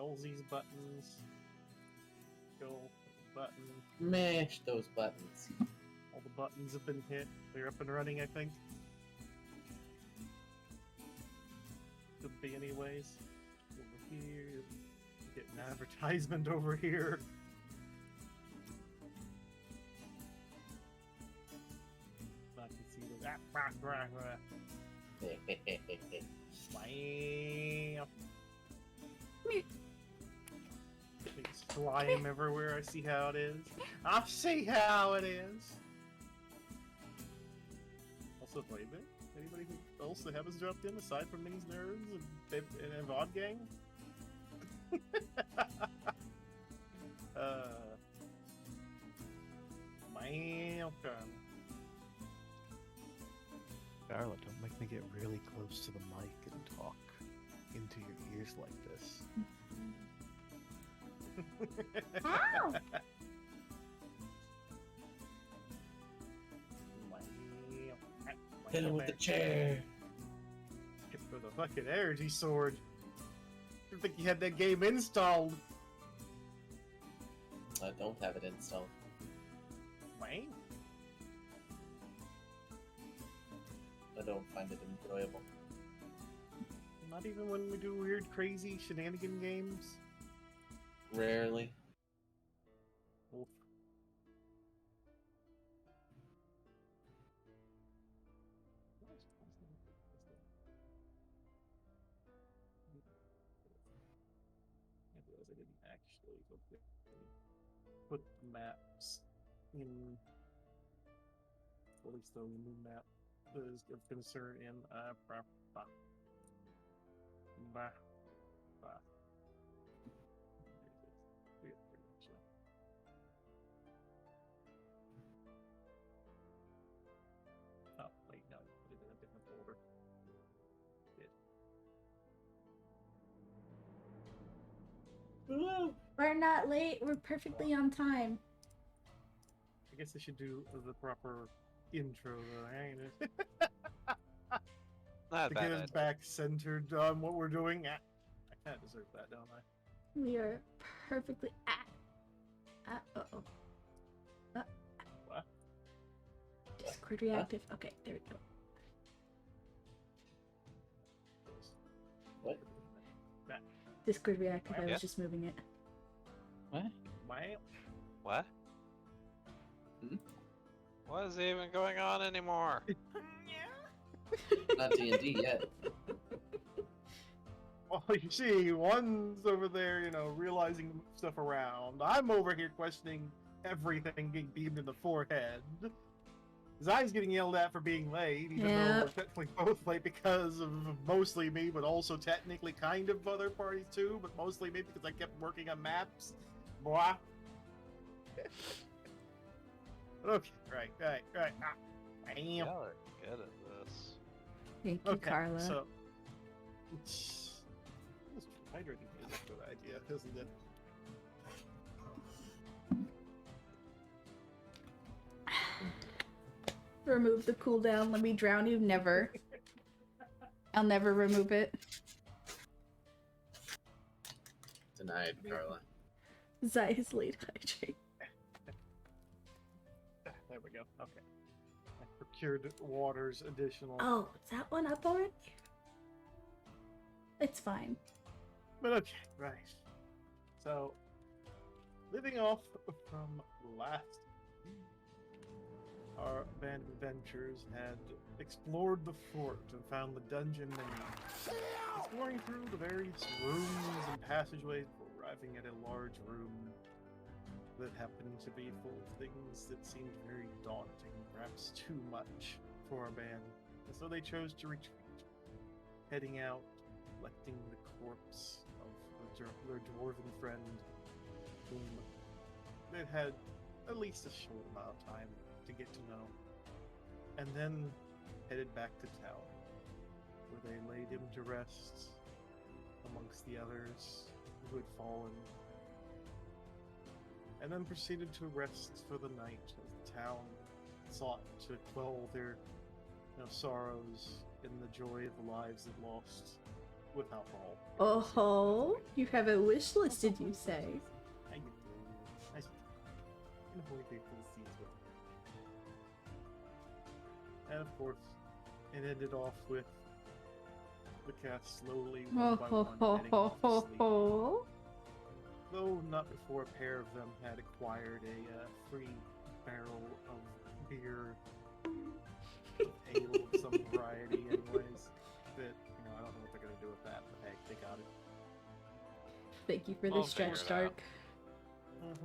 all these buttons. Go button. Mash those buttons. All the buttons have been hit. They're up and running, I think. Could be anyways. Over here. Get an advertisement over here. I can see the Bam. Big slime everywhere. I see how it is. I see how it is. Also, wait a minute. Anybody else that happens dropped in aside from Minis Nerds and VOD Gang? Welcome. Darla, don't make me get really close to the mic and talk into your ears like this. Ow! Hit him with the chair. Hit for the fucking energy sword. I think you had that game installed. I don't have it installed. Wait. I don't find it enjoyable. Not even when we do weird, crazy shenanigan games. Rarely. Oof. I realize I didn't actually put maps in, at least the new map that is of concern in Oh, wait, no, put it in a different folder. Good. We're not late. We're perfectly on time. I guess I should do the proper intro, though, ain't it? Not To bad. get us back centered on what we're doing. I kind of deserve that, don't I? We are perfectly. Uh-oh. What? Discord reactive. Okay, there we go. What? Discord reactive. I Yeah. was just moving it. What? Wow. What? Hmm? What is even going on anymore? Not D&D yet. Well, you see, one's over there, realizing stuff around. I'm over here questioning everything getting beamed in the forehead. Zai's getting yelled at for being late, even though we're technically both late because of mostly me, but also technically kind of other parties too, but mostly me because I kept working on maps. Blah. Okay, right. Bam. Y'all are good at this. Thank you, Carla. So, hydrating is a good idea, isn't it? Remove the cooldown. Let me drown you. Never. I'll never remove it. Denied, Carla. Zai is late hydrate. There we go. Okay. I procured waters additional. Oh, is that one up already? It's fine. But okay, right. So, living off from last, our band of adventurers had explored the fort and found the dungeon menu. Exploring through the various rooms and passageways before arriving at a large room that happened to be full of things that seemed very daunting, perhaps too much for our band. And so they chose to retreat, heading out, collecting the corpse of their dwarven friend, whom they'd had at least a short amount of time to get to know, and then headed back to town, where they laid him to rest amongst the others who had fallen, and then proceeded to rest for the night as the town sought to quell their sorrows in the joy of the lives it lost with alcohol. Oh, you have a wish list, did you say? I do. I should avoid the seas with. And of course, it ended off with the cast slowly, one by one, heading off to sleep. Though not before a pair of them had acquired a free barrel of beer, of ale of some variety, anyways. That, I don't know what they're gonna do with that, but hey, they got it. Thank you for the We'll figure stretch, it out. Dark.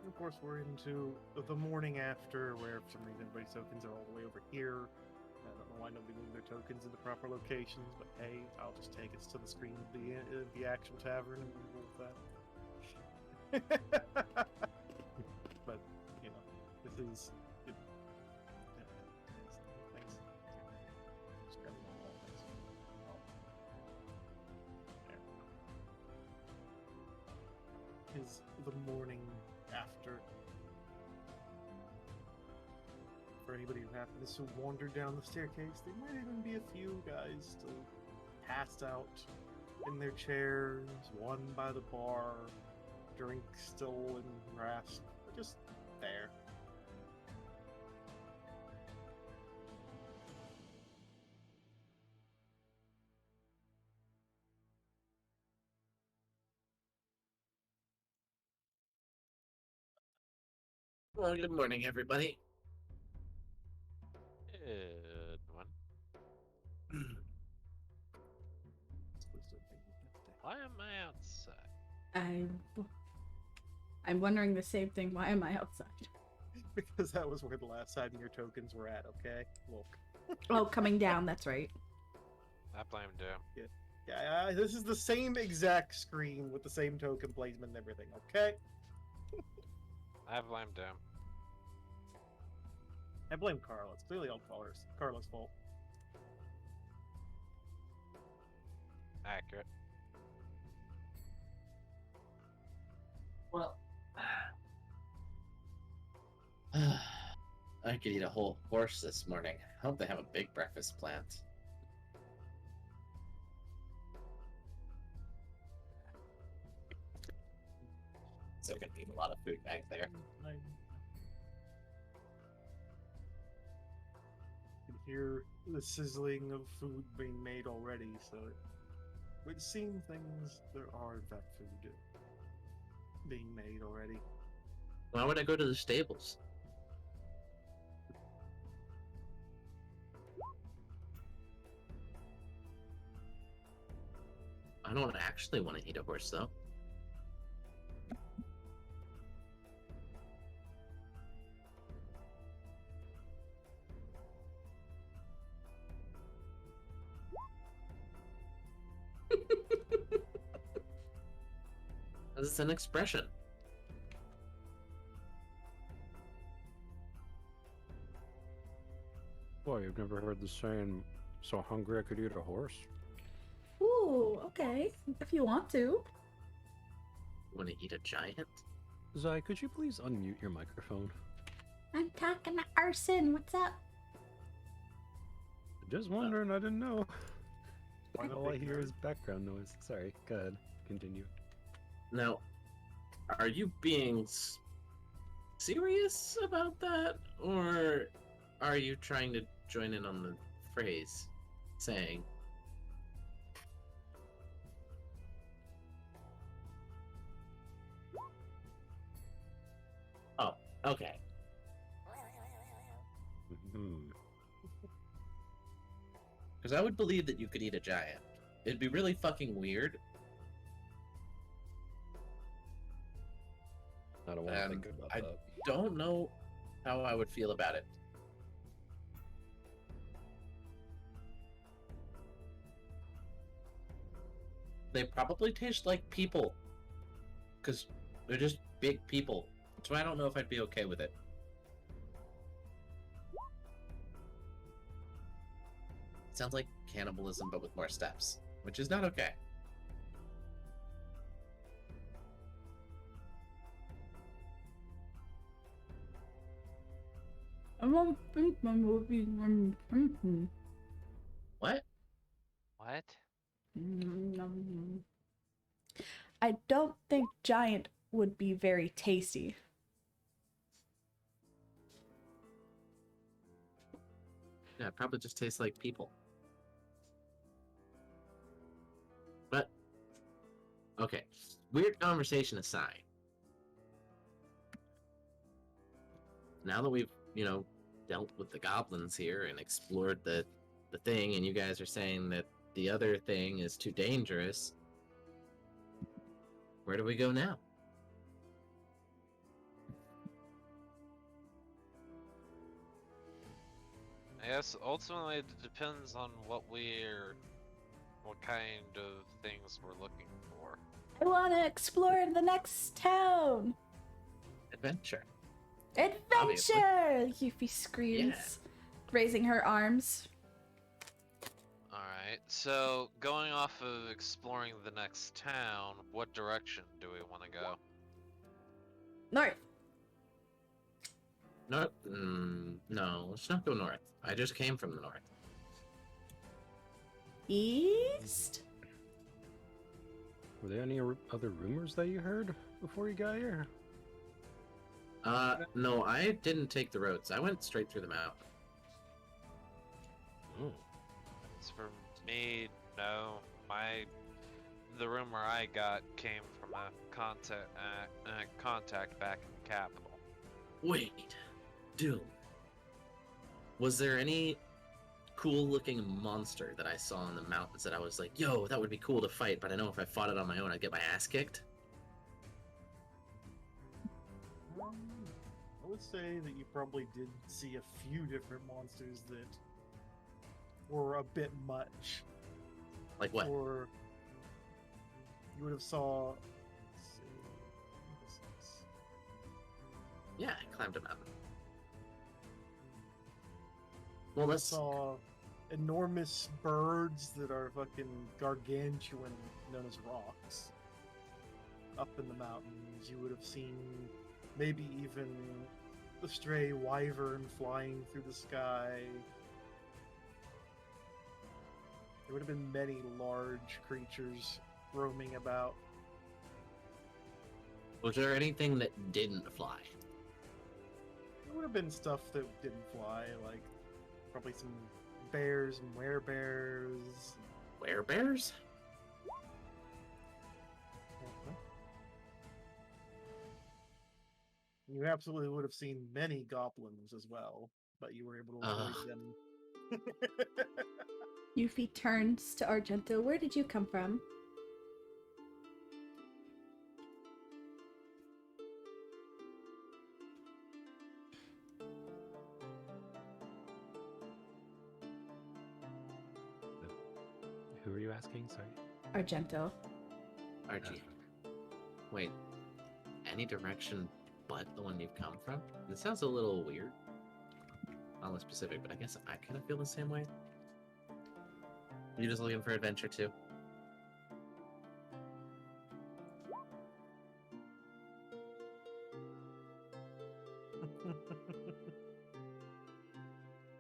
Of course, we're into the morning after, where for some reason everybody's tokens are all the way over here. I don't know why nobody moved their tokens in the proper locations, but hey, I'll just take us to the screen of the actual tavern and we'll with that. But this is. Thanks. Just grab them all. Thanks. There. Is the morning after. For anybody who happens to wander down the staircase, there might even be a few guys still passed out in their chairs, one by the bar, drink still in grasp, just there. Well, good morning, everybody. Good one. Why am I outside? I'm wondering the same thing. Why am I outside? Because that was where the last time your tokens were at, okay? Look. Oh, coming down, that's right. I blame Doom. Yeah, this is the same exact screen with the same token placement and everything, okay? I blame Doom. I blame Carla. It's clearly all Carla's fault. Accurate. Well, I could eat a whole horse this morning. I hope they have a big breakfast planned. So gonna eat a lot of food back there. I can hear the sizzling of food being made already, so it would seem there are in fact food being made already. Why would I go to the stables? I don't actually want to eat a horse, though. It's an expression. Boy, you've never heard the saying, so hungry I could eat a horse? Ooh, okay. If you want to. Want to eat a giant? Zai, could you please unmute your microphone? I'm talking to Arson. What's up? Just wondering, I didn't know. Why the All I big hear nerd? is background noise. Sorry, go ahead. Continue. Now, are you being serious about that? Or are you trying to join in on the phrase saying, oh, okay. Hmm. Because I would believe that you could eat a giant. It'd be really fucking weird. I don't want to think about I that. don't know how I would feel about it. They probably taste like people. Because they're just big people. So I don't know if I'd be okay with it. Sounds like cannibalism, but with more steps. Which is not okay. I won't think my movie. What? What? Mm, I don't think giant would be very tasty. Yeah, it probably just tastes like people. But okay, weird conversation aside. Now that we've, dealt with the goblins here and explored the thing, and you guys are saying that the other thing is too dangerous, where do we go now? I guess ultimately it depends on what kind of things we're looking for. I want to explore the next town. Adventure. Adventure! Obviously. Yuffie screams, raising her arms. Alright, so going off of exploring the next town, what direction do we want to go? North. North? No, let's not go north. I just came from the north. East? Were there any other rumors that you heard before you got here? No, I didn't take the roads. I went straight through the mountain. Oh. As for me, no. The rumor I got came from a contact back in the capital. Wait, dude. Was there any cool-looking monster that I saw in the mountains that I was like, yo, that would be cool to fight, but I know if I fought it on my own, I'd get my ass kicked? I would say that you probably did see a few different monsters that were a bit much. Like what? Or you would have saw. Let's see, what is this? Yeah, I climbed a mountain. Well, let's... Saw enormous birds that are fucking gargantuan, known as rocks, up in the mountains. You would have seen maybe even the stray wyvern flying through the sky. There would have been many large creatures roaming about. Was there anything that didn't fly? There would have been stuff that didn't fly, like probably some bears and werebears. Werebears? You absolutely would have seen many goblins as well, but you were able to avoid them. Yuffie turns to Argento. Where did you come from? Who are you asking? Sorry. Argento. Archie. Wait. Any direction but the one you've come from? This sounds a little weird. Not less specific, but I guess I kind of feel the same way. You just looking for adventure too?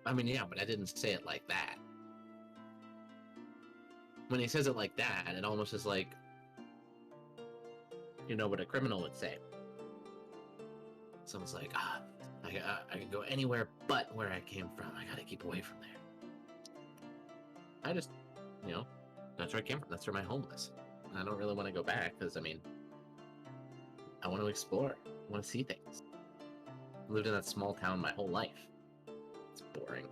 I mean, yeah, but I didn't say it like that. When he says it like that, it almost is like, what a criminal would say. Someone's like, I can go anywhere but where I came from. I gotta keep away from there. I just, that's where I came from. That's where my home is. And I don't really want to go back because, I want to explore. I want to see things. I lived in that small town my whole life. It's boring.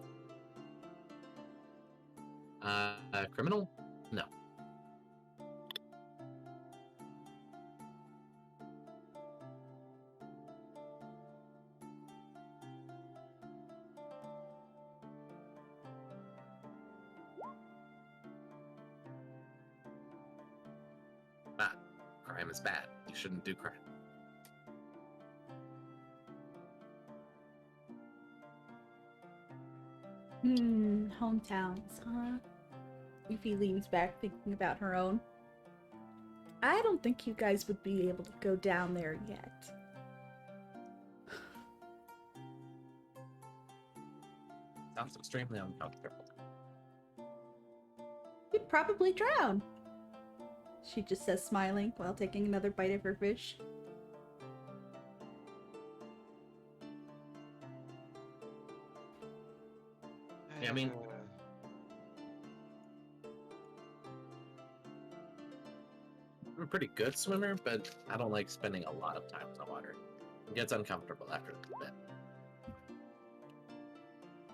Criminal? No. Crime is bad. You shouldn't do crime. Hometowns, huh? Yuffie leans back, thinking about her own. I don't think you guys would be able to go down there yet. Sounds extremely uncomfortable. probably drown. She just says, smiling while taking another bite of her fish. Yeah, I mean, I'm a pretty good swimmer, but I don't like spending a lot of time in the water. It gets uncomfortable after a bit.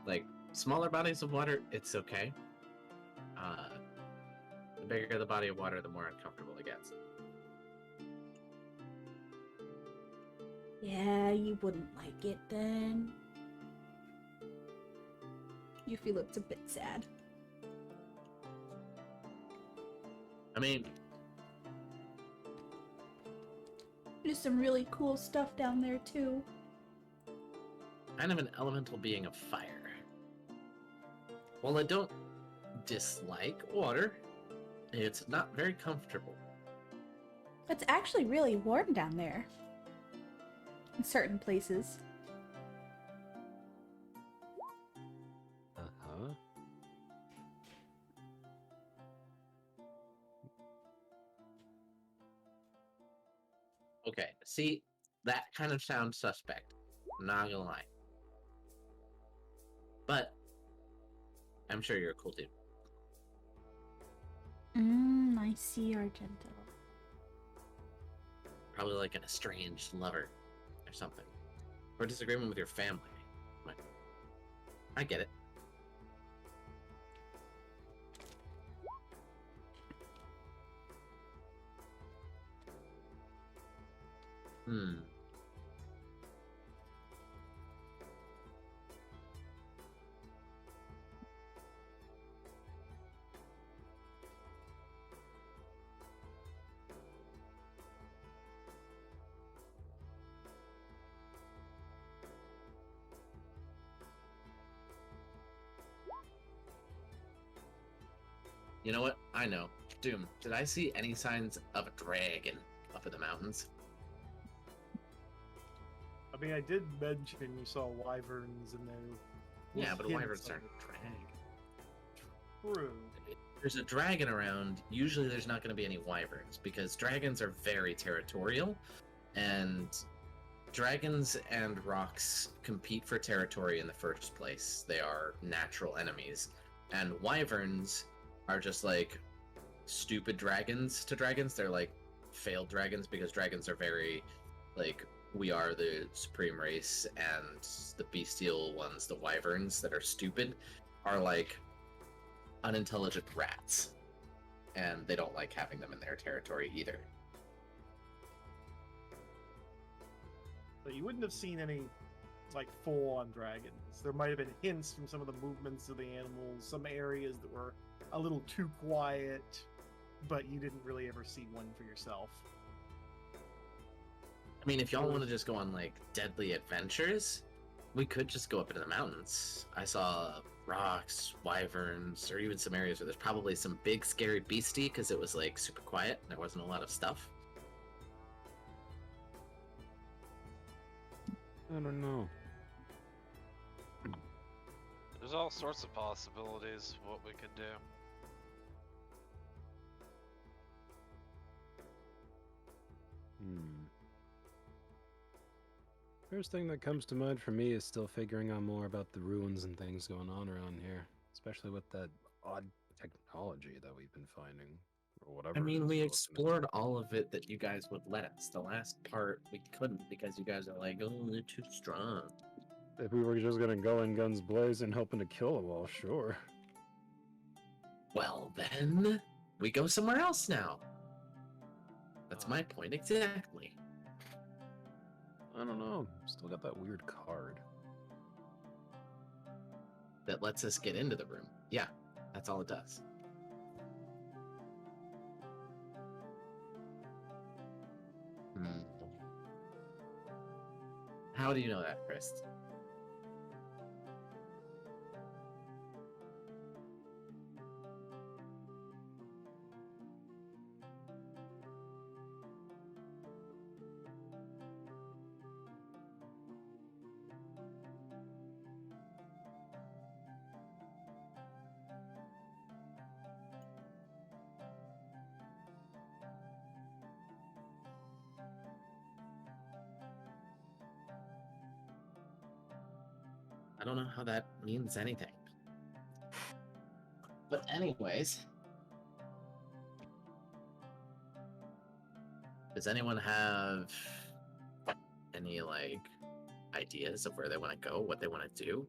Like, smaller bodies of water, it's okay. The bigger the body of water, the more uncomfortable it gets. Yeah, you wouldn't like it then. Yuffie looks a bit sad. I mean, There's some really cool stuff down there too. kind of an elemental being of fire. While I don't dislike water, it's not very comfortable. It's actually really warm down there. In certain places. Uh-huh. Okay, see, that kind of sounds suspect. Not gonna lie. But I'm sure you're a cool dude. I see, Argento. Probably like an estranged lover or something. Or disagreement with your family. But I get it. You know what? I know. Doom, did I see any signs of a dragon up in the mountains? I mean, I did mention you saw wyverns in there. Yeah, but hints wyverns of aren't it. a dragon. True. If there's a dragon around, usually there's not going to be any wyverns because dragons are very territorial, and dragons and rocks compete for territory in the first place. They are natural enemies, and wyverns are just like stupid dragons to dragons. They're like failed dragons because dragons are very like, we are the supreme race, and the bestial ones, the wyverns that are stupid, are like unintelligent rats, and they don't like having them in their territory either. But you wouldn't have seen any, like, full-on dragons. There might have been hints from some of the movements of the animals, some areas that were a little too quiet, but you didn't really ever see one for yourself. I mean, if y'all want to just go on like deadly adventures, we could just go up into the mountains. I saw rocks, wyverns, or even some areas where there's probably some big scary beastie because it was like super quiet. There wasn't a lot of stuff. I don't know. There's all sorts of possibilities of what we could do. First thing that comes to mind for me is still figuring out more about the ruins and things going on around here, especially with that odd technology that we've been finding, or whatever. I mean, it's we supposed to be. explored all of it that you guys would let us. The last part we couldn't because you guys are like, oh, they're too strong. If we were just gonna go in guns blazing, hoping to kill them all, sure. Well, then we go somewhere else now. That's my point exactly. I don't know. Still got that weird card. That lets us get into the room. Yeah, that's all it does. How do you know that, Chris? I don't know how that means anything. But anyways, does anyone have any like ideas of where they want to go, what they want to do?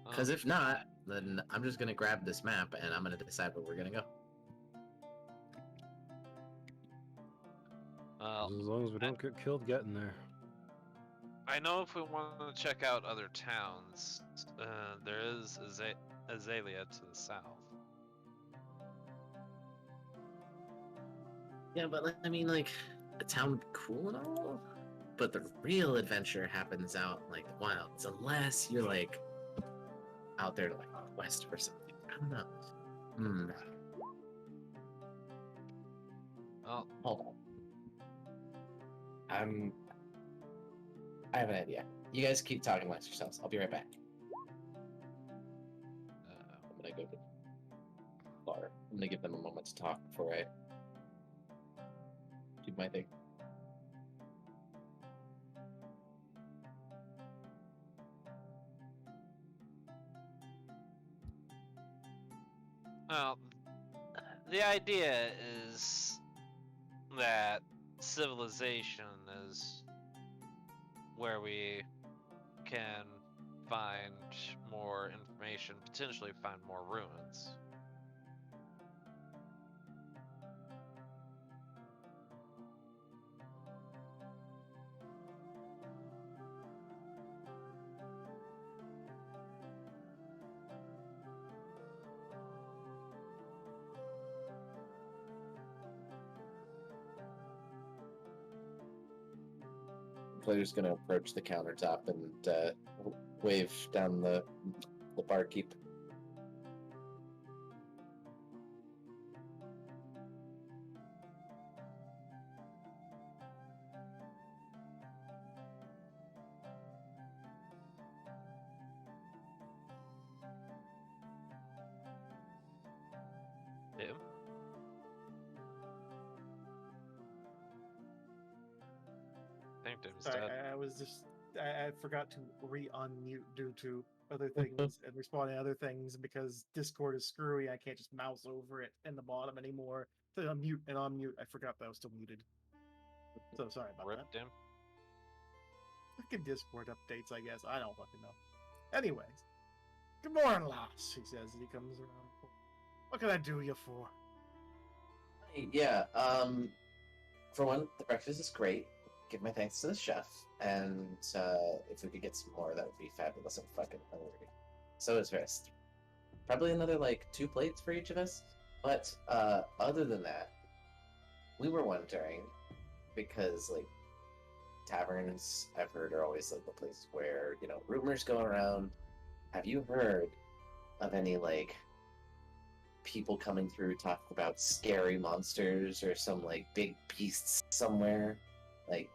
Because if not, then I'm just gonna grab this map and I'm gonna decide where we're gonna go. As long as we don't get killed getting there. I know if we want to check out other towns, there is Azalea to the south. Yeah, but like, I mean, like, a town would be cool and all, but the real adventure happens out in, like, the wilds, unless you're like out there to like west or something. I don't know. Oh, Hold on. I have an idea. You guys keep talking amongst yourselves. I'll be right back. I'm gonna go to the bar. I'm gonna give them a moment to talk before I do my thing. well, the idea is that civilization is where we can find more information, potentially find more ruins. Player's gonna approach the countertop and wave down the barkeep. Yeah. I think Dim's Sorry, dead. I was just I forgot to re-unmute due to other things and responding to other things because Discord is screwy. I can't just mouse over it in the bottom anymore to unmute and unmute. I forgot that I was still muted. So sorry about Rip that. Dim. Fucking Discord updates, I guess. I don't fucking know. Anyways, good morning, Lass, he says as he comes around. What can I do you for? Yeah, for one, the breakfast is great. Give my thanks to the chef, and if we could get some more, that would be fabulous. I'm fucking hungry. So is Rest. Probably another like 2 plates for each of us. But other than that, we were wondering, because like taverns, I've heard, are always like the place where, you know, rumors go around. Have you heard of any like people coming through talking about scary monsters or some like big beasts somewhere, like,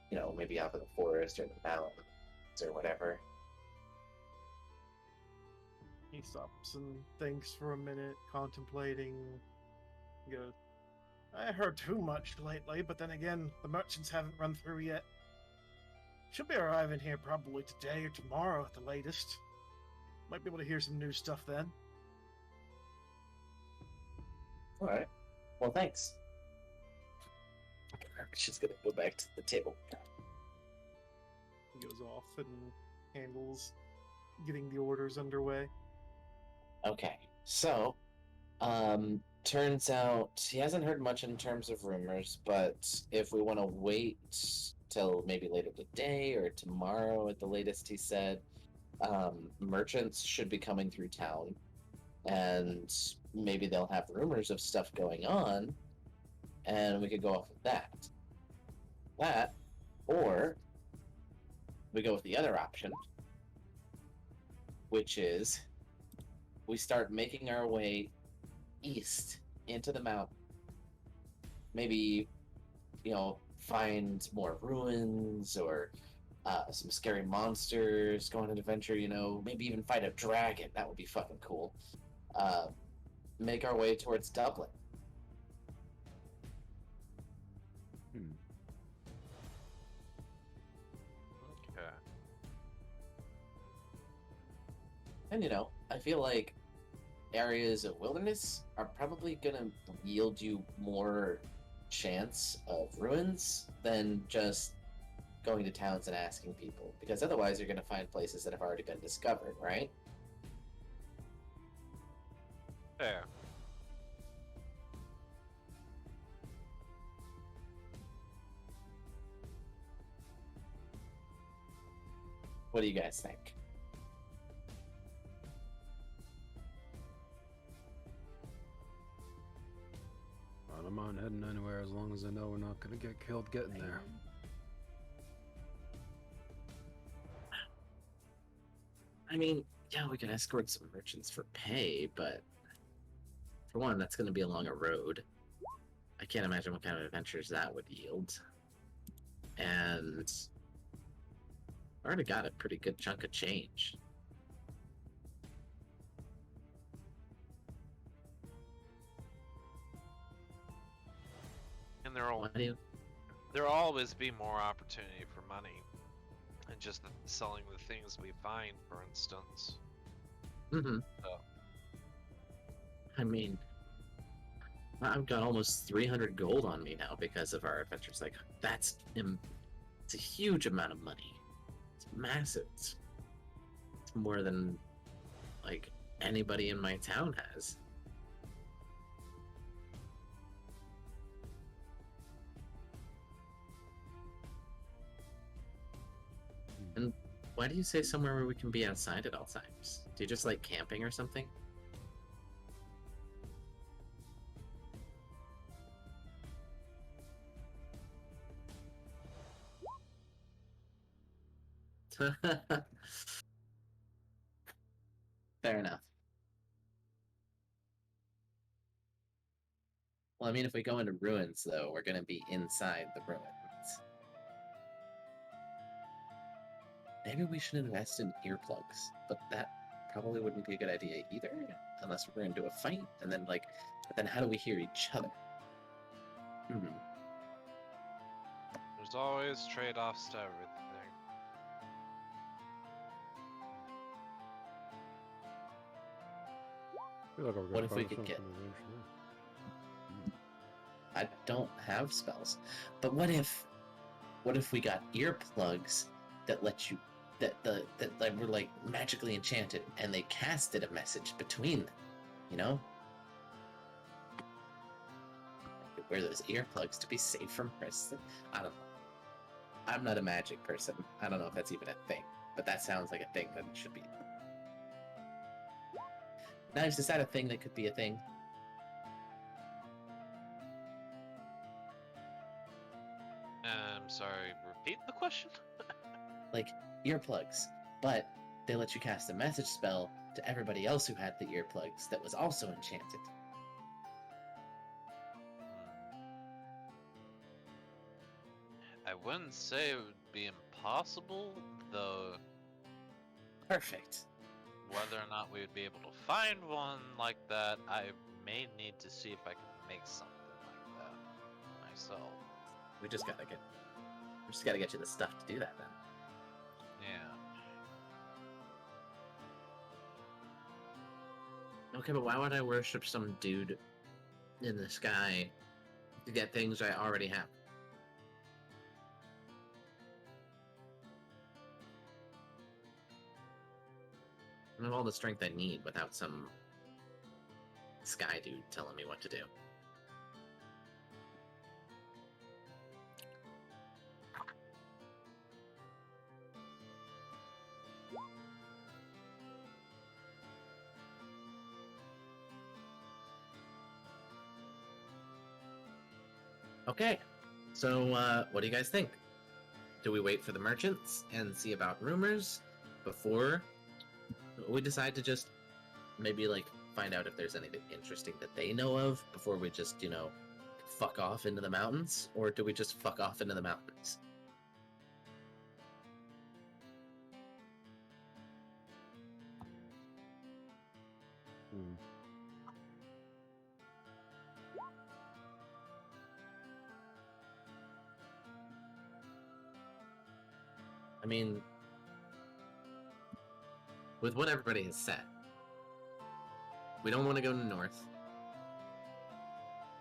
you know, maybe out in the forest or the mountains or whatever? He stops and thinks for a minute, contemplating. He goes, I heard too much lately, but then again, the merchants haven't run through yet. Should be arriving here probably today or tomorrow at the latest. Might be able to hear some new stuff then. All right. Well, thanks. She's gonna go back to the table. He goes off and handles getting the orders underway. Okay, so, turns out he hasn't heard much in terms of rumors, but if we want to wait till maybe later today or tomorrow at the latest, he said, merchants should be coming through town, and maybe they'll have rumors of stuff going on, and we could go off of that. That, or we go with the other option, which is we start making our way east into the mountain. Maybe, you know, find more ruins or some scary monsters, go on an adventure, you know, maybe even fight a dragon. That would be fucking cool. Make our way towards Dublin. Okay. And I feel like areas of wilderness are probably gonna yield you more chance of ruins than just going to towns and asking people, because otherwise you're gonna find places that have already been discovered, right? Fair. What do you guys think? I don't mind heading anywhere as long as I know we're not gonna get killed getting there. I mean, yeah, we can escort some merchants for pay, but for one, that's going to be along a road. I can't imagine what kind of adventures that would yield. And I already got a pretty good chunk of change. And Why do you? there'll always be more opportunity for money, and just selling the things we find, for instance. Mm-hmm. Oh. I mean, I've got almost 300 gold on me now because of our adventures. Like, it's a huge amount of money. It's massive. It's more than, like, anybody in my town has. And why do you say somewhere where we can be outside at all times? Do you just like camping or something? Fair enough. Well, I mean, if we go into ruins, though, we're going to be inside the ruins. Maybe we should invest in earplugs, but that probably wouldn't be a good idea either, unless we're into a fight, and then, but then how do we hear each other? There's always trade-offs to everything. What if we could get... I don't have spells, but what if we got earplugs that let you that were like magically enchanted, and they casted a message between them, I could wear those earplugs to be safe from prison. I don't know. I'm not a magic person. I don't know if that's even a thing, but that sounds like a thing that should be. Knives, is that a thing that could be a thing? I'm sorry, repeat the question? Like earplugs, but they let you cast a message spell to everybody else who had the earplugs that was also enchanted. I wouldn't say it would be impossible, though. Perfect. Whether or not we would be able to find one like that, I may need to see if I can make something like that myself. We just gotta get you the stuff to do that then. Yeah. Okay, but why would I worship some dude in the sky to get things I already have? I have all the strength I need without some sky dude telling me what to do. Okay, so what do you guys think? Do we wait for the merchants and see about rumors before we decide to just maybe find out if there's anything interesting that they know of before we just, fuck off into the mountains? Or do we just fuck off into the mountains? I mean, with what everybody has said, we don't want to go north,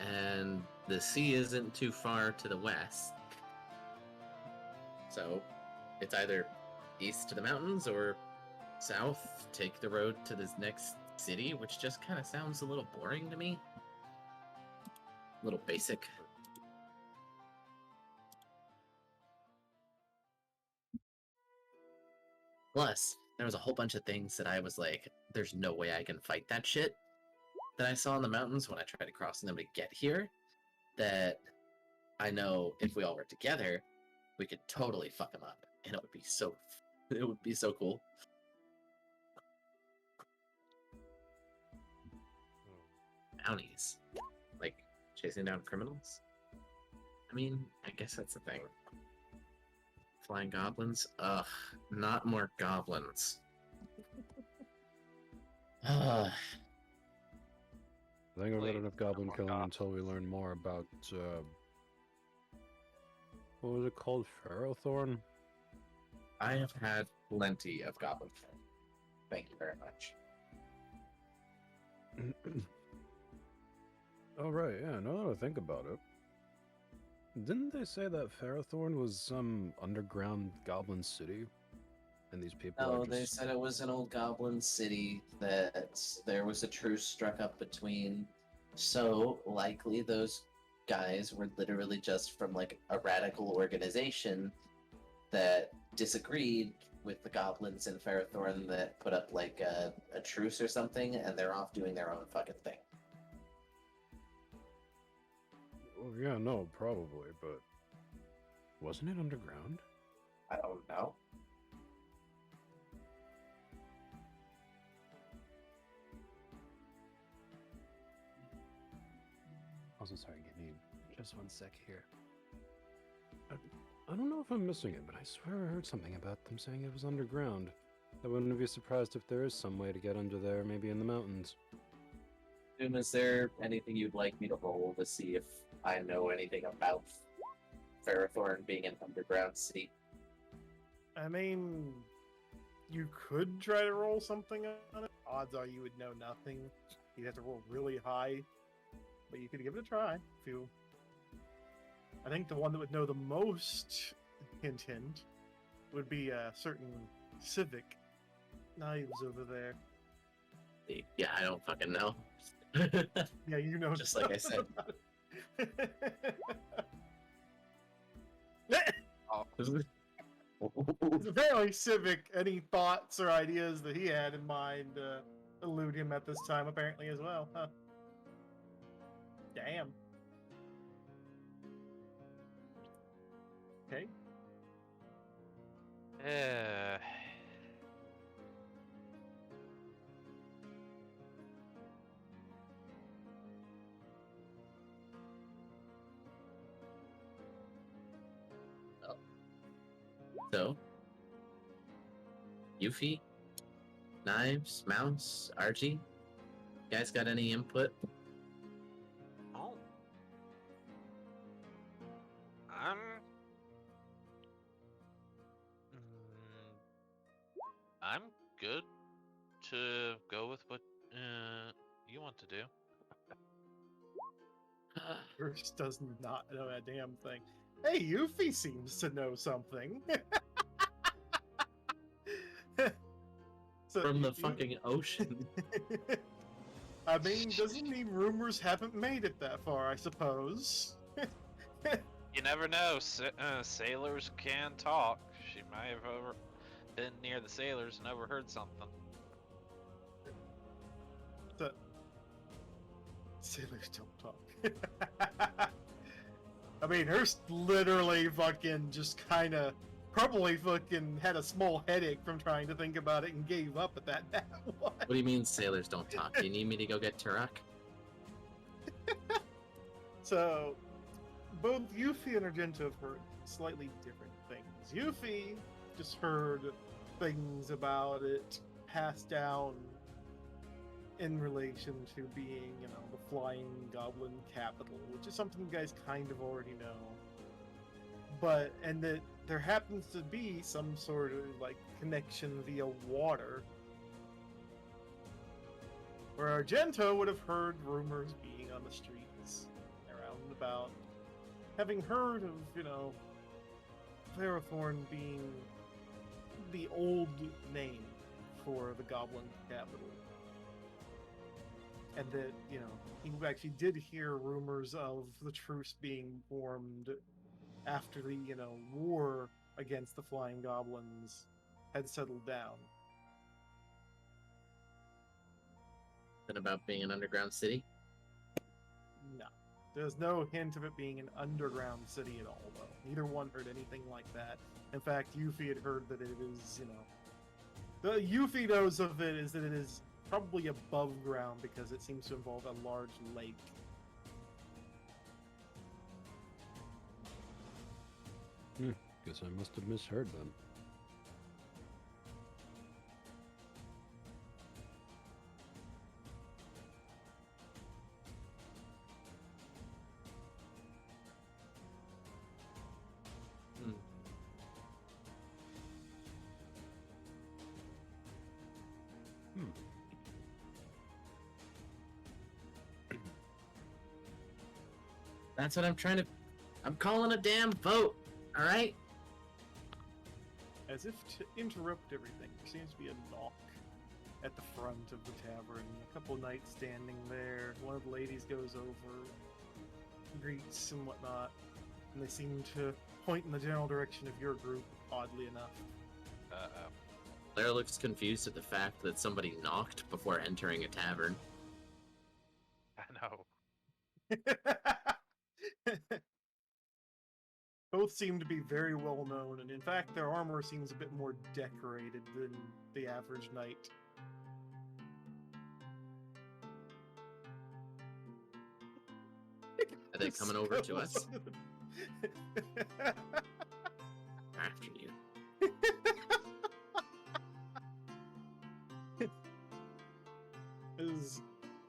and the sea isn't too far to the west. So it's either east to the mountains or south, take the road to this next city, which just kind of sounds a little boring to me. A little basic. Plus, there was a whole bunch of things that I was like, there's no way I can fight that shit that I saw in the mountains when I tried to cross them to get here, that I know if we all were together, we could totally fuck them up, and it would be so cool. Bounties, like chasing down criminals. I mean, I guess that's the thing. Flying goblins? Ugh, not more goblins. I think I've Please, had enough goblin no more killing goblins. until we learn more about, what was it called? Ferrothorn? I have had plenty of goblin fun. Thank you very much. Oh, right, yeah, now that I think about it. Didn't they say that Ferrothorn was some underground goblin city? And these people No, are they just... said it was an old goblin city that there was a truce struck up between. So likely those guys were literally just from like a radical organization that disagreed with the goblins in Ferrothorn that put up like a truce or something, and they're off doing their own fucking thing. Oh, yeah, no, probably, but... Wasn't it underground? I don't know. Also, sorry, give me just one sec here. I don't know if I'm missing it, but I swear I heard something about them saying it was underground. I wouldn't be surprised if there is some way to get under there, maybe in the mountains. Doom, is there anything you'd like me to roll to see if I know anything about Ferrothorn being an underground city? I mean, you could try to roll something on it. Odds are you would know nothing. You'd have to roll really high, but you could give it a try if you. I think the one that would know the most hint would be a certain Civic Knives over there. Yeah, I don't fucking know. Yeah, you know. Just like I said. Apparently, Civic. Any thoughts or ideas that he had in mind elude him at this time, apparently as well. Huh? Damn. Okay. So, Yuffie, Knives, Mouse, Archie, you guys got any input? Oh. I'm good to go with what you want to do. Bruce does not know a damn thing. Hey, Yuffie seems to know something. So, From the fucking ocean. I mean, doesn't mean rumors haven't made it that far, I suppose. You never know. Sailors can talk. She might have been near the sailors and overheard something. The sailors don't talk. I mean, her's literally fucking just kind of probably fucking had a small headache from trying to think about it and gave up at that. What do you mean sailors don't talk? Do you need me to go get Turok? So, both Yuffie and Argento have heard slightly different things. Yuffie just heard things about it passed down in relation to being, you know, the flying goblin capital, which is something you guys kind of already know. But, and that there happens to be some sort of, like, connection via water Where Argento would have heard rumors being on the streets around and about, having heard of, Ferrothorn being the old name for the Goblin capital. And that, he actually did hear rumors of the truce being formed after the, war against the Flying Goblins had settled down. Then about being an underground city? No. There's no hint of it being an underground city at all, though. Neither one heard anything like that. In fact, Yuffie had heard that it is, The Yuffie knows of it is that it is probably above ground because it seems to involve a large lake. Guess I must have misheard then. That's what I'm calling a damn vote, alright? As if to interrupt everything, there seems to be a knock at the front of the tavern. A couple knights standing there. One of the ladies goes over, greets and whatnot, and they seem to point in the general direction of your group, oddly enough. Uh-oh. Claire looks confused at the fact that somebody knocked before entering a tavern. I know. Both seem to be very well known, and in fact, their armor seems a bit more decorated than the average knight. Are they coming over to us? After you. Why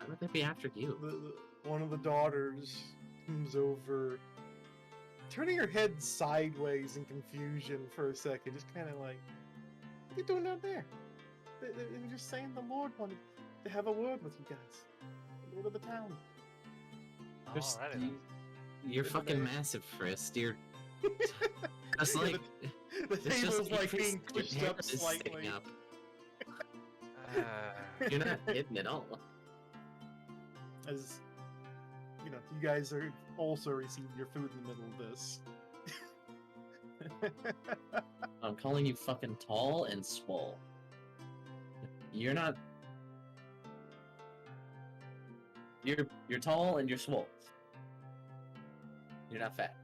would they be after you? One of the daughters comes over, turning her head sideways in confusion for a second, just kind of like, what are you doing down there? They were just saying the Lord wanted to have a word with you guys. The Lord of the town. Alrighty. You're fucking massive, Frist. You're just Yeah, like the it's table's just like your being your pushed hair up is sitting slightly. up. You're not hidden at all. As you guys are also receiving your food in the middle of this. I'm calling you fucking tall and swole. You're not. You're tall and you're swole. You're not fat.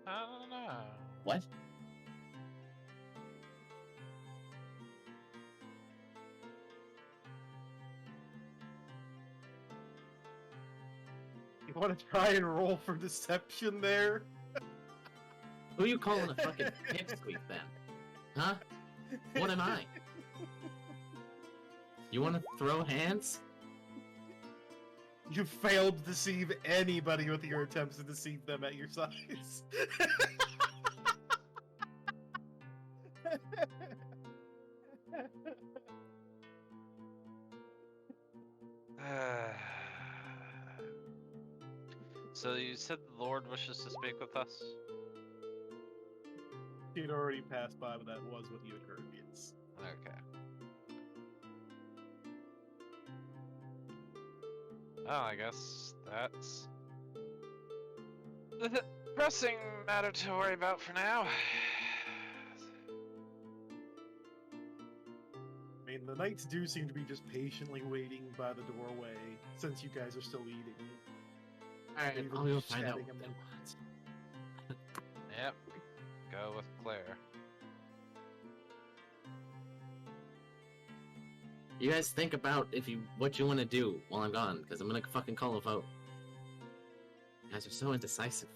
I don't know. What? You want to try and roll for deception there? Who are you calling a fucking pipsqueak then? Huh? What am I? You want to throw hands? You failed to deceive anybody with your attempts to deceive them at your size. So you said the Lord wishes to speak with us? He'd already passed by, but that was what you had heard, yes. Okay. Well, I guess that's the pressing matter to worry about for now. I mean, the knights do seem to be just patiently waiting by the doorway, since you guys are still eating. Alright, Even I'll go just find out chatting what they them. want. Yep. Go with Claire. You guys think about what you want to do while I'm gone, because I'm gonna fucking call a vote. You guys are so indecisive.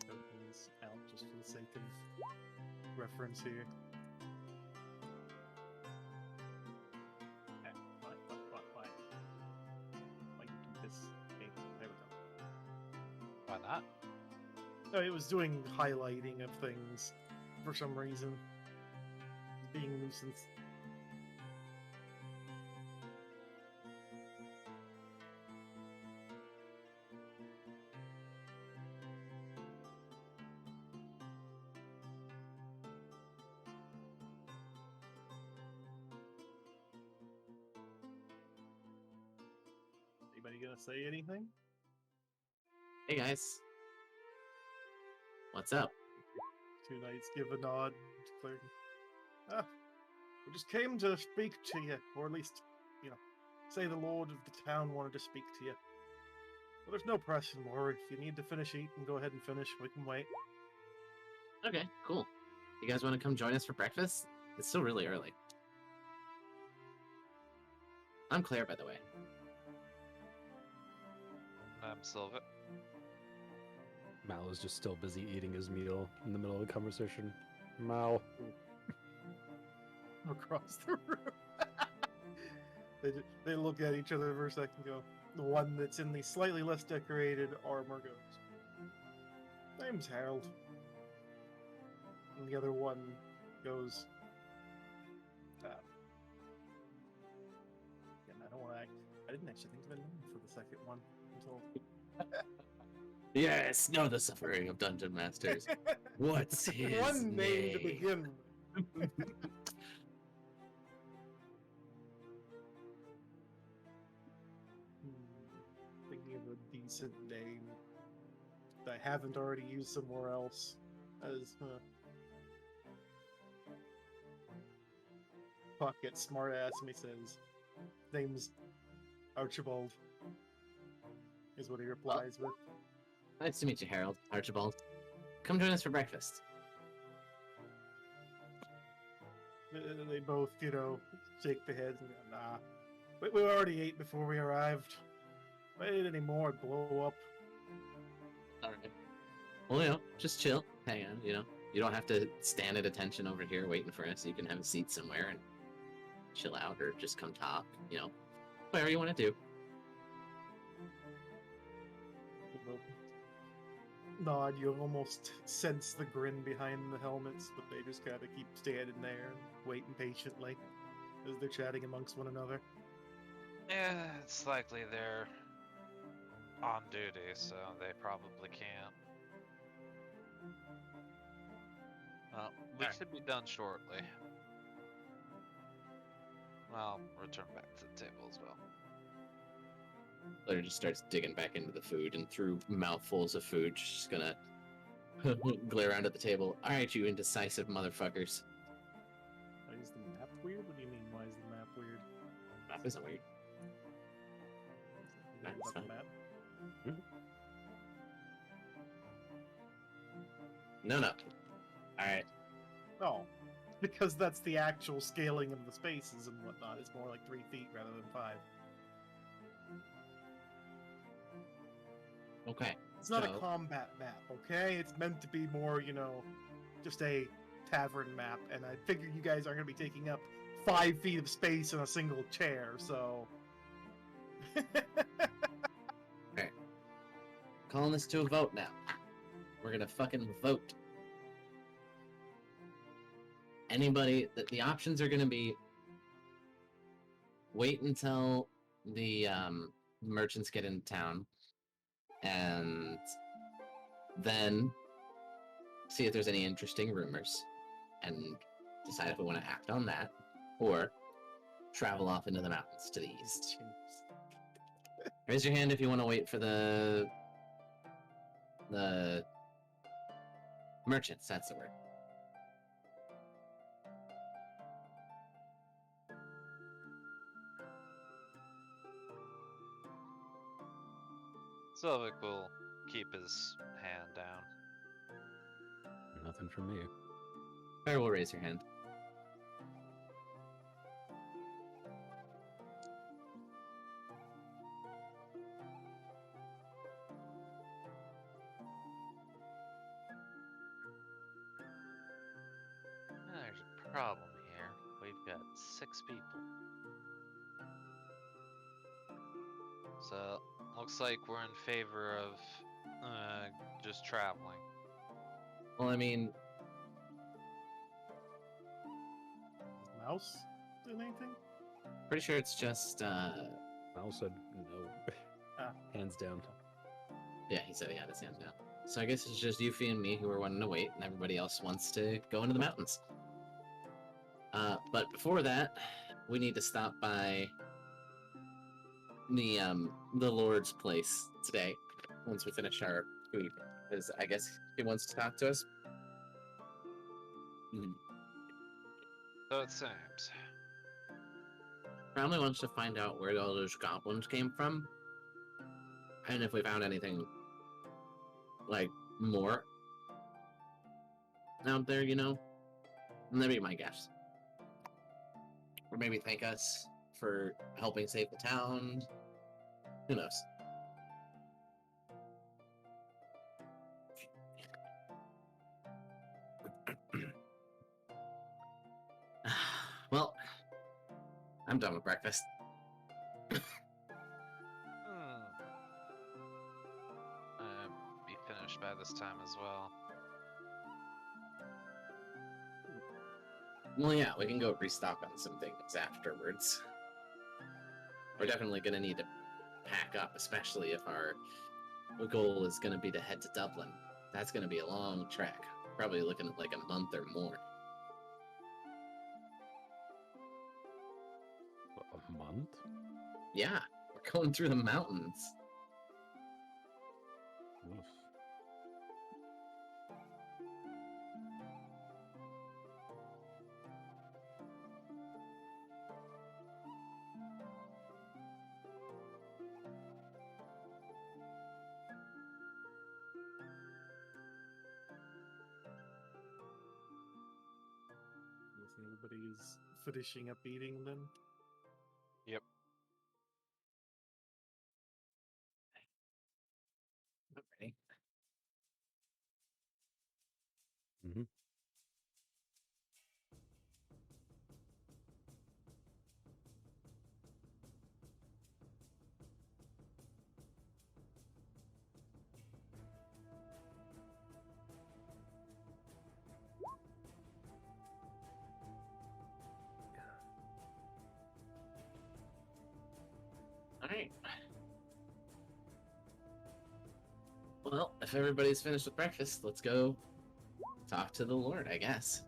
Put these out just for the sake of reference here. Why? Why you do this? Okay, there we go. Why not? No, it was doing highlighting of things for some reason. Being nuisance. you gonna say anything? Hey guys, what's up? Two knights give a nod to Clergy. Ah, we just came to speak to you, or at least, say the lord of the town wanted to speak to you. But there's no press anymore. If you need to finish eating, go ahead and finish. We can wait. Okay, cool. You guys want to come join us for breakfast? It's still really early. I'm Claire, by the way. I'm Silva. Mal is just still busy eating his meal in the middle of the conversation. Mal. Across the room. They look at each other for a second and go. The one that's in the slightly less decorated armor goes, name's Harold. And the other one goes, and I didn't actually think of a name for the second one until... Yes, know the suffering of dungeon masters. What's his one name to begin with. Thinking of a decent name that I haven't already used somewhere else. As Puck gets smart ass and he says, name's Archibald. Is what he replies with. Nice to meet you, Harold. Archibald. Come join us for breakfast. They both, shake their heads and go, nah. We already ate before we arrived. If I ate any more, I'd blow up. Alright. Well, just chill. Hang on, You don't have to stand at attention over here waiting for us. You can have a seat somewhere and chill out or just come talk, Whatever you want to do. Nod, you almost sense the grin behind the helmets, but they just kind of keep standing there, waiting patiently as they're chatting amongst one another. Yeah, it's likely they're on duty, so they probably can't. We should be done shortly. I'll return back to the table as well. Claire just starts digging back into the food, and through mouthfuls of food, she's gonna glare around at the table. Alright, you indecisive motherfuckers. Why is the map weird? What do you mean, why is the map weird? Map isn't weird. Weird That's about the fine. map? No. Alright. Oh, because that's the actual scaling of the spaces and whatnot. It's more like 3 feet rather than 5. Okay. It's not So- a combat map, okay? It's meant to be more, just a tavern map, and I figure you guys aren't going to be taking up 5 feet of space in a single chair, so... Calling this to a vote now. We're gonna fucking vote. The options are gonna be wait until the merchants get into town, and then see if there's any interesting rumors, and decide if we want to act on that, or travel off into the mountains to the east. Raise your hand if you want to wait for the merchants, that's the word. Sylvic will keep his hand down. Nothing from me. Claire will raise your hand. There's a problem here. We've got 6 people. So, looks like we're in favor of just traveling. Well, I mean, Is Mouse doing anything? pretty sure it's just, Mal said no. Hands down. yeah, he said he had his hand down. So I guess it's just Yuffie and me who are wanting to wait, and everybody else wants to go into the mountains. But before that, we need to stop by the Lord's place today. Once we finish our food, because I guess he wants to talk to us. So it seems. Probably wants to find out where all those goblins came from, and if we found anything like more out there, you know. And that'd be my guess. Or maybe thank us for helping save the town. Who knows? Well, I'm done with breakfast. I'll be finished by this time as well. Well, yeah, we can go restock on some things afterwards. We're definitely gonna need to pack up, especially if our goal is gonna be to head to Dublin. That's gonna be a long trek. Probably looking at like a month or more. A month? Yeah, we're going through the mountains. Oof. Everybody's finishing up eating then. Yep. Okay. Mm-hmm. Alright. Well, if everybody's finished with breakfast, let's go talk to the Lord, I guess.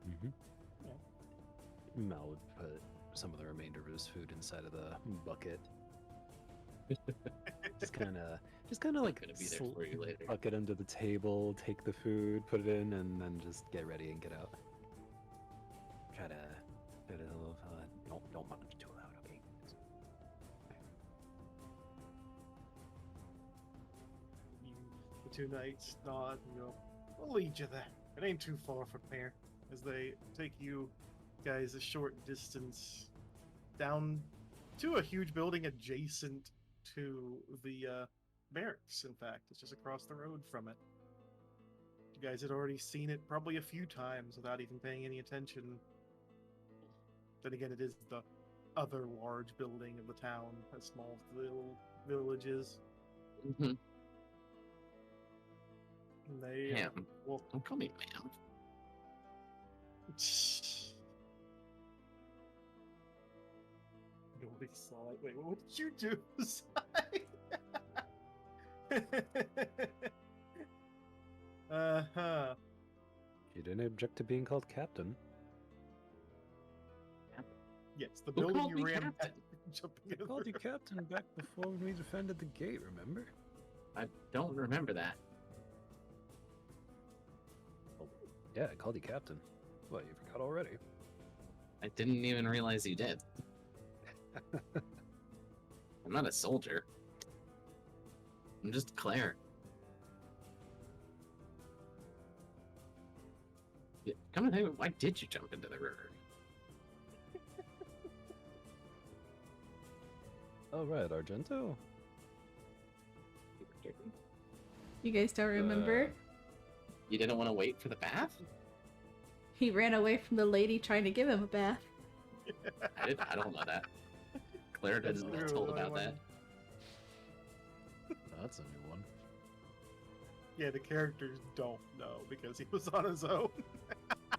Mm-hmm. Mal would put some of the remainder of his food inside of the bucket. just kind of like Gonna be there for you later. Tuck it under the table, take the food, put it in, and then just get ready and get out. Try to get a little. Don't munch too loud, okay? The two knights nod and go, "We'll lead you there. It ain't too far from here." As they take you guys a short distance down to a huge building adjacent to the barracks. In fact, it's just across the road from it. You guys had already seen it probably a few times without even paying any attention. Then again, it is the other large building of the town, as small as the little village is. Mm-hmm. And they Ham. well, Don't call me ma'am. Nobody saw it. Wait, what did you do? Uh-huh. You didn't object to being called captain. Yes, the Who building called you me ran captain? jumping I over. called you captain back before when we defended the gate, remember? I don't remember that. Yeah, I called you captain. What, you forgot already? I didn't even realize you did. I'm not a soldier. I'm just Claire. Yeah, come and think of it, why did you jump into the river? Oh, right, Argento? You guys don't remember? You didn't want to wait for the bath? He ran away from the lady trying to give him a bath. I don't know that. Claire That's didn't get true, told I about wonder- that. That's a new one. Yeah, the characters don't know because he was on his own.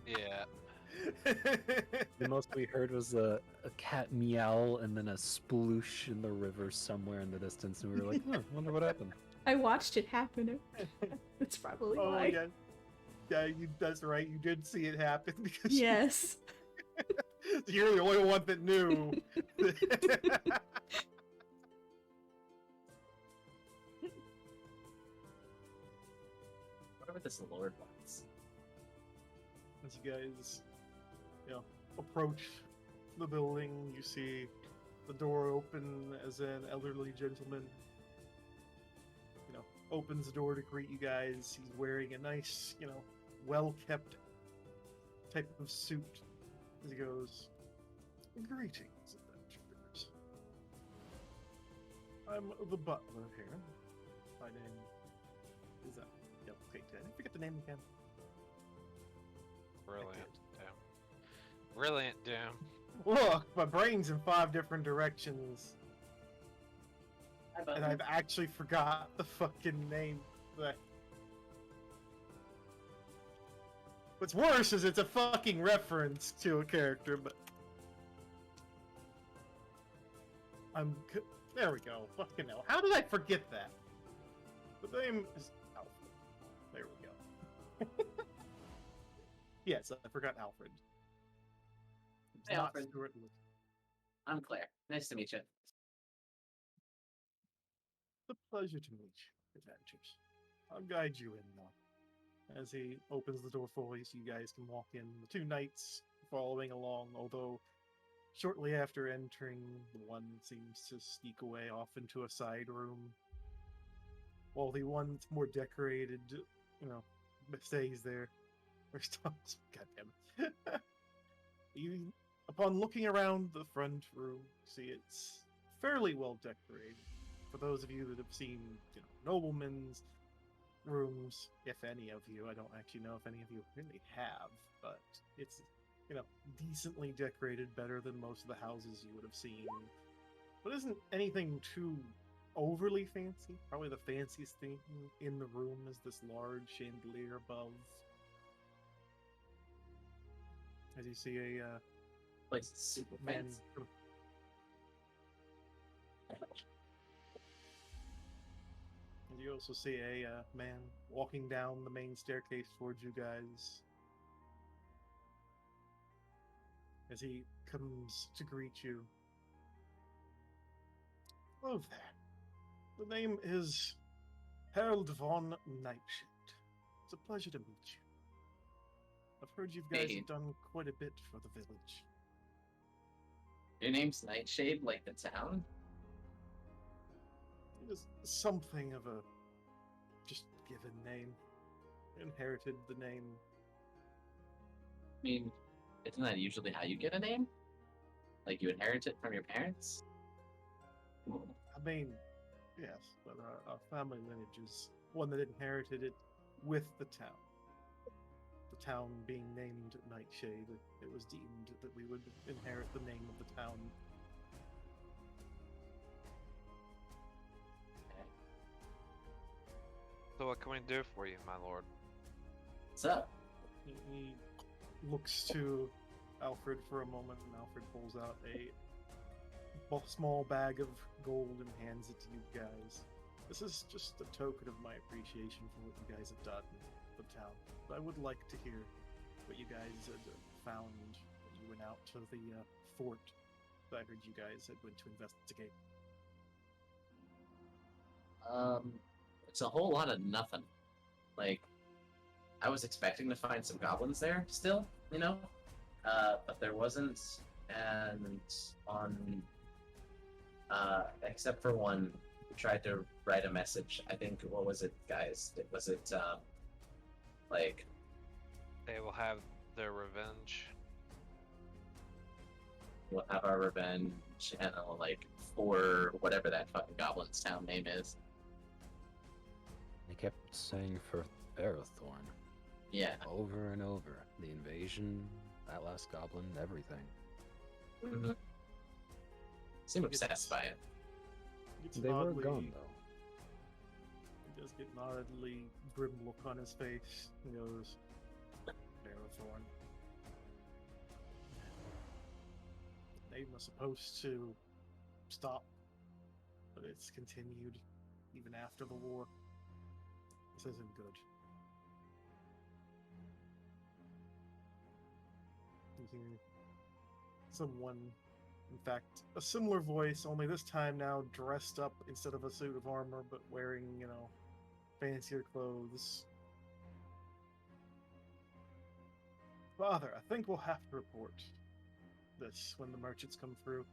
Yeah. The most we heard was a cat meow and then a sploosh in the river somewhere in the distance, and we were like, huh, wonder what happened. I watched it happen. That's probably Oh why. yeah, that's right. You did see it happen because Yes. You're the only one that knew. Whatever this Lord wants. As you guys, approach the building, you see the door open as an elderly gentleman, opens the door to greet you guys. He's wearing a nice, well-kept type of suit as he goes, "Greetings, adventurers. I'm the butler here. My name is okay, did I forget the name again? Brilliant, Doom. Brilliant, Doom. Look, my brain's in 5 different directions, and I've actually forgot the fucking name. What's worse is it's a fucking reference to a character, but there we go. Fucking hell. How did I forget that? The name is Alfred. There we go. Yes, I forgot Alfred. It's Hey, not Alfred. Stuart Little. I'm Claire. Nice to meet you. It's a pleasure to meet you, adventures. I'll guide you in now. As he opens the door for you so you guys can walk in. The 2 knights following along, although shortly after entering, the one seems to sneak away off into a side room, while the one that's more decorated, stays there. Or stops. Goddamn. You, upon looking around the front room, see it's fairly well decorated. For those of you that have seen, noblemen's rooms, if any of you, I don't actually know if any of you really have, but it's, decently decorated, better than most of the houses you would have seen. But isn't anything too overly fancy. Probably the fanciest thing in the room is this large chandelier above. As you see a Place is super man. fancy. And you also see a man walking down the main staircase towards you guys. As he comes to greet you. Hello there. The name is Harold von Nightshade. It's a pleasure to meet you. I've heard you guys Hey. have done quite a bit for the village. Your name's Nightshade, like the town? It is something of a just given name. Inherited the name. I mean, isn't that usually how you get a name? Like you inherit it from your parents? I mean, yes, but our family lineage is one that inherited it with the town. The town being named Nightshade, it was deemed that we would inherit the name of the town. So what can we do for you, my lord? What's up? He looks to Alfred for a moment, and Alfred pulls out a small bag of gold and hands it to you guys. This is just a token of my appreciation for what you guys have done for the town. But I would like to hear what you guys had found when you went out to the fort that I heard you guys had went to investigate. It's a whole lot of nothing. Like, I was expecting to find some goblins there still, but there wasn't, and except for one who tried to write a message. I think, what was it, guys? Like, They will have their revenge. we'll have our revenge, and for whatever that fucking goblin's town name is. They kept saying for Ferrothorn Yeah. over and over. The invasion, that last goblin, everything. Mm-hmm. Seem obsessed by it. It's They were oddly- gone though. He does get an oddly grim look on his face. He goes, Marathon. They were supposed to stop, but it's continued even after the war. This isn't good. You hear someone, in fact, a similar voice, only this time now dressed up instead of a suit of armor, but wearing, fancier clothes. Father, I think we'll have to report this when the merchants come through.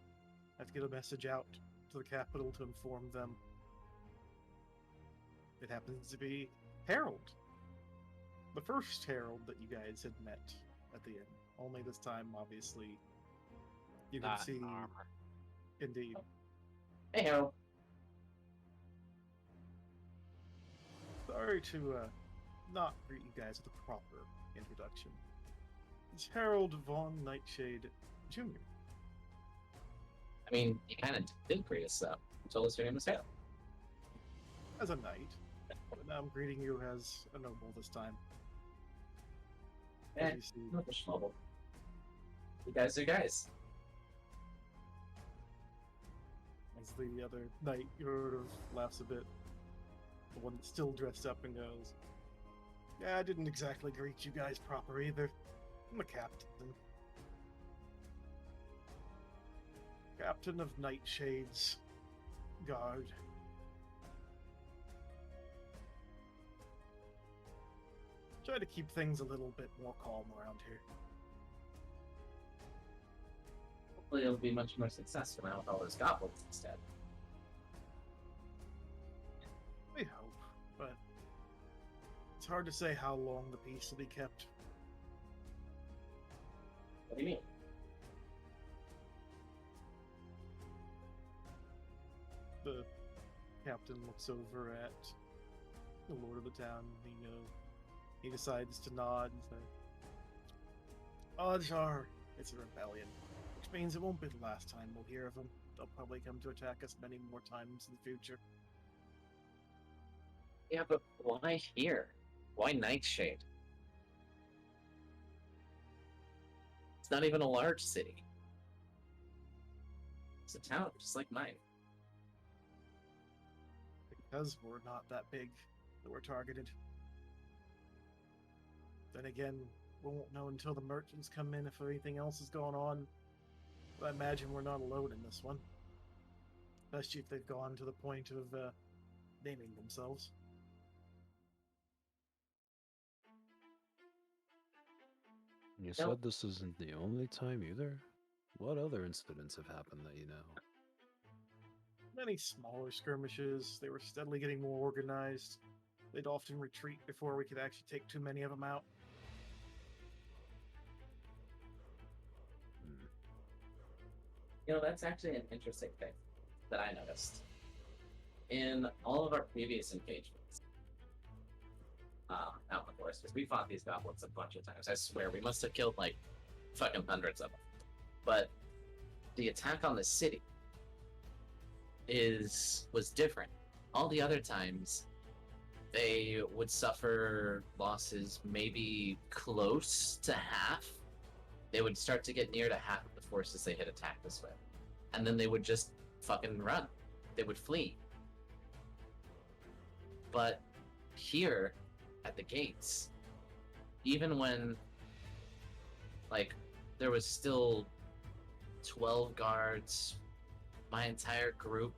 I have to get a message out to the capital to inform them. It happens to be Harold. The first Harold that you guys had met at the inn. Only this time, obviously, you can Not see. in armor. Indeed. Hey, Harold. Sorry to not greet you guys with a proper introduction. It's Harold von Nightshade Jr. I mean, you kind of did greet us, though. You told us your name was Harold. As a knight, but now I'm greeting you as a noble this time. As you see, Not the schmobble. You guys are guys. as the other knight sort of laughs a bit, the one that's still dressed up and goes, "Yeah, I didn't exactly greet you guys proper either. I'm a captain. Captain of Nightshade's Guard. Try to keep things a little bit more calm around here. Hopefully it'll be much more successful now with all those goblins instead. We hope, but it's hard to say how long the peace will be kept. What do you mean? The captain looks over at the lord of the town. He decides to nod and say, "Odds are it's a rebellion, which means it won't be the last time we'll hear of them. They'll probably come to attack us many more times in the future." Yeah, but why here? Why Nightshade? It's not even a large city. It's a town, just like mine. Because we're not that big that we're targeted. Then again, we won't know until the merchants come in if anything else is going on. But I imagine we're not alone in this one. Especially if they've gone to the point of naming themselves. You said this isn't the only time either? What other incidents have happened that you know? Many smaller skirmishes. They were steadily getting more organized. They'd often retreat before we could actually take too many of them out. Hmm. You know, that's actually an interesting thing that I noticed. In all of our previous engagements, out in the forest, because we fought these goblins a bunch of times. I swear, we must have killed like fucking hundreds of them. But the attack on the city was different. All the other times, they would suffer losses maybe close to half. They would start to get near to half of the forces they had attacked this with. And then they would just fucking run. They would flee. But here, at the gates, even when, like, there was still 12 guards, my entire group,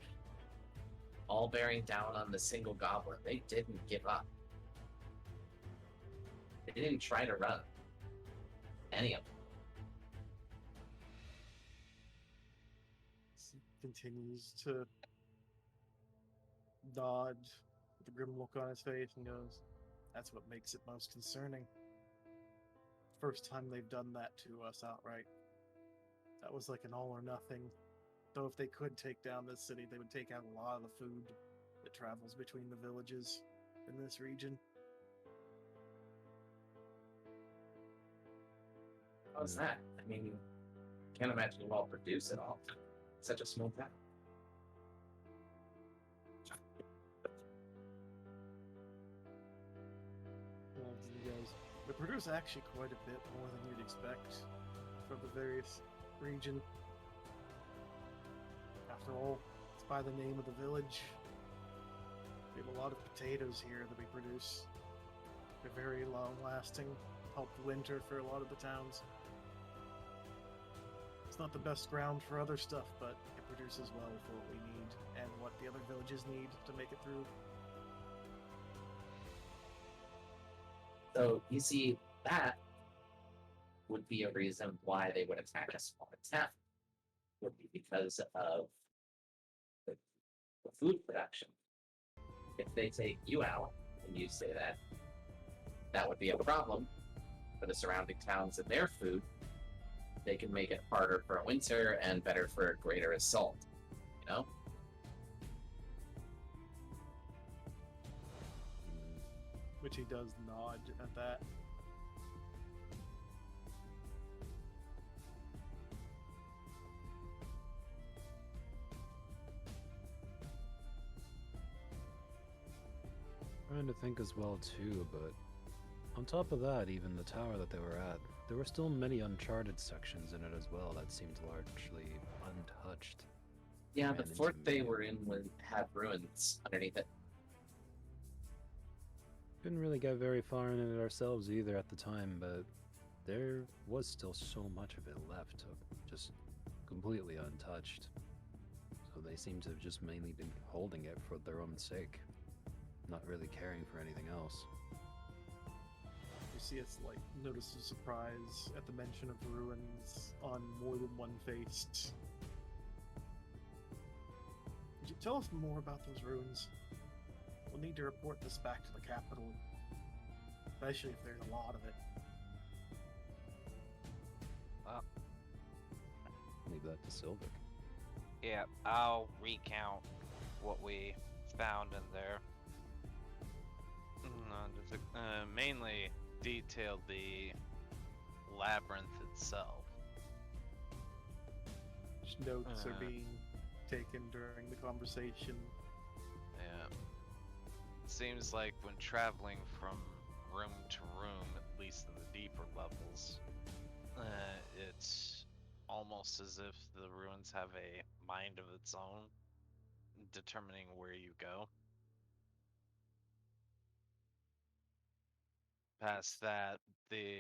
all bearing down on the single goblin, they didn't give up. They didn't try to run. Any of them. He continues to nod with a grim look on his face and goes, "That's what makes it most concerning. First time they've done that to us outright. That was like an all or nothing. Though if they could take down this city, they would take out a lot of the food that travels between the villages in this region." How's that? I mean, can't imagine you all produce it all. Such a small town. Well, you guys, they produce actually quite a bit more than you'd expect from the various region. After all, it's by the name of the village. We have a lot of potatoes here that we produce. They're very long lasting, help the winter for a lot of the towns. It's not the best ground for other stuff, but it produces well for what we need and what the other villages need to make it through. So you see, that would be a reason why they would attack a smaller town. Would be because of the food production. If they take you out, and you say that, that would be a problem for the surrounding towns and their food. They can make it harder for a winter and better for a greater assault. You know? Which he does nod at that. Trying to think as well too, but on top of that, even the tower that they were at, there were still many uncharted sections in it as well that seemed largely untouched. Yeah, the And fort they into- were in would have ruins underneath it. Couldn't really get very far in it ourselves either at the time, but there was still so much of it left, just completely untouched. So they seem to have just mainly been holding it for their own sake, not really caring for anything else. You see it's like notice of surprise at the mention of ruins on more than one face. Could you tell us more about those ruins? We'll need to report this back to the capital, especially if there's a lot of it. Leave that to Sylvic. Yeah, I'll recount what we found in there. Mainly detailed the labyrinth itself. Which notes are Uh. being taken during the conversation. Yeah. It seems like when traveling from room to room, at least in the deeper levels, it's almost as if the ruins have a mind of its own, determining where you go. Past that, the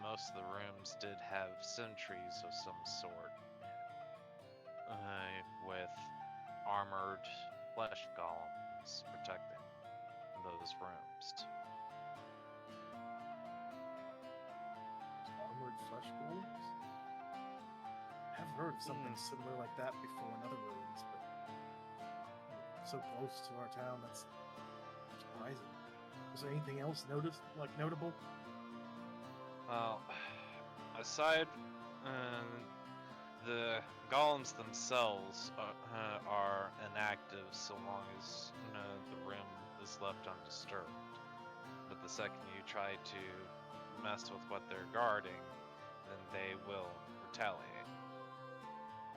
most of the rooms did have sentries of some sort, with armored flesh golems protecting those rooms. Armored flesh golems? I've heard of something similar like that before in other ruins, but so close to our town, that's surprising. Was there anything else notable? Well, aside, the golems themselves are inactive so long as the room is left undisturbed. But the second you try to mess with what they're guarding, then they will retaliate.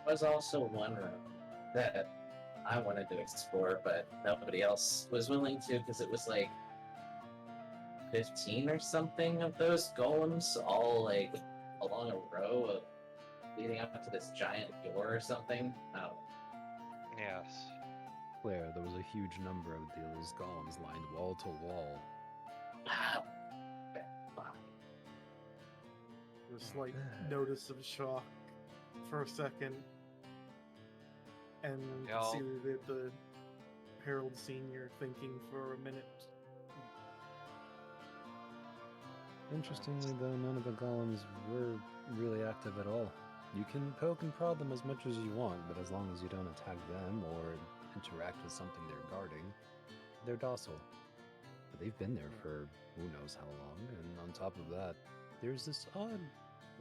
There was also one room that I wanted to explore, but nobody else was willing to because it was like 15 or something of those golems all like along a row of leading up to this giant door or something. Oh, Yes. Claire, there was a huge number of those golems lined wall to wall. Just like notice of shock for a second, and you Y'all- see the Harold Senior thinking for a minute. Interestingly, though, none of the golems were really active at all. You can poke and prod them as much as you want, but as long as you don't attack them or interact with something they're guarding, they're docile. But they've been there for who knows how long, and on top of that, there's this odd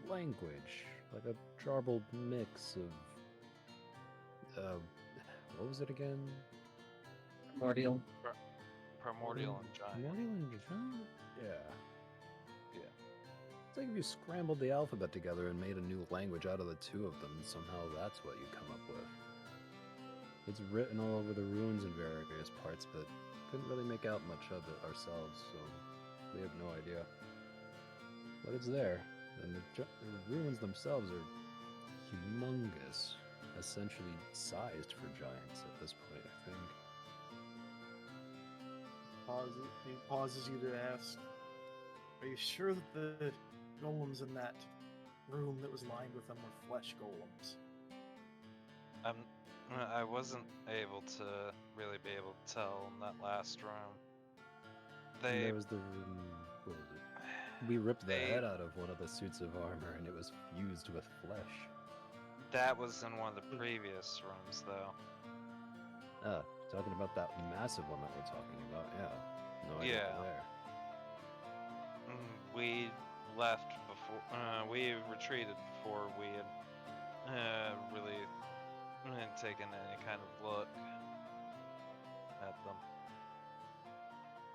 language, like a garbled mix of, what was it again? Primordial. Primordial and giant. Primordial and giant? Yeah. It's like if you scrambled the alphabet together and made a new language out of the two of them, and somehow that's what you come up with. It's written all over the ruins in various parts, but couldn't really make out much of it ourselves, so we have no idea. But it's there, and the ruins themselves are humongous, essentially sized for giants at this point, I think. He pauses you to ask, "Are you sure that the golems in that room that was lined with them were flesh golems. I wasn't able to really be able to tell in that last room. And They there was the room. What was it? We ripped the They- head out of one of the suits of armor, and it was fused with flesh. that was in one of the previous rooms, though. Talking about that massive one that we're talking about. Yeah. No idea Yeah. there. We left before. We retreated before we had really taken any kind of look at them.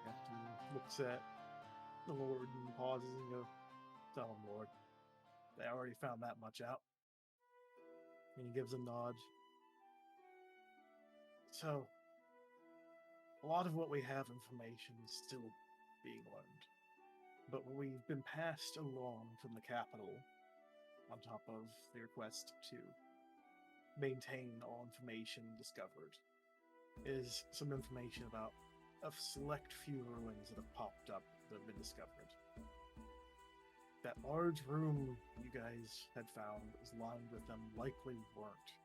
Captain looks at the Lord and pauses and goes, "Tell him, Lord. They already found that much out." And he gives a nod. So, a lot of what we have information is still being learned. But what we've been passed along from the capital, on top of the request to maintain all information discovered, is some information about a select few ruins that have popped up that have been discovered. That large room you guys had found that was lined with them likely weren't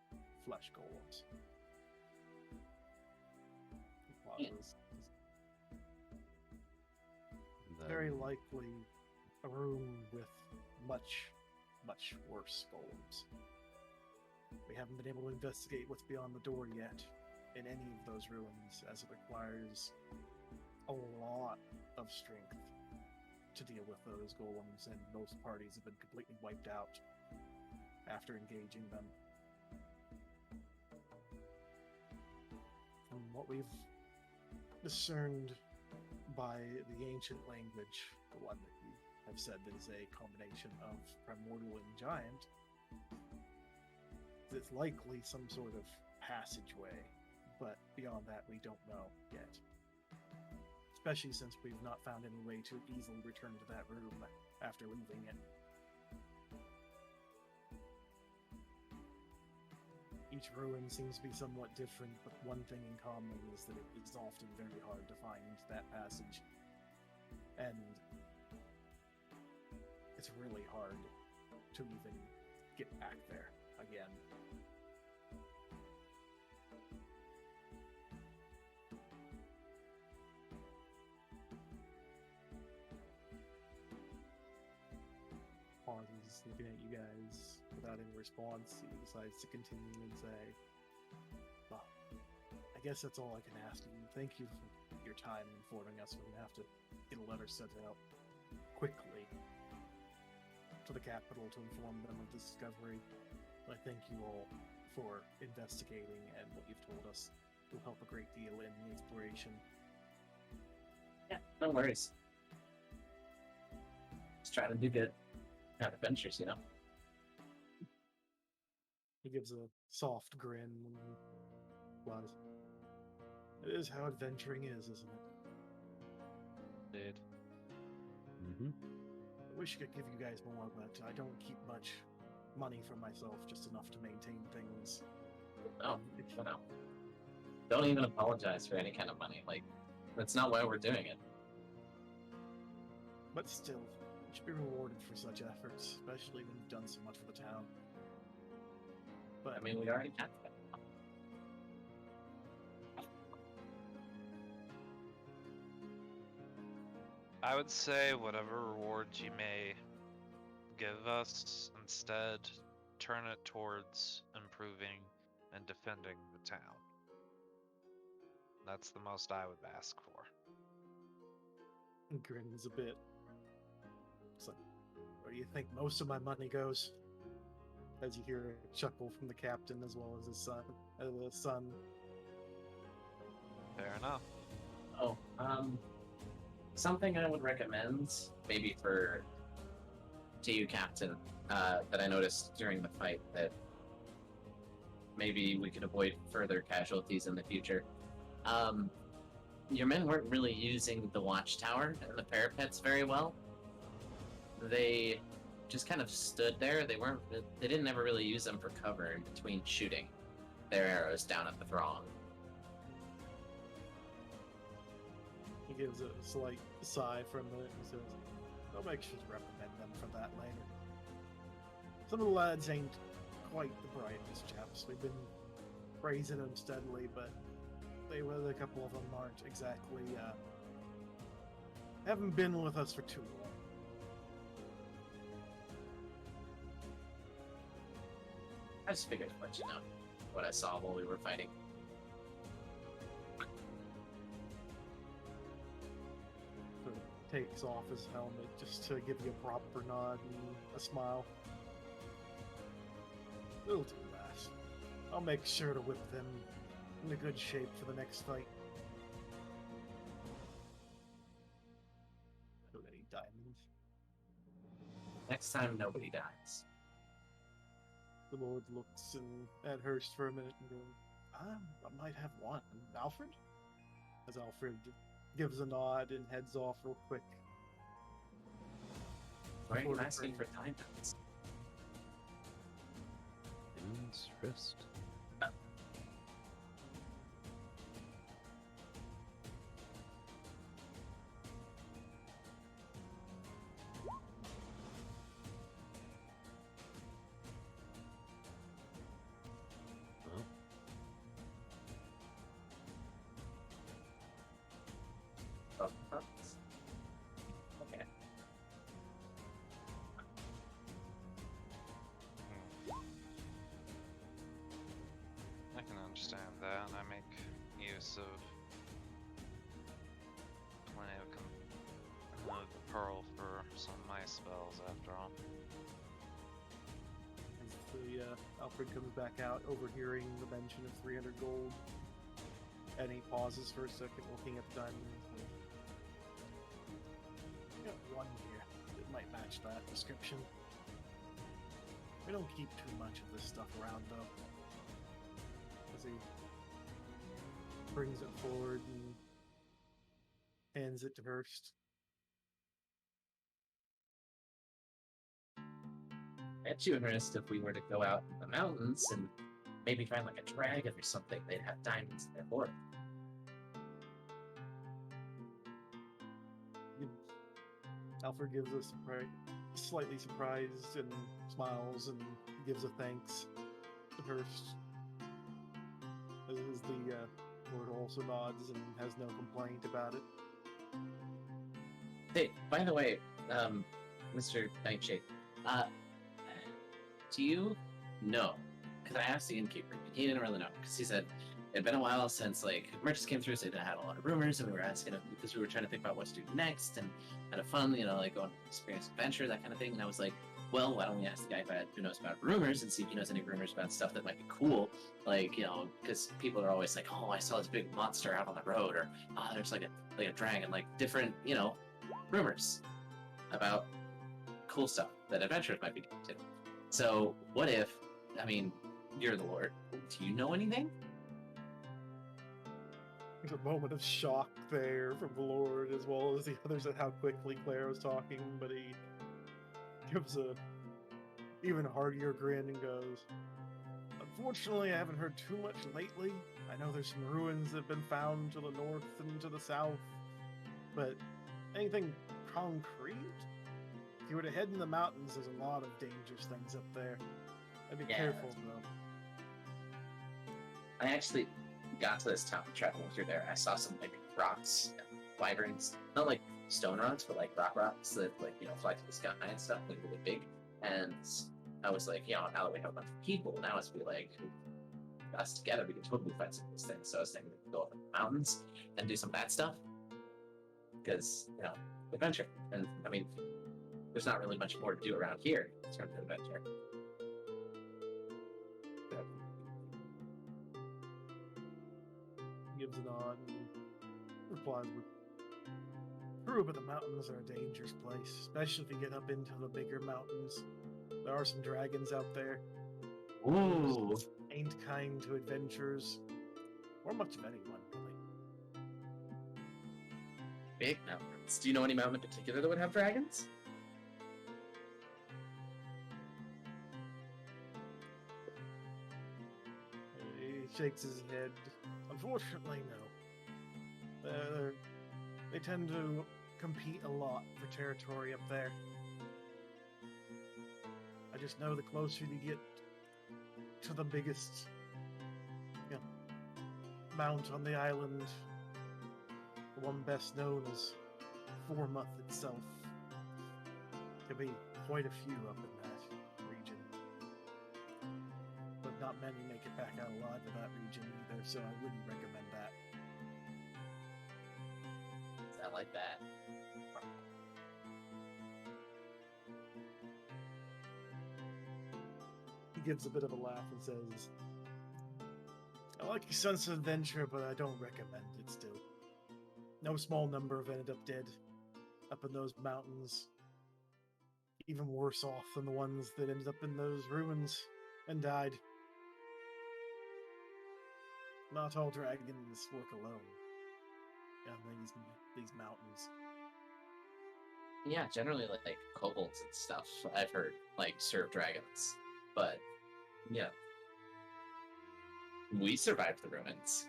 flesh golems. Yeah. Very Then- likely a room with much, much worse golems. We haven't been able to investigate what's beyond the door yet in any of those ruins, as it requires a lot of strength to deal with those golems, and most parties have been completely wiped out after engaging them. From what we've discerned by the ancient language, the one that you have said that is a combination of primordial and giant, it's likely some sort of passageway, but beyond that we don't know yet. Especially since we've not found any way to easily return to that room after leaving it. Each ruin seems to be somewhat different, but one thing in common is that it is often very hard to find that passage. And it's really hard to even get back there again. Pauses, looking at you guys without any response. He decides to continue and say, "Well, I guess that's all I can ask of you. Thank you for your time informing us. We're going to have to get a letter sent out quickly to the capital to inform them of the discovery. But I thank you all for investigating, and what you've told us will help a great deal in the exploration." Yeah, no worries. Just trying to do good. Have adventures, you know? He gives a soft grin and replies, "It is how adventuring is, isn't it? Dude. Mm-hmm. I wish I could give you guys more, but I don't keep much money for myself, just enough to maintain things." No, no. Don't even apologize for any kind of money. Like, that's not why we're doing it. But still, you should be rewarded for such efforts, especially when you've done so much for the town. But I mean, we already had that. I would say whatever rewards you may give us, instead turn it towards improving and defending the town. That's the most I would ask for. he grins a bit. It's like, "Where do you think most of my money goes?" As you hear a chuckle from the captain as well as his son. Fair enough. Oh, something I would recommend, maybe to you, Captain, that I noticed during the fight, that maybe we could avoid further casualties in the future. Your men weren't really using the watchtower and the parapets very well. They just kind of stood there. They didn't ever really use them for cover in between shooting their arrows down at the throng. He gives a slight sigh from it and says, "I'll make sure to reprimand them for that later." Some of the lads ain't quite the brightest chaps. We've been praising them steadily, but a couple of them aren't exactly, haven't been with us for too long. I just figured I'd let you know what I saw while we were fighting. Sort of takes off his helmet just to give you a proper nod and a smile. We'll do that. I'll make sure to whip them into good shape for the next fight. So many diamonds. Next time, nobody dies. The Lord looks at Hurst for a minute and goes, I might have one. Alfred? As Alfred gives a nod and heads off real quick. Why are you Before asking for returning. diamonds? Moon's wrist. Well, Oh, thanks. Okay. I can understand that. I make use of plenty of the pearl for some of my spells, after all. As the Alfred comes back out, overhearing the mention of 300 gold, and he pauses for a second, looking at the diamonds. Got one here that might match that description. We don't keep too much of this stuff around, though. As he brings it forward and hands it to Hurst. Bet you, Ernest, if we were to go out in the mountains and maybe find like a dragon or something, they'd have diamonds in their hoard. Alfred gives us slightly surprised and smiles and gives a thanks to Hurst. As the Lord also nods and has no complaint about it. Hey, by the way, Mr. Nightshade, do you know? Because I asked the innkeeper, and he didn't really know. Because he said it'd been a while since like merchants came through, so they had a lot of rumors, and we were asking him because we were trying to think about what to do next and kind of fun, like going to experience adventure, that kind of thing. And I was like, well, why don't we ask the guy who knows about rumors and see if he knows any rumors about stuff that might be cool, like because people are always like, oh, I saw this big monster out on the road, or oh, there's like a dragon, like different rumors about cool stuff that adventurers might be doing too. So what if, you're the Lord, do you know anything? There's a moment of shock there from the Lord as well as the others at how quickly Claire was talking, but he gives a even heartier grin and goes, unfortunately, I haven't heard too much lately. I know there's some ruins that have been found to the north and to the south, but anything concrete? If you were to head in the mountains, there's a lot of dangerous things up there. I'd be Yeah. careful, though. I actually got to this town traveling through there. I saw some like rocks, wyverns, not like stone rocks, but like rocks that fly to the sky and stuff, like really big. And I was like, now that we have a bunch of people, now it's be like us together, we can totally fight some of these things. So I was thinking we could go up in the mountains and do some bad stuff. Because, adventure. And there's not really much more to do around here in terms of adventure. Gives a nod and replies with, true, but the mountains are a dangerous place, especially if you get up into the bigger mountains. There are some dragons out there. Ooh. Ain't kind to adventurers, or much of anyone, really. Big mountains. Do you know any mountain in particular that would have dragons? He shakes his head. Unfortunately, no. They tend to compete a lot for territory up there. I just know the closer you get to the biggest, you know, mount on the island, the one best known as Formuth itself, there'll be quite a few up in that region. But not many make it back out alive to that region either, so I wouldn't recommend that. Is that like that? He gives a bit of a laugh and says, I like your sense of adventure, but I don't recommend it still. No small number have ended up dead up in those mountains. Even worse off than the ones that ended up in those ruins and died. Not all dragons work alone. Yeah, these mountains. Yeah, generally like kobolds and stuff. I've heard like serve dragons, but yeah, we survived the ruins.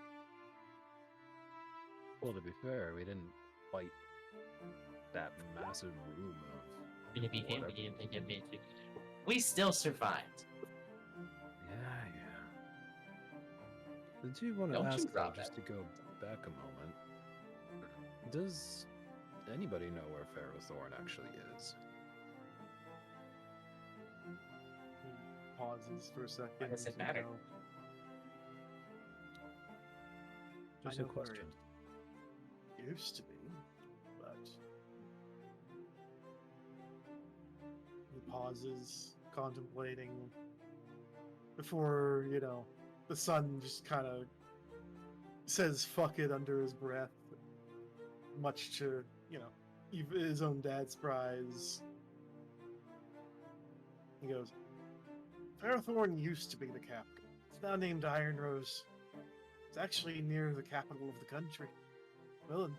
Well, to be fair, we didn't fight that massive room of whatever. We still survived. Yeah. Did you want to Don't you ask, though, drop just to go back a moment, does anybody know where Pharaoh Thorn actually is? He pauses for a second. Why does it you matter? know. Just I a know where question. it used to be, but he pauses, contemplating, before, the sun just kind of says fuck it under his breath, much to, even his own dad's surprise. He goes, Fairthorn used to be the capital. It's now named Iron Rose. It's actually near the capital of the country. Villain.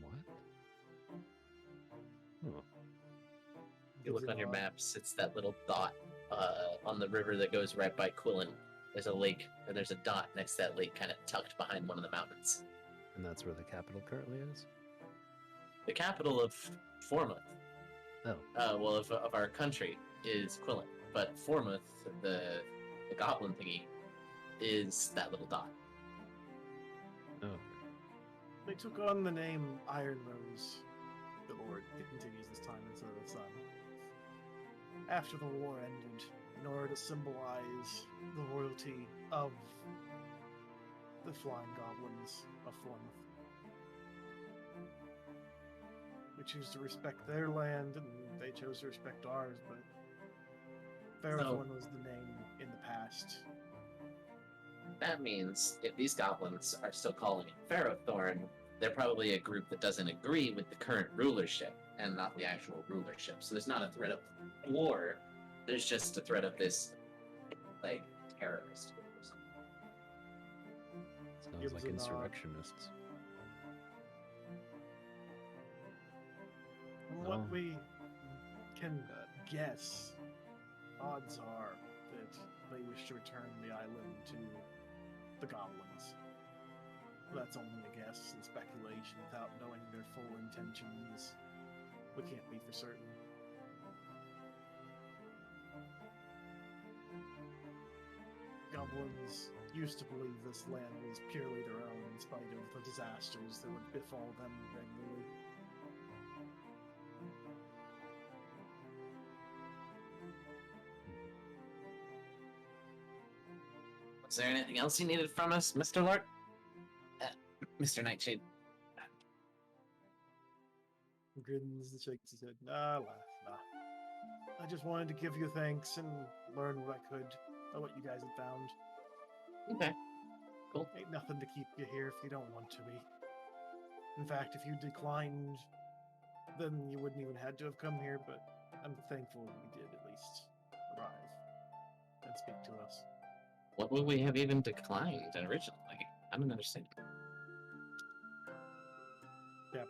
What? Huh. You look on your maps, it's that little dot on the river that goes right by Quillen. There's a lake, and there's a dot next to that lake, kind of tucked behind one of the mountains. And that's where the capital currently is? The capital of Formuth, Oh. of our country, is Quillen. But Formuth, the goblin thingy, is that little dot. Oh. They took on the name Iron Rose. The Lord continues this time instead of the sun. After the war ended, in order to symbolize the royalty of the flying goblins of Formuth. We choose to respect their land, and they chose to respect ours, but Fairthorn was the name in the past. That means if these goblins are still calling it Ferrothorn, they're probably a group that doesn't agree with the current rulership and not the actual rulership. So there's not a threat of war. There's just a threat of this, like, terrorist group or something. Sounds Gives like a nod. insurrectionists. From No. what we can guess, odds are that they wish to return the island to the goblins. That's only a guess and speculation without knowing their full intentions. We can't be for certain. Goblins used to believe this land was purely their own in spite of the disasters that would befall them regularly. Was there anything else you needed from us, Mr. Lark? Mr. Nightshade. Grins and shakes his head. Nah. I just wanted to give you thanks and learn what I could about what you guys had found. Okay. Cool. Ain't nothing to keep you here if you don't want to be. In fact, if you declined, then you wouldn't even had to have come here, but I'm thankful you did at least arrive and speak to us. What would we have even declined originally? I don't understand.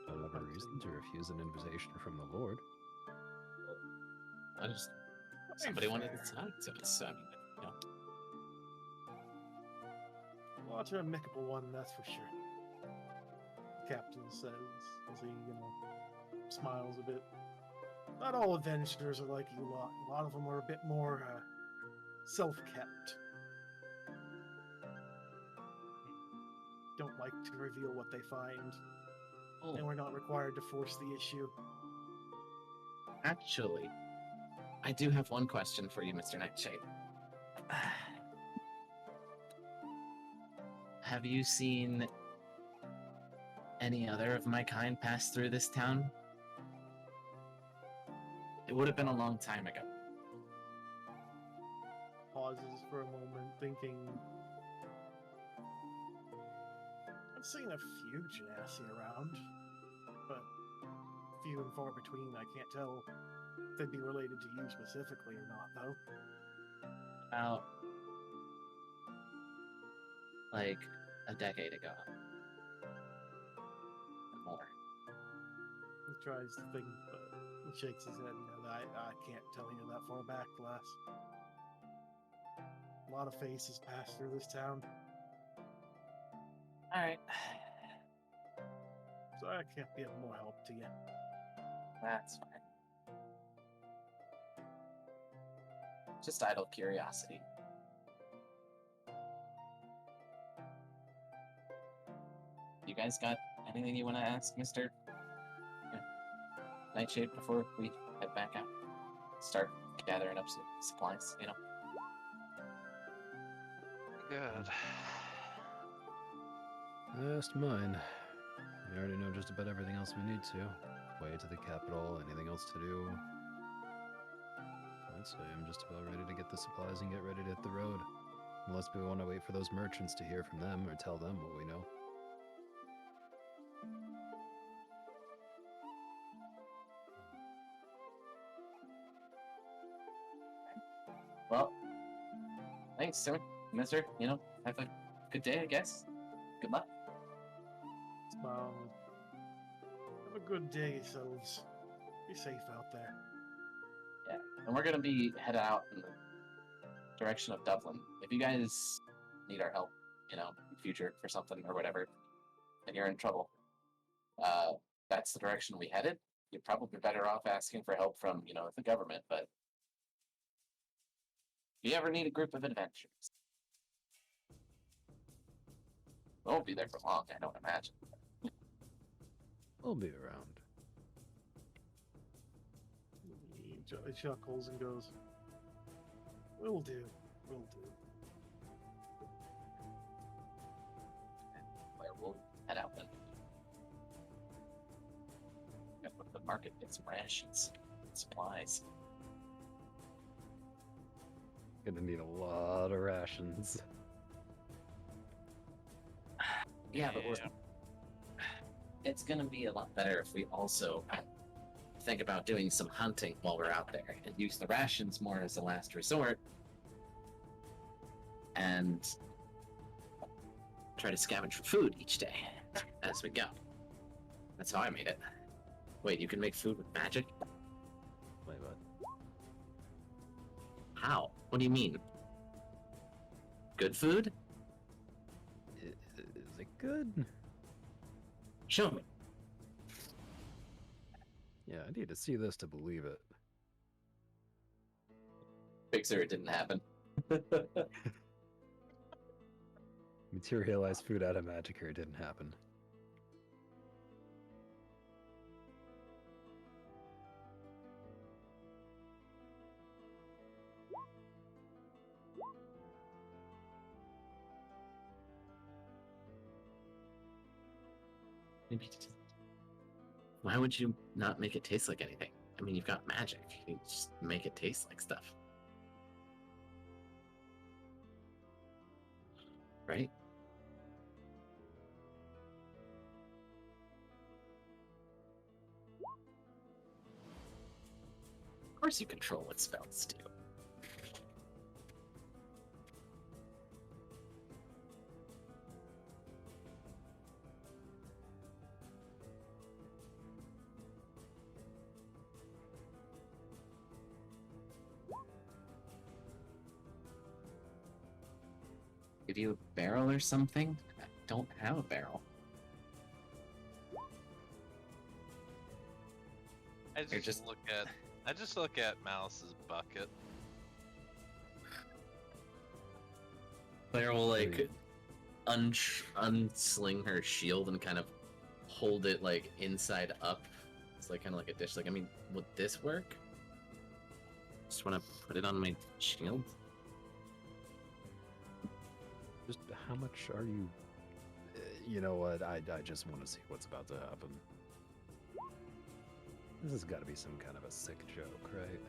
Another reason to refuse an invitation from the Lord. I just somebody wanted to talk to us. I mean, Well, it's an amicable one, that's for sure. The captain says as he, smiles a bit. Not all adventurers are like you lot. A lot of them are a bit more self-kept. Don't like to reveal what they find, and we're not required to force the issue. Actually, I do have one question for you, Mr. Nightshade. Have you seen any other of my kind pass through this town? It would have been a long time ago. Pauses for a moment, thinking. I've seen a few Genasi around, but few and far between. I can't tell if they'd be related to you specifically or not, though. About like a decade ago. Or more. He tries to think, but he shakes his head. No, I can't tell you that far back, lass. A lot of faces pass through this town, Alright. so I can't be of more help to you. That's fine. Just idle curiosity. You guys got anything you want to ask, Mr. Nightshade, before we head back out? Start gathering up some supplies, you know? Good. I asked mine. We already know just about everything else we need to. Way to the capital, anything else to do? I'd say I'm just about ready to get the supplies and get ready to hit the road. Unless we want to wait for those merchants to hear from them or tell them what we know. Well, thanks, sir. Mister, you know, have a good day, I guess. Good luck. Smile. Have a good day, yourselves. Be safe out there. Yeah, and we're gonna be headed out in the direction of Dublin. If you guys need our help, you know, in future for something or whatever, and you're in trouble, that's the direction we headed. You're probably better off asking for help from, you know, the government, but if you ever need a group of adventurers, we won't be there for long, I don't imagine. We'll be around. He chuckles and goes, "Will do, will do." Where we'll head out then. Gotta go to the market, get some rations, supplies. Gonna need a lot of rations. Yeah, but it's gonna be a lot better if we also think about doing some hunting while we're out there and use the rations more as a last resort and try to scavenge for food each day as we go. That's how I made it. Wait, you can make food with magic? Wait, what? How? What do you mean? Good food? Is it good? Show me. Yeah, I need to see this to believe it. Big sir, it didn't happen. Materialize food out of magic here didn't happen. Maybe just... Why would you not make it taste like anything? I mean, you've got magic. You just make it taste like stuff. Right? Of course you control what spells do. Give you a barrel or something? I don't have a barrel. I You're just just- look at I just look at Malice's bucket. Claire will like Ooh. unsling her shield and kind of hold it like inside up. It's like kind of like a dish. Like, I mean, would this work? Just want to put it on my shield. Just how much are you? You know what? I just want to see what's about to happen. This has got to be some kind of a sick joke, right?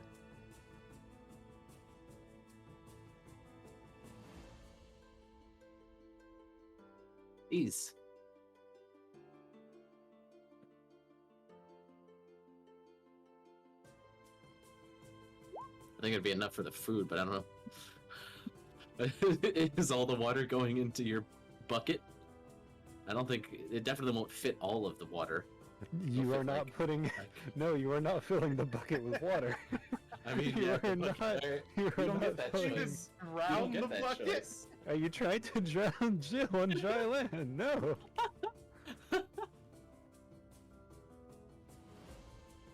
Please. I think it'd be enough for the food, but I don't know. Is all the water going into your bucket? I don't think it definitely won't fit all of the water. You fit, are not like- putting. No, you are not filling the bucket with water. I mean, You yeah, are the not. bucket- You you are don't not get that filling. choice. You don't Round the get that bucket. choice. Are you trying to drown Jill on dry land? No.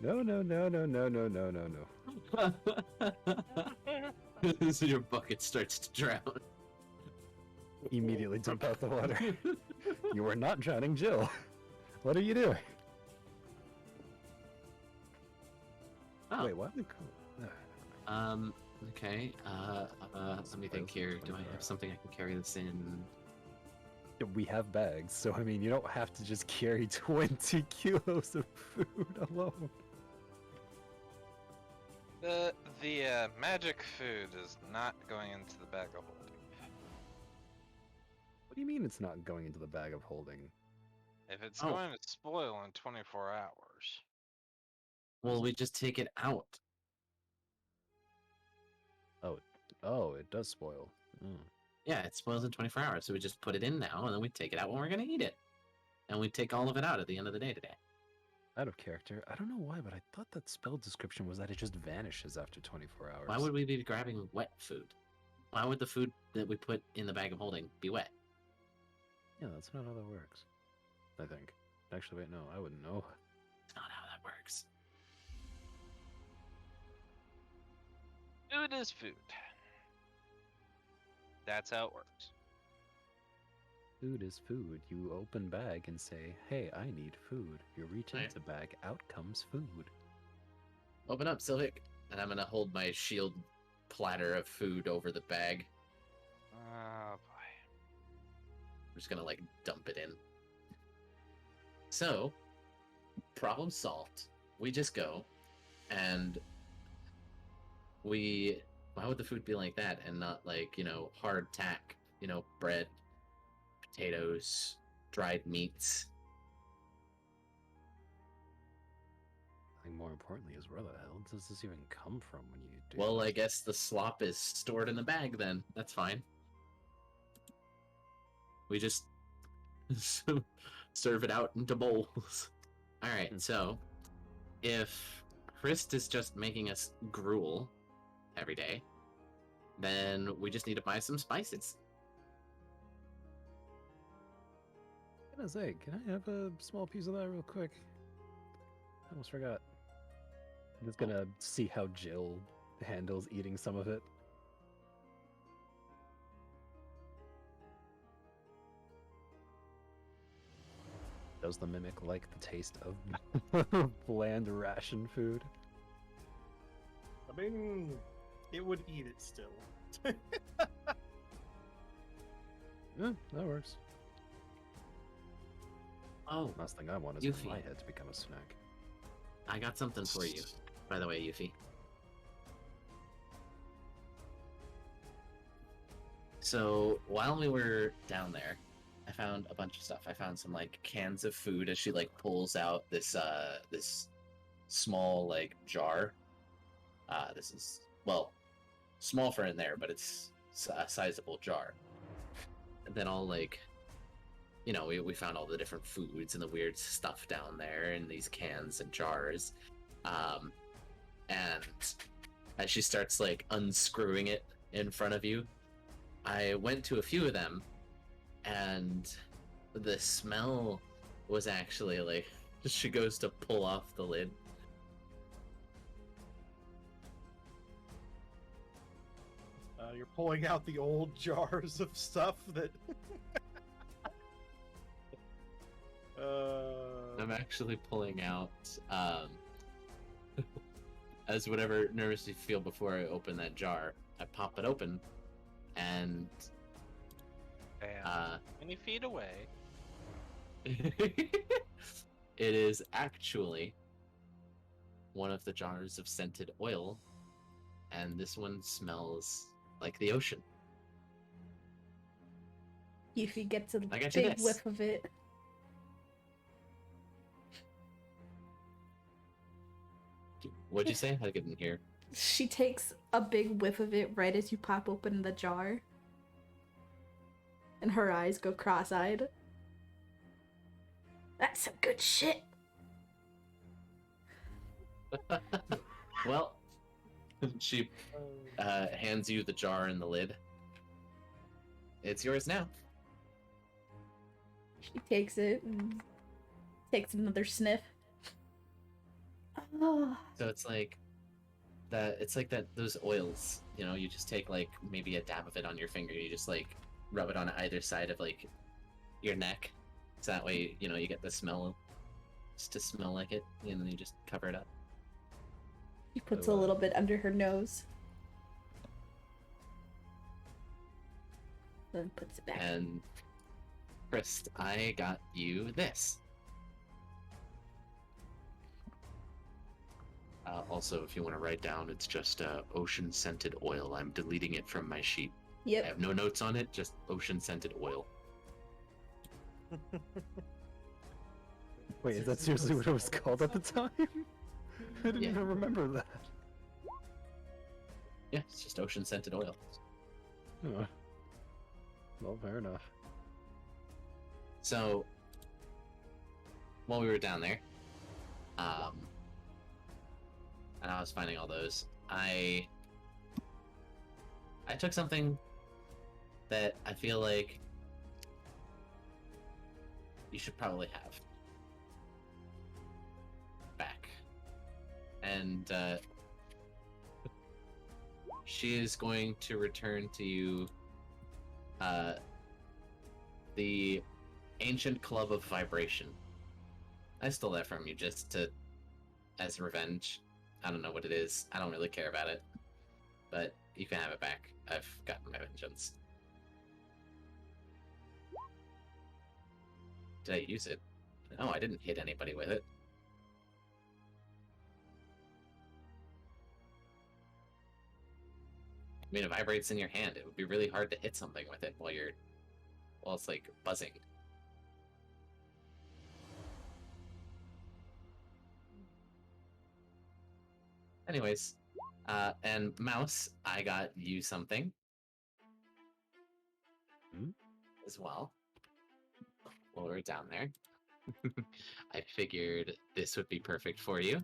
No, no, no, no, no, no, no, no, no. So your bucket starts to drown. Immediately dump out the water. You are not drowning Jill. What are you doing? Oh. Wait, why did we Okay. Let me think here. Do I have something I can carry this in? We have bags, so I mean, you don't have to just carry 20 kilos of food alone. The magic food is not going into the bag of holding. What do you mean it's not going into the bag of holding? If it's Oh. going to spoil in 24 hours. Well, we just take it out. Oh, it does spoil. Mm. Yeah, it spoils in 24 hours, so we just put it in now, and then we take it out when we're gonna eat it. And we take all of it out at the end of the day today. Out of character. I don't know why, but I thought that spell description was that it just vanishes after 24 hours. Why would we be grabbing wet food? Why would the food that we put in the bag of holding be wet? Yeah, that's not how that works. I think. Actually, wait, no, I wouldn't know. That's not how that works. Food is food. That's how it works. Food is food. You open bag and say, hey, I need food. You reach Right. into bag, out comes food. Open up, Sylvic. And I'm gonna hold my shield platter of food over the bag. Oh boy. I'm just gonna like dump it in. So, problem solved. We just go and why would the food be like that and not like, hard tack, bread, potatoes, dried meats? I think more importantly is where the hell does this even come from when you do Well, this? I guess the slop is stored in the bag then. That's fine. We just serve it out into bowls. Alright, so if Christ is just making us gruel every day, then we just need to buy some spices. I was gonna say, can I have a small piece of that real quick? I almost forgot. I'm just gonna see how Jill handles eating some of it. Does the mimic like the taste of bland ration food? I mean, it would eat it still. Yeah, that works. Oh, Last thing I want is for my Yuffie. head to become a snack. I got something for you, by the way, Yuffie. So, while we were down there, I found a bunch of stuff. I found some, like, cans of food as she, like, pulls out this, this small, like, jar. This is, well, small for in there, but it's a sizable jar. And then I'll, like, we found all the different foods and the weird stuff down there in these cans and jars. And as she starts, like, unscrewing it in front of you, I went to a few of them, and the smell was actually, like, she goes to pull off the lid. You're pulling out the old jars of stuff that. I'm actually pulling out, as whatever nervous you feel before I open that jar. I pop it open, and Damn. 20 feet away. it is actually one of the jars of scented oil, and this one smells like the ocean. Yuffie gets a I got you big this. whiff of it. What'd you say? I couldn't hear. She takes a big whiff of it right as you pop open the jar. And her eyes go cross-eyed. That's some good shit. Well, she hands you the jar and the lid. It's yours now. She takes it and takes another sniff. Oh, So it's like that. It's like that. Those oils, you know, you just take like maybe a dab of it on your finger. You just like rub it on either side of like your neck, so that way you know you get the smell, just to smell like it, and then you just cover it up. she puts a little bit under her nose. Then puts it back. And Chris, I got you this. Also, if you want to write down, it's just ocean scented oil. I'm deleting it from my sheet. I Yep. have no notes on it, just ocean scented oil. Wait, is that seriously what it was called at the time? I didn't Yeah. even remember that. Yeah, it's just ocean scented oil. Oh. Well, fair enough. So, while we were down there, and I was finding all those, I took something that I feel like you should probably have back. And she is going to return to you the Ancient Club of Vibration. I stole that from you just to as revenge. I don't know what it is. I don't really care about it. But you can have it back. I've gotten my vengeance. Did I use it? No, I didn't hit anybody with it. I mean, it vibrates in your hand. It would be really hard to hit something with it while it's like buzzing. Anyways, and Mouse, I got you something as well. While we're down there, I figured this would be perfect for you.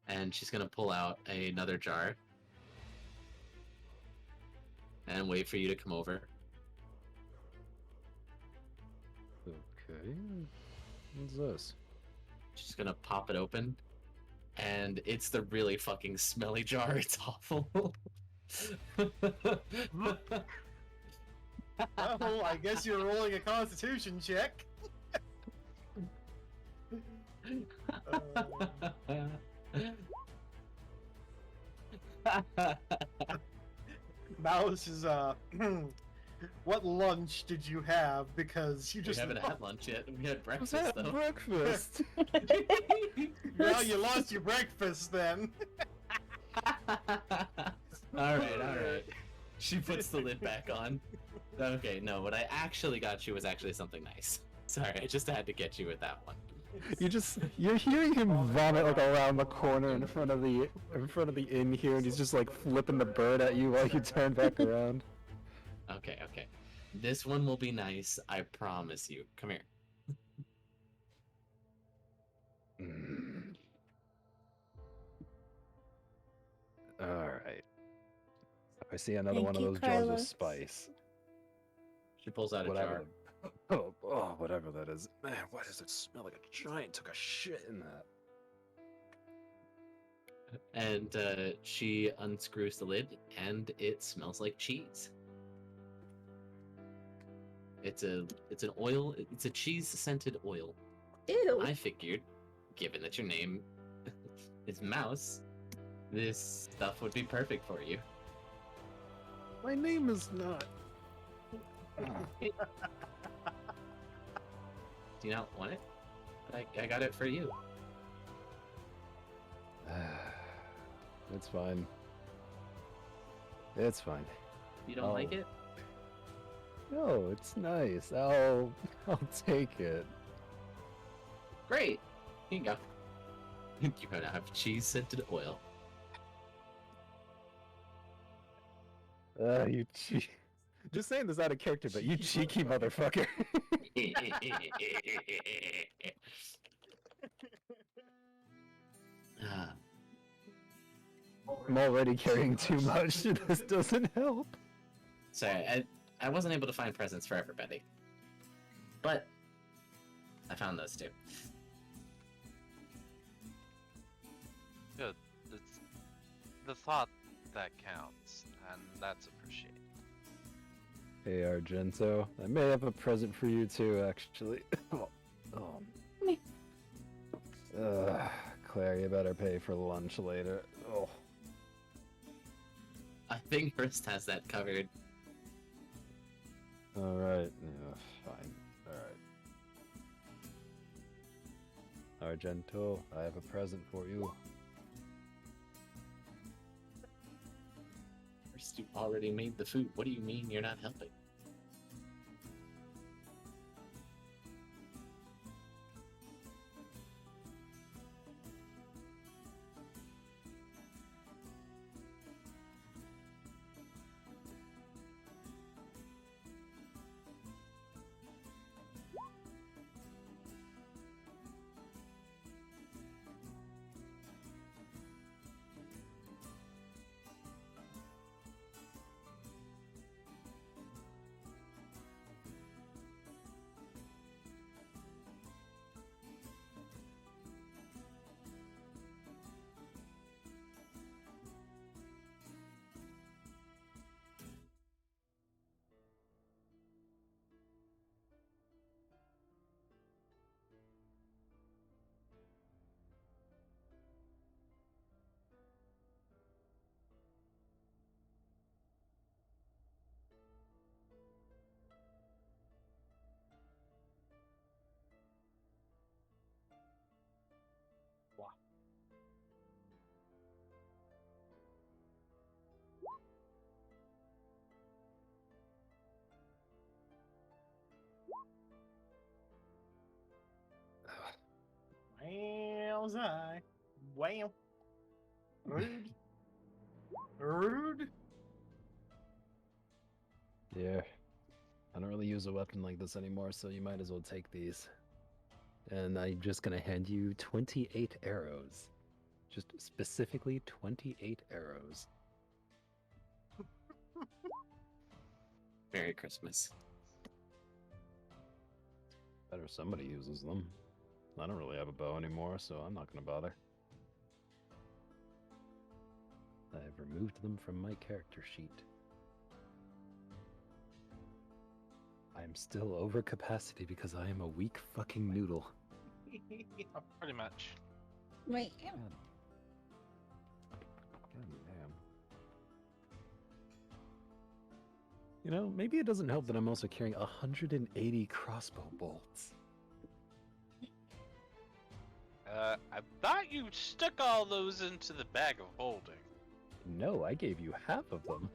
And she's gonna pull out another jar and wait for you to come over. Okay. What's this? She's gonna pop it open, and it's the really fucking smelly jar. It's awful. Oh, I guess you're rolling a Constitution check. Mouse is what lunch did you have? Because you We just haven't had lunch yet. We had What's breakfast that though. breakfast? well, you lost your breakfast then. All right. She puts the lid back on. Okay, no, what I actually got you was actually something nice. Sorry, I just had to get you with that one. You're hearing him vomit like around the corner in front of the inn here, and he's just like flipping the bird at you while you turn back around. Okay. This one will be nice, I promise you. Come here. Alright. I see another Thank one of you, those jars of Carlos. spice. She pulls out a Whatever. jar. Oh, whatever that is. Man, why does it smell like a giant took a shit in that? And she unscrews the lid, and it smells like cheese. It's an oil. It's a cheese scented oil. Ew. I figured, given that your name is Mouse, this stuff would be perfect for you. My name is not. Do you not want it? I got it for you. It's fine. It's fine. You don't like it? No, it's nice. I'll take it. Great. Here you go. You're gonna have cheese scented oil. You just saying this out of character, but you cheeky motherfucker. Ah, I'm already carrying too much. This doesn't help. sorry, I wasn't able to find presents for everybody. But I found those two. Good. It's the thought that counts, and that's appreciated. Hey, Argento, I may have a present for you too, actually. Me. Claire, you better pay for lunch later. Oh. I think First has that covered. Alright, yeah, fine. Alright. Argento, I have a present for you. First, you already made the food. What do you mean you're not helping? Wow's I. Wow. Rude. Rude. Yeah. I don't really use a weapon like this anymore, so you might as well take these. And I'm just gonna hand you 28 arrows. Just specifically 28 arrows. Merry Christmas. Better somebody uses them. I don't really have a bow anymore, so I'm not gonna bother. I've removed them from my character sheet. I'm still over capacity because I am a weak fucking noodle. Pretty much. Wait. God damn. You know, maybe it doesn't help that I'm also carrying 180 crossbow bolts. I thought you stuck all those into the bag of holding. No, I gave you half of them.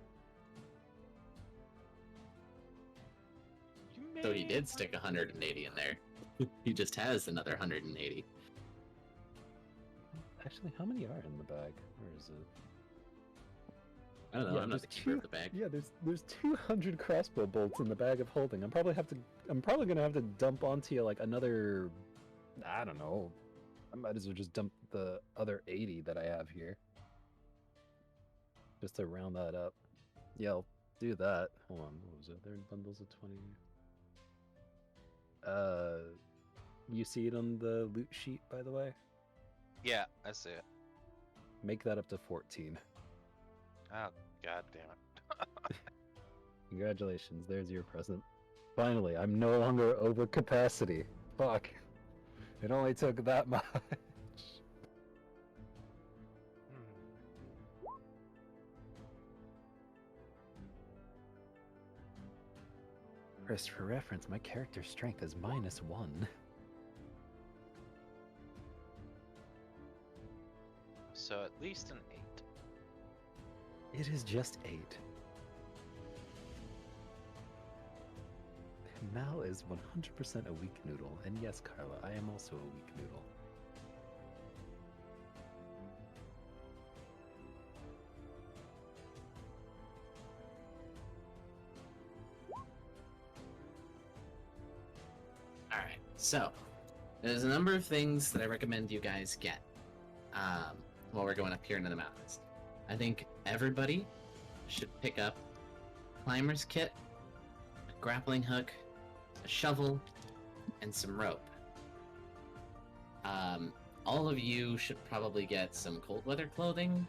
You So he may did have- stick 180 in there. He just has another 180. Actually, how many are in the bag? Where is it? I don't know. Yeah, I'm not the there's keeper of the bag. Yeah, there's 200 crossbow bolts in the bag of holding. I'm probably gonna have to dump onto you like another. I don't know. I might as well just dump the other 80 that I have here, just to round that up. Yeah, I'll do that. Hold on, what was it? They're in bundles of 20. You see it on the loot sheet, by the way. Yeah, I see it. Make that up to 14. Oh, god damn it. Congratulations, there's your present. Finally, I'm no longer over capacity. Fuck. It only took that much. First, for reference, my character's strength is -1. So at least an 8. It is just 8. Mal is 100% a weak noodle, and yes, Carla, I am also a weak noodle. Alright, so there's a number of things that I recommend you guys get while we're going up here into the mountains. I think everybody should pick up climber's kit, a grappling hook, a shovel, and some rope. All of you should probably get some cold weather clothing.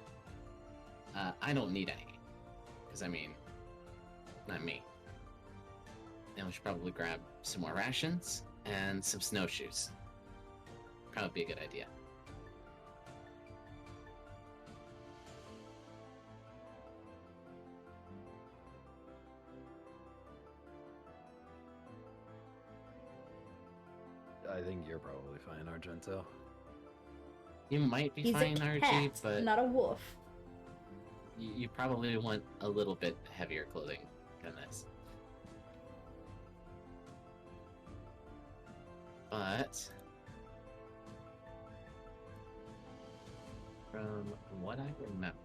I don't need any, because I mean, not me. And we should probably grab some more rations and some snowshoes. Probably be a good idea. I think you're probably fine, Argento. You might be He's fine, a RG, cat, but not a wolf. you probably want a little bit heavier clothing than this. But from what I remember,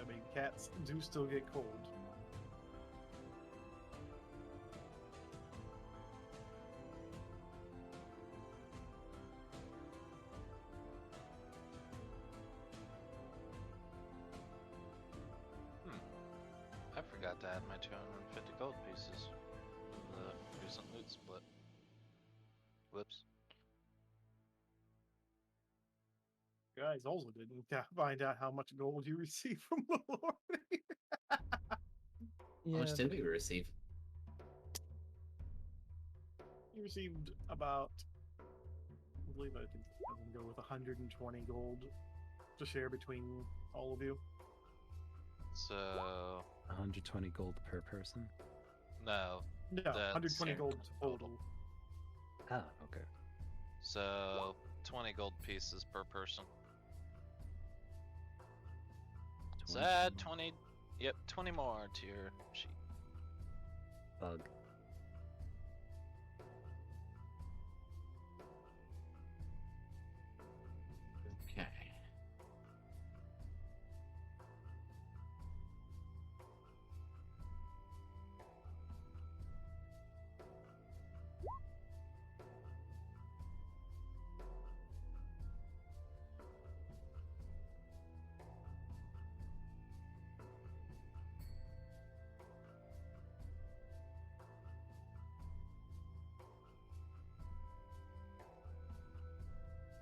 I mean, cats do still get cold. I forgot to add my 250 gold pieces from the recent loot split. Whoops. Guys also didn't find out how much gold you received from the Lord. how much did we receive? You received about, I believe I can go with 120 gold to share between all of you. So 120 gold per person? no. No, That's 120 in gold total. Ah, okay. So 20 gold pieces per person. So add 20. Yep, 20 more to your sheet. Bug. Okay.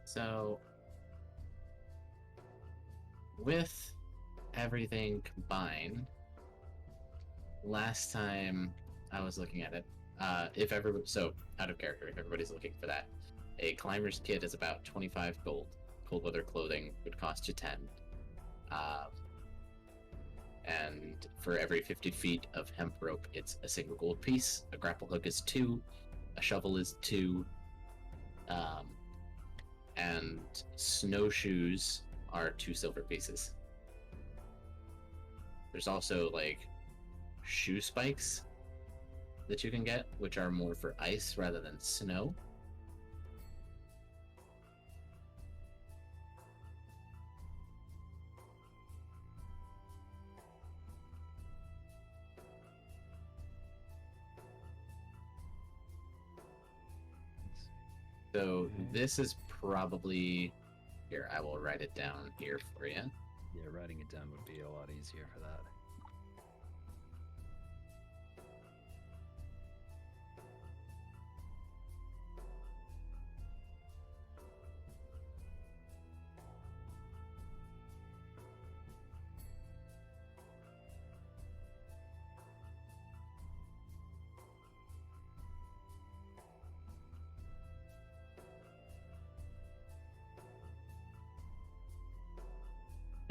So, with everything combined, last time I was looking at it, so out of character, if everybody's looking for that, a climber's kit is about 25 gold. Cold weather clothing would cost you 10. And for every 50 feet of hemp rope, it's a single gold piece. A grapple hook is 2. A shovel is 2. And snowshoes are 2 silver pieces. There's also like shoe spikes that you can get, which are more for ice rather than snow. So this is probably here. I will write it down here for you. Yeah, writing it down would be a lot easier for that.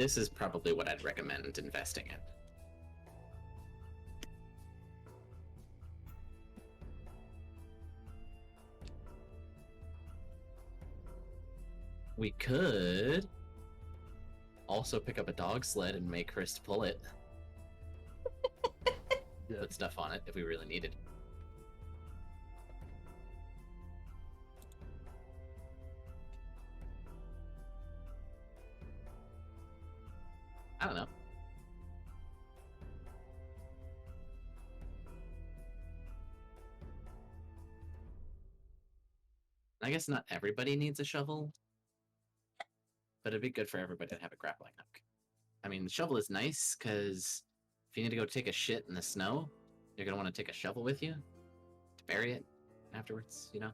This is probably what I'd recommend investing in. We could also pick up a dog sled and make Chris pull it. Put stuff on it if we really needed. I don't know. I guess not everybody needs a shovel, but it'd be good for everybody to have a grappling hook. I mean, the shovel is nice because if you need to go take a shit in the snow, you're going to want to take a shovel with you to bury it afterwards, you know?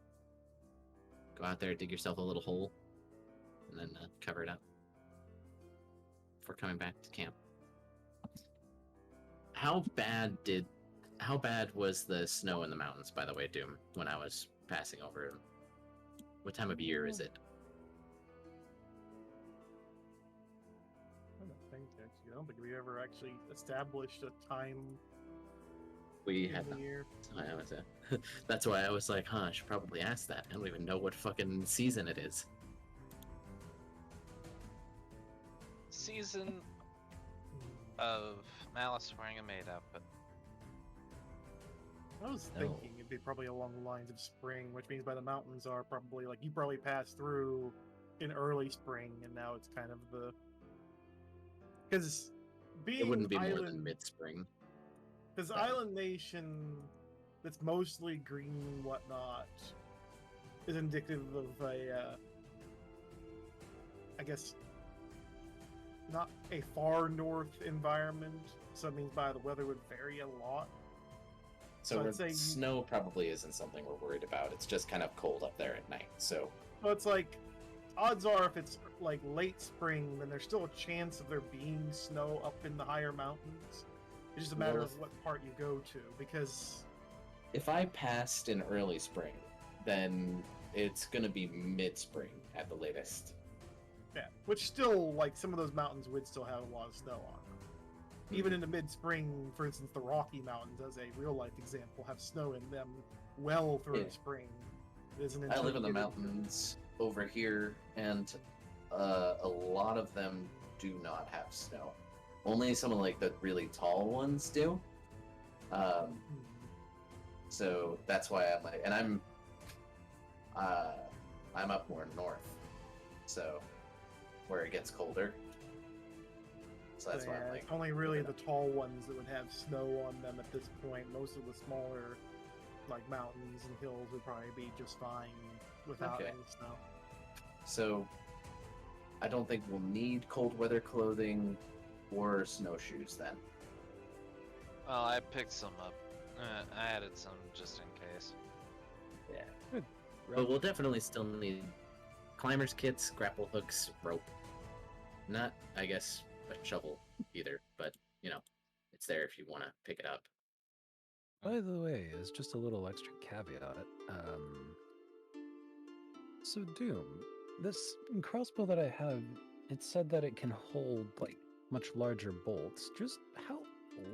Go out there, dig yourself a little hole, and then cover it up before coming back to camp. How bad was the snow in the mountains, by the way, Doom, when I was passing over? What time of year is it? I don't think actually. I don't think we ever actually established a time We in had the not. year. That's why I was like, I should probably ask that. I don't even know what fucking season it is. Season of Malice wearing a maid outfit. I was No. thinking it'd be probably along the lines of spring, which means by the mountains are probably like you probably passed through in early spring, and now it's kind of the because being It wouldn't be island, more than mid-spring. because that. island nation that's mostly green and whatnot is indicative of a, I guess, not a far north environment. So it means by the weather would vary a lot. So I'd say snow probably isn't something we're worried about. It's just kind of cold up there at night. So Well, it's like, odds are if it's like late spring, then there's still a chance of there being snow up in the higher mountains. It's just a matter Well, of what part you go to, because if I passed in early spring, then it's gonna be mid-spring at the latest. yeah, which still like some of those mountains would still have a lot of snow on them. Even in the mid-spring, for instance, the Rocky Mountains, as a real-life example, have snow in them well through Yeah. spring. It isn't I until live in you the get into- mountains over here, and a lot of them do not have snow. Only some of like the really tall ones do. So that's why I'm like, and I'm up more north, so where it gets colder. So that's why I'm Yeah, like, it's only really the tall ones that would have snow on them at this point. Most of the smaller, like mountains and hills, would probably be just fine without Okay. any snow. So I don't think we'll need cold weather clothing or snowshoes then. Well, I picked some up. I added some just in case. Yeah. Good. But we'll definitely still need climbers kits, grapple hooks, rope. Not, I guess, a shovel either, but you know, it's there if you want to pick it up. By the way, as just a little extra caveat, so Doom, this crossbow that I have, it said that it can hold like much larger bolts. Just how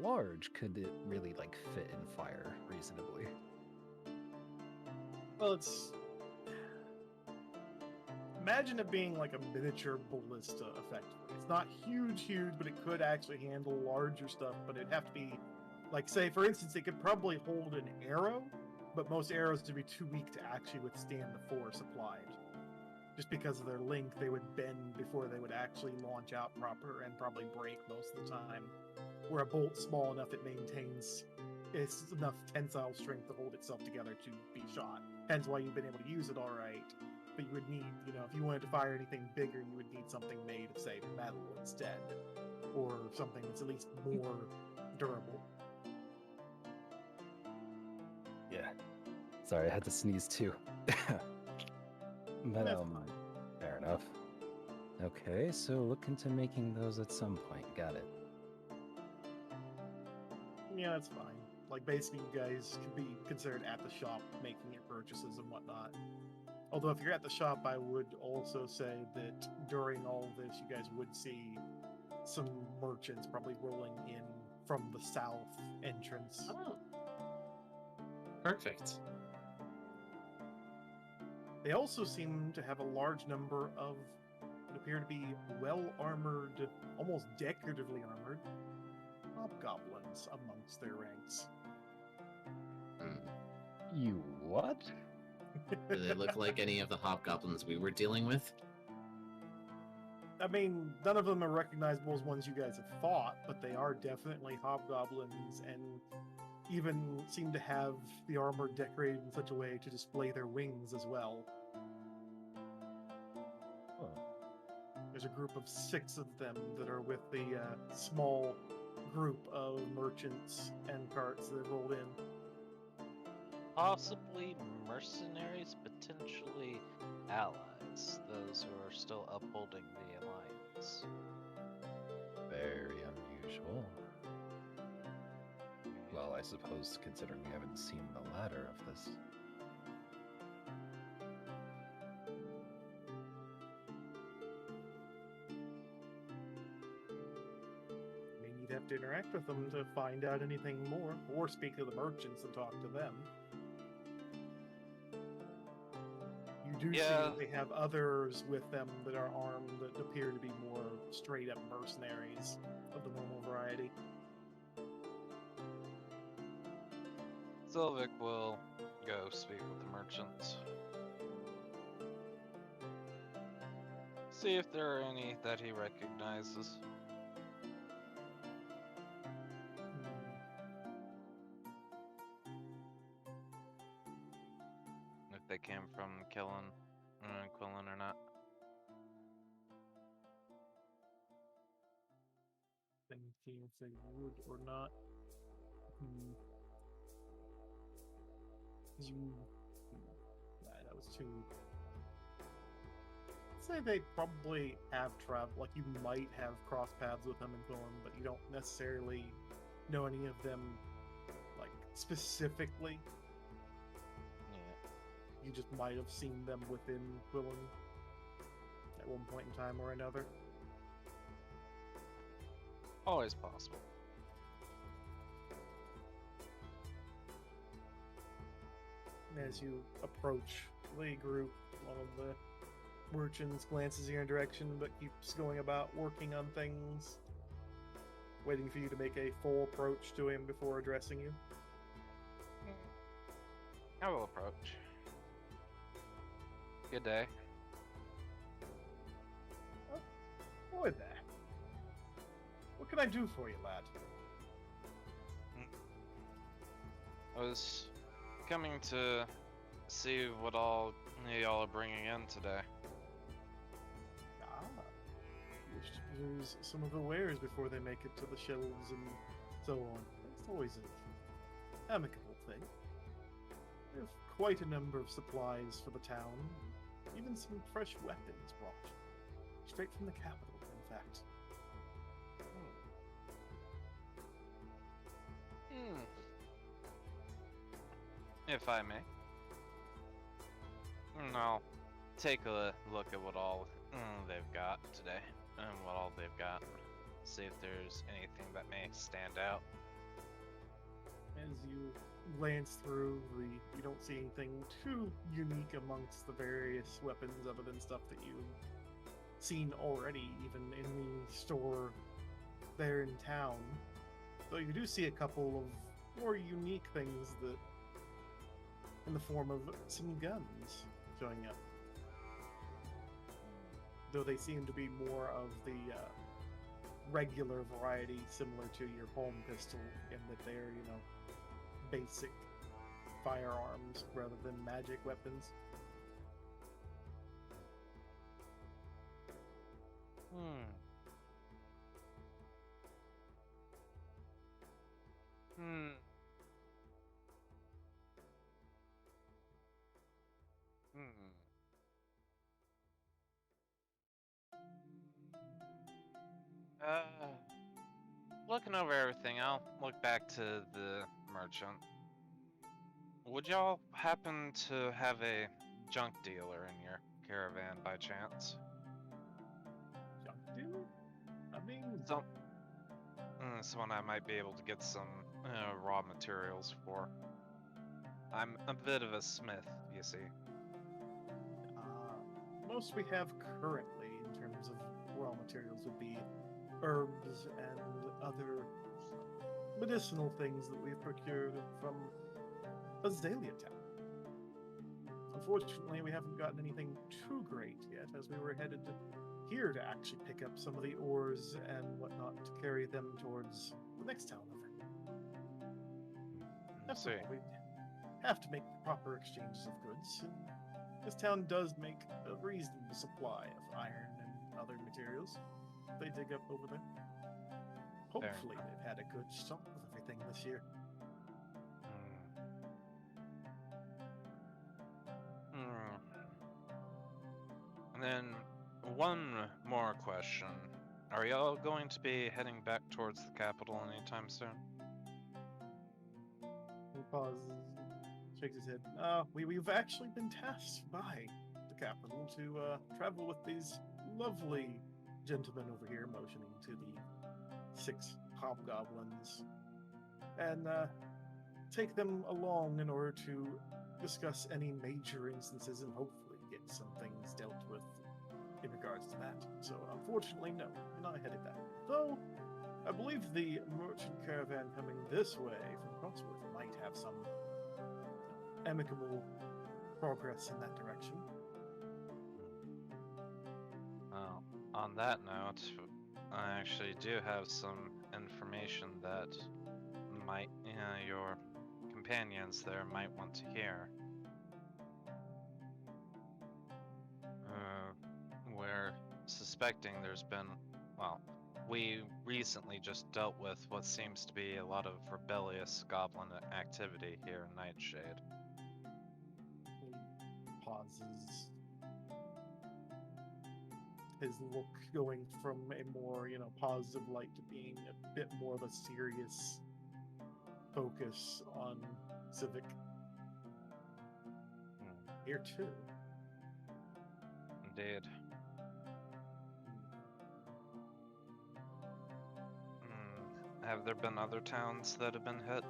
large could it really like fit and fire reasonably? Well, it's imagine it being like a miniature ballista, effectively. It's not huge, but it could actually handle larger stuff. But it'd have to be, like, say, for instance, it could probably hold an arrow, but most arrows would be too weak to actually withstand the force applied. Just because of their length, they would bend before they would actually launch out proper and probably break most of the time. Where a bolt's small enough, it maintains it's enough tensile strength to hold itself together to be shot. Hence why you've been able to use it all right. But you would need, if you wanted to fire anything bigger, you would need something made of, say, metal instead. Or something that's at least more durable. Yeah. Sorry, I had to sneeze too. But That's fair enough. Okay, so look into making those at some point. Got it. Yeah, that's fine. Like, basically, you guys could be considered at the shop making your purchases and whatnot. Although, if you're at the shop, I would also say that during all of this, you guys would see some merchants probably rolling in from the south entrance. Oh. Perfect. They also seem to have a large number of what appear to be well-armored, almost decoratively armored, hobgoblins amongst their ranks. Hmm. You what? Do they look like any of the hobgoblins we were dealing with? I mean, none of them are recognizable as ones you guys have fought, but they are definitely hobgoblins and even seem to have the armor decorated in such a way to display their wings as well. Oh, There's a group of 6 of them that are with the small group of merchants and carts that have rolled in. Possibly mercenaries, potentially allies, those who are still upholding the alliance. very unusual. Well, I suppose considering we haven't seen the latter of this. I mean, you'd have to interact with them to find out anything more, or speak to the merchants and talk to them. You do see Yeah. that they have others with them that are armed that appear to be more straight up mercenaries of the normal variety. Sylvic will go speak with the merchants. See if there are any that he recognizes. If they came from Quillen or not. Thinking if they would or not. That was too. I'd say they probably have traveled. Like you might have crossed paths with them in Quillen, but you don't necessarily know any of them, like specifically. Yeah. You just might have seen them within Quillen at one point in time or another. Always possible. As you approach the group, one of the merchants glances in your direction but keeps going about working on things, waiting for you to make a full approach to him before addressing you. I will approach. Good day. Boy there. What can I do for you, lad? I was coming to see what all y'all are bringing in today. Ah, you wish to peruse some of the wares before they make it to the shelves and so on. It's always an amicable thing. We have quite a number of supplies for the town, even some fresh weapons brought. Straight from the capital, in fact. If I may. I'll take a look at what all they've got today, and what all they've got. See if there's anything that may stand out. As you glance through you don't see anything too unique amongst the various weapons other than stuff that you've seen already, even in the store there in town. Though you do see a couple of more unique things that, in the form of some guns showing up. Though they seem to be more of the regular variety, similar to your home pistol, in that they're, basic firearms rather than magic weapons. Looking over everything, I'll look back to the merchant. Would y'all happen to have a junk dealer in your caravan by chance? Junk dealer? I mean, So, this one I might be able to get some raw materials for. I'm a bit of a smith, you see. most we have currently in terms of raw materials would be herbs and other medicinal things that we've procured from Azalea Town. Unfortunately, we haven't gotten anything too great yet, as we were headed here to actually pick up some of the ores and whatnot to carry them towards the next town over. After all, we have to make proper exchanges of goods, and this town does make a reasonable supply of iron and other materials they dig up over there. Hopefully, they've had a good stock of everything this year. And then one more question. Are y'all going to be heading back towards the capital anytime soon? He pauses, shakes his head. We've actually been tasked by the capital to travel with these lovely gentlemen over here, motioning to the 6 hobgoblins, and take them along in order to discuss any major instances and hopefully get some things dealt with in regards to that. So, unfortunately, no, we're not headed back. Though, I believe the merchant caravan coming this way from Crossworth might have some amicable progress in that direction. Well, on that note, I actually do have some information that might, your companions there might want to hear. We're suspecting there's been, well, we recently just dealt with what seems to be a lot of rebellious goblin activity here in Nightshade. He pauses. His look going from a more, positive light to being a bit more of a serious focus on Civic. Here too. Indeed. Have there been other towns that have been hit?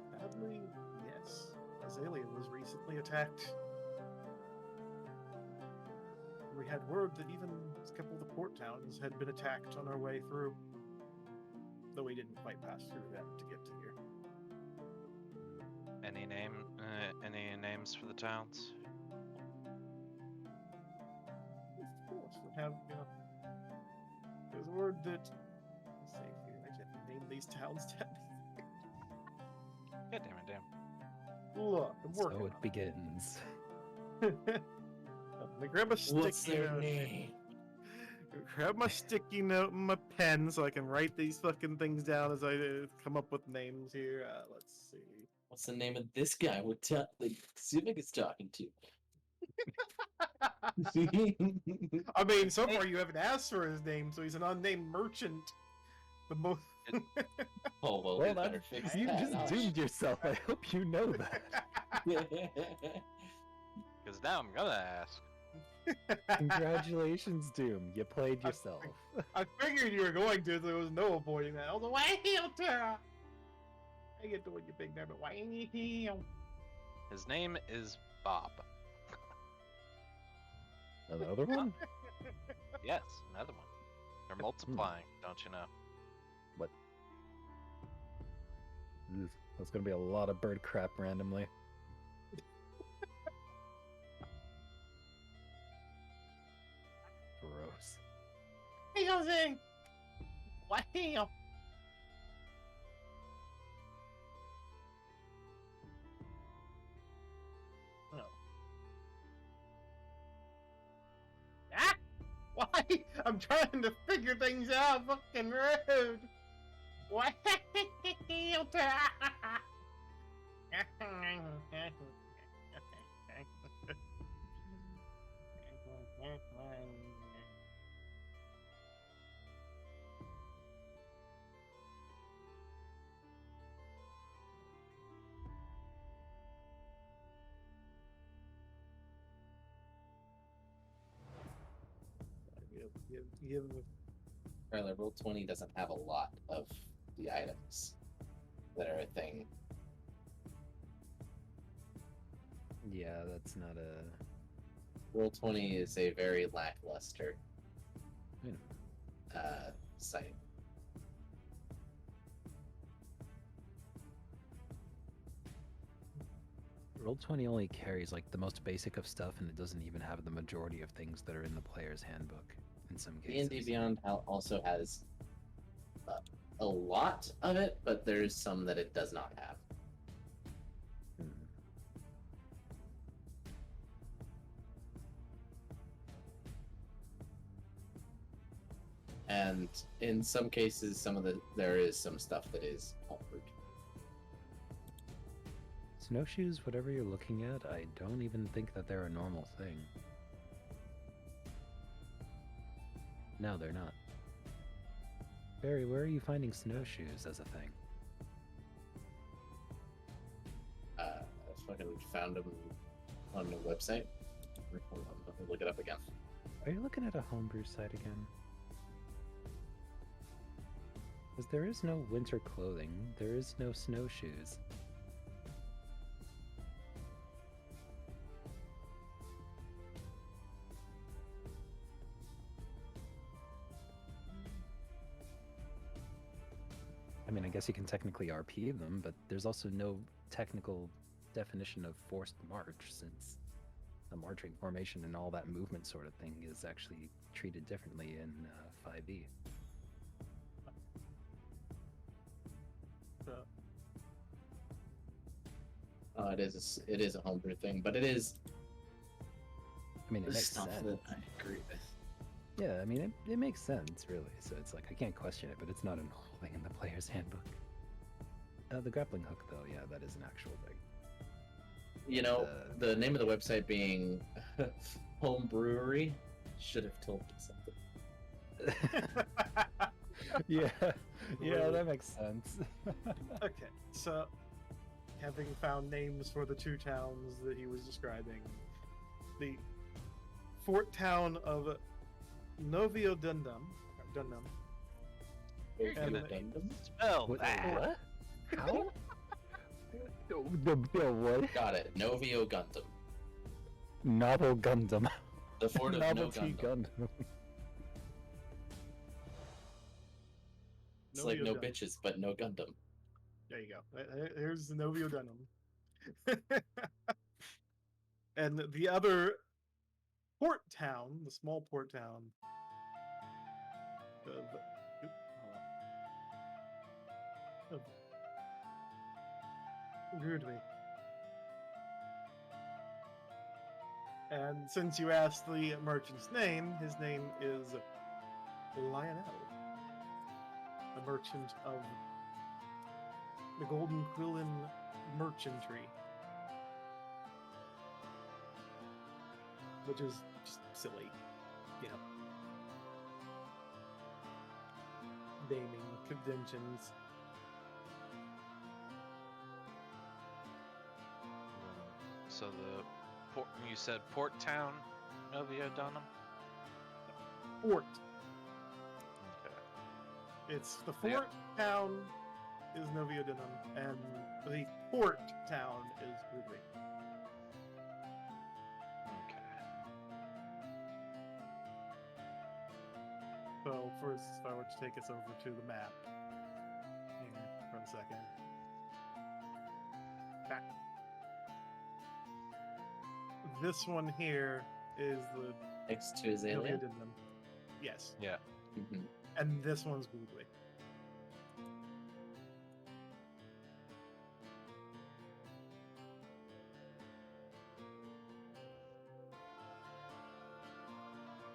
Sadly, yes. Azalea was recently attacked. We had word that even a couple of the port towns had been attacked on our way through. Though we didn't quite pass through them to get to here. Any names for the towns? Of course, we have, there's word that. Let's see here, I can't name these towns technically. God damn it, Look, I'm working So it on begins. it. Let me grab a What's sticky their note. name? Grab my sticky note and my pen so I can write these fucking things down as I come up with names here. Let's see. What's the name of this guy the Civic is talking to? I mean, so far you haven't asked for his name, so he's an unnamed merchant. The most. Oh, well, we Well, better fix you that. just huh? doomed yourself. I hope you know that. Because now I'm gonna ask. Congratulations, Doom. You played yourself. I figured you were going to, so there was no avoiding that. I was like, Tara! I get to what you big there, but why His name is Bob. Another one? Yes, another one. They're multiplying, don't you know? What? That's gonna be a lot of bird crap randomly. Gross. Hey, Jose! Why? Ah! Why? I'm trying to figure things out. Fucking rude. Why? give Apparently, Roll20 doesn't have a lot of the items that are a thing. Yeah, that's not a. Roll20 is a very lackluster I know. site. Roll20 only carries like the most basic of stuff, and it doesn't even have the majority of things that are in the player's handbook. In some cases, D&D Beyond also has a lot of it, but there's some that it does not have. Hmm. And in some cases, there is some stuff that is offered. Snowshoes, whatever you're looking at, I don't even think that they're a normal thing. No, they're not. Barry, where are you finding snowshoes as a thing? I fucking found them on the website. Hold on, let me look it up again. Are you looking at a homebrew site again? Because there is no winter clothing, there is no snowshoes. I mean, I guess you can technically RP them, but there's also no technical definition of forced march, since the marching formation and all that movement sort of thing is actually treated differently in 5e. It is a homebrew thing, but it is I mean, it makes stuff sense. that I agree with. Yeah, I mean, it makes sense, really. So it's like, I can't question it, but it's not a normal thing in the player's handbook. The grappling hook, though, yeah, that is an actual thing. You know, the name of the website being Home Brewery should have told me something. Yeah, yeah, that makes sense. Okay, so having found names for the two towns that he was describing, the fort town of Novio Dundum, You're And gonna Dundum? spell What? that. What? How? The what? Got it. Novio Gundam. Novel Gundam. The fort of No Novelty Gundam. Gundam. It's like Novio no Dundum. bitches, but no Gundam. There you go. Here's the Novio Dunham. And the other port town, the small port town of, oop, hold on. Agree with me. And since you asked the merchant's name, his name is Lionel, the merchant of the Golden Quillin Merchantry, which is just silly, you know. Naming conventions. So the port, you said Port Town, Novio Dunham? Fort. Okay. It's the Yeah. fort town is Novio Dunham, and the port town is Woodley. Okay. So first, if I were to take us over to the map here for a second. Back. This one here is the Next to his Novio alien. Dunham. Yes, Yeah. Mhm. and this one's Woodley.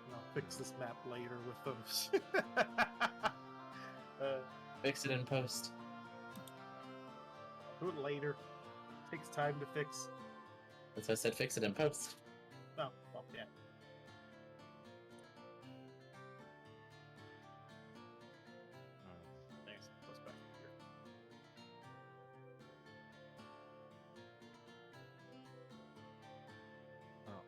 And I'll fix this map later with those. Fix it in post. Do it later. Takes time to fix. That's why I said fix it in post. Oh, well, yeah. There's close back here. Oh.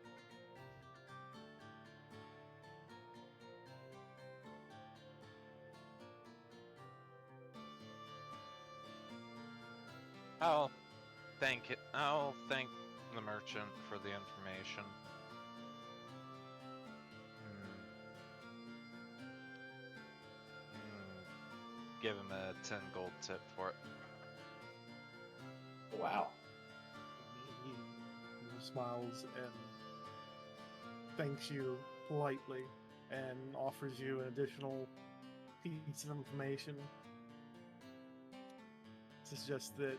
I'll thank the merchant for the information. Give him a 10 gold tip for it. Wow. He smiles and thanks you politely and offers you an additional piece of information. This is just that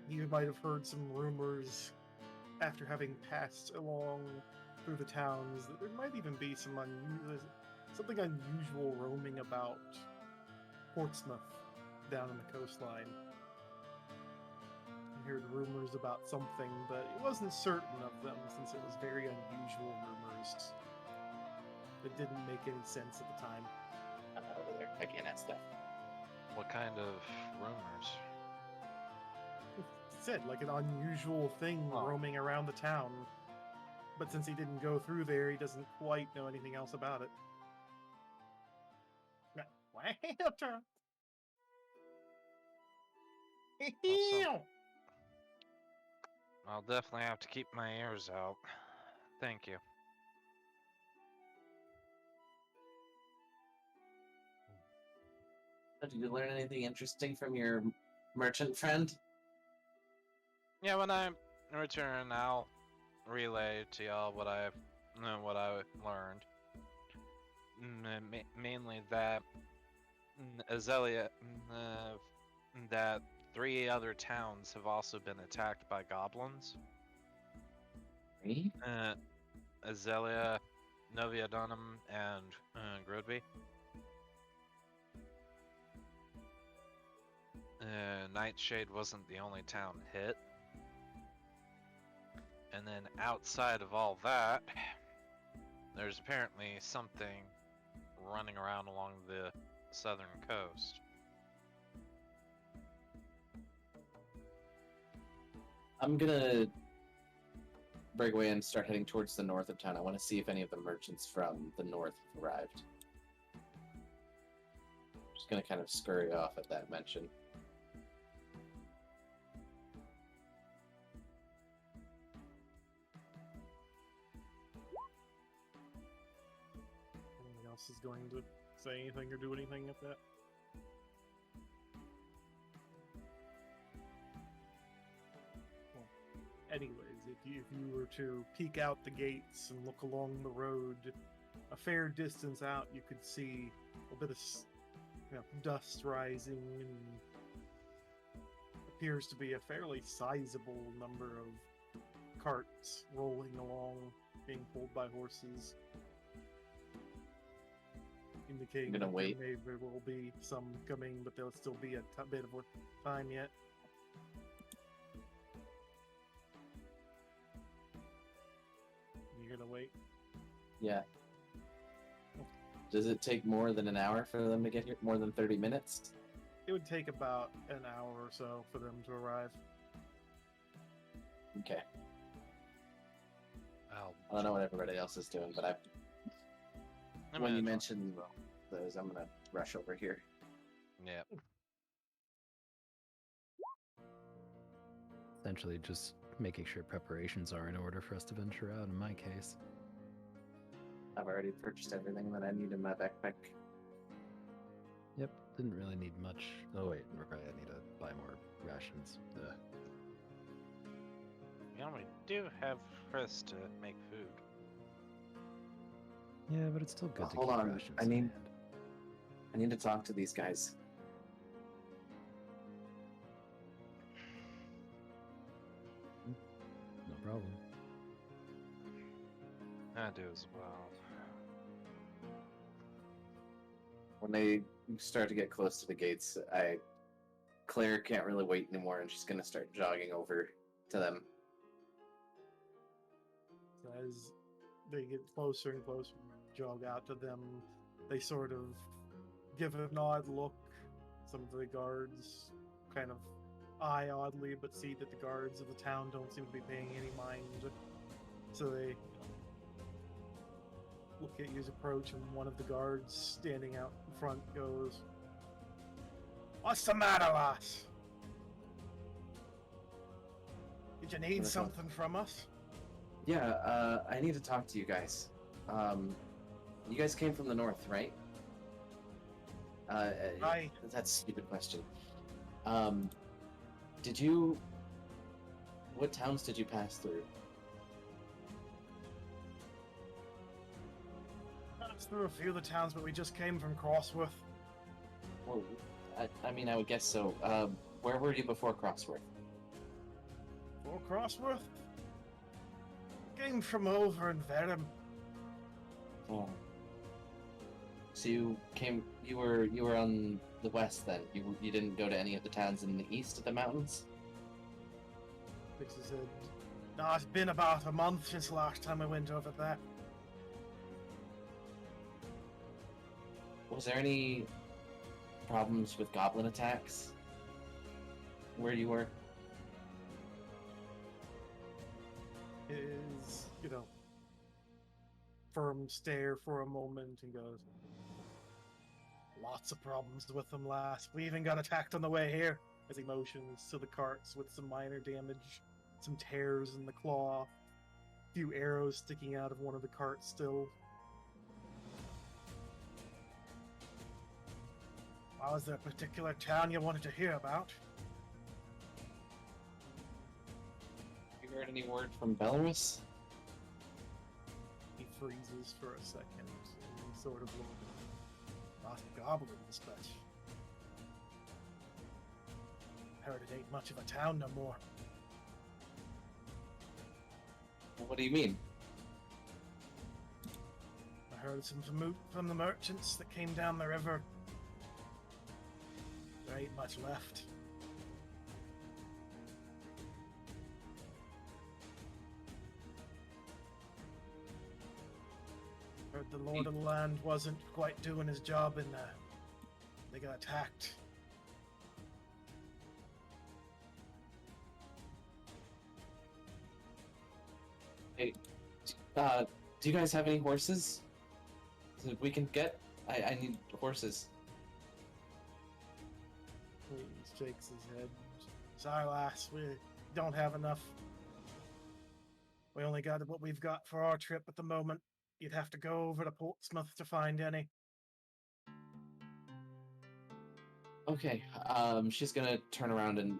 you might have heard some rumors after having passed along through the towns that there might even be something unusual roaming about Portsmouth down on the coastline. You heard rumors about something, but it wasn't certain of them since it was very unusual rumors. It didn't make any sense at the time. I'm not over there. I can't ask that. What kind of rumors? It said like an unusual thing roaming around the town. But since he didn't go through there, he doesn't quite know anything else about it. Walter! I'll definitely have to keep my ears out. Thank you. Did you learn anything interesting from your merchant friend? Yeah, when I return, I'll relay to y'all what I learned. Mainly that Azalea, that 3 other towns have also been attacked by goblins. Me? Azalea, Noviadonum, and Grodby. Nightshade wasn't the only town hit. And then outside of all that, there's apparently something running around along the southern coast. I'm gonna break away and start heading towards the north of town. I want to see if any of the merchants from the north have arrived. Just gonna kind of scurry off at that mention. Anyone else is going to say anything or do anything at that? Anyways, if you were to peek out the gates and look along the road, a fair distance out, you could see a bit of dust rising, and appears to be a fairly sizable number of carts rolling along, being pulled by horses, indicating I'm gonna that wait. there will be some coming, but there'll still be a bit of time yet. You're gonna wait? Yeah. Does it take more than an hour for them to get here? More than 30 minutes? It would take about an hour or so for them to arrive. Okay. I'll I don't know what everybody else is doing, but when you mentioned those, I'm gonna rush over here. Yeah. Essentially, just making sure preparations are in order for us to venture out, in my case. I've already purchased everything that I need in my backpack. Yep, didn't really need much. Oh wait, right, I need to buy more rations. Yeah, we do have Chris to make food. Yeah, but it's still good to Hold keep on, rations I in need- hand. I need to talk to these guys. No problem. I do as well. When they start to get close to the gates, Claire can't really wait anymore, and she's gonna start jogging over to them. So as they get closer and closer, jog out to them, they sort of give an odd look. Some of the guards kind of eye oddly, but see that the guards of the town don't seem to be paying any mind. So they look at you's approach, and one of the guards standing out in front goes, "What's the matter, lass?" Did you need something from us? Yeah, I need to talk to you guys. You guys came from the north, right? Aye. That's a stupid question. Did you... What towns did you pass through? Passed through a few of the towns, but we just came from Crossworth. Well, I mean, I would guess so. Where were you before Crossworth? For Crossworth? Came from over in Verum. Oh. So you were on the west then? You didn't go to any of the towns in the east of the mountains? Pixie said, "No, it's been about a month since the last time we went over there." Was there any problems with goblin attacks where you were? His, firm stare for a moment and goes, "Lots of problems with them last. We even got attacked on the way here." As he motions to the carts with some minor damage, some tears in the claw, a few arrows sticking out of one of the carts still. Was there a particular town you wanted to hear about? You heard any word from Belarus? He freezes for a second and sort of lost goblins, but heard it ain't much of a town no more. What do you mean? I heard some from the merchants that came down the river. There ain't much left. Heard the Lord of the Land wasn't quite doing his job and they got attacked. Hey, do you guys have any horses that we can get? I need horses. He shakes his head. Sorry, lass, we don't have enough. We only got what we've got for our trip at the moment. You'd have to go over to Portsmouth to find any. Okay, she's gonna turn around and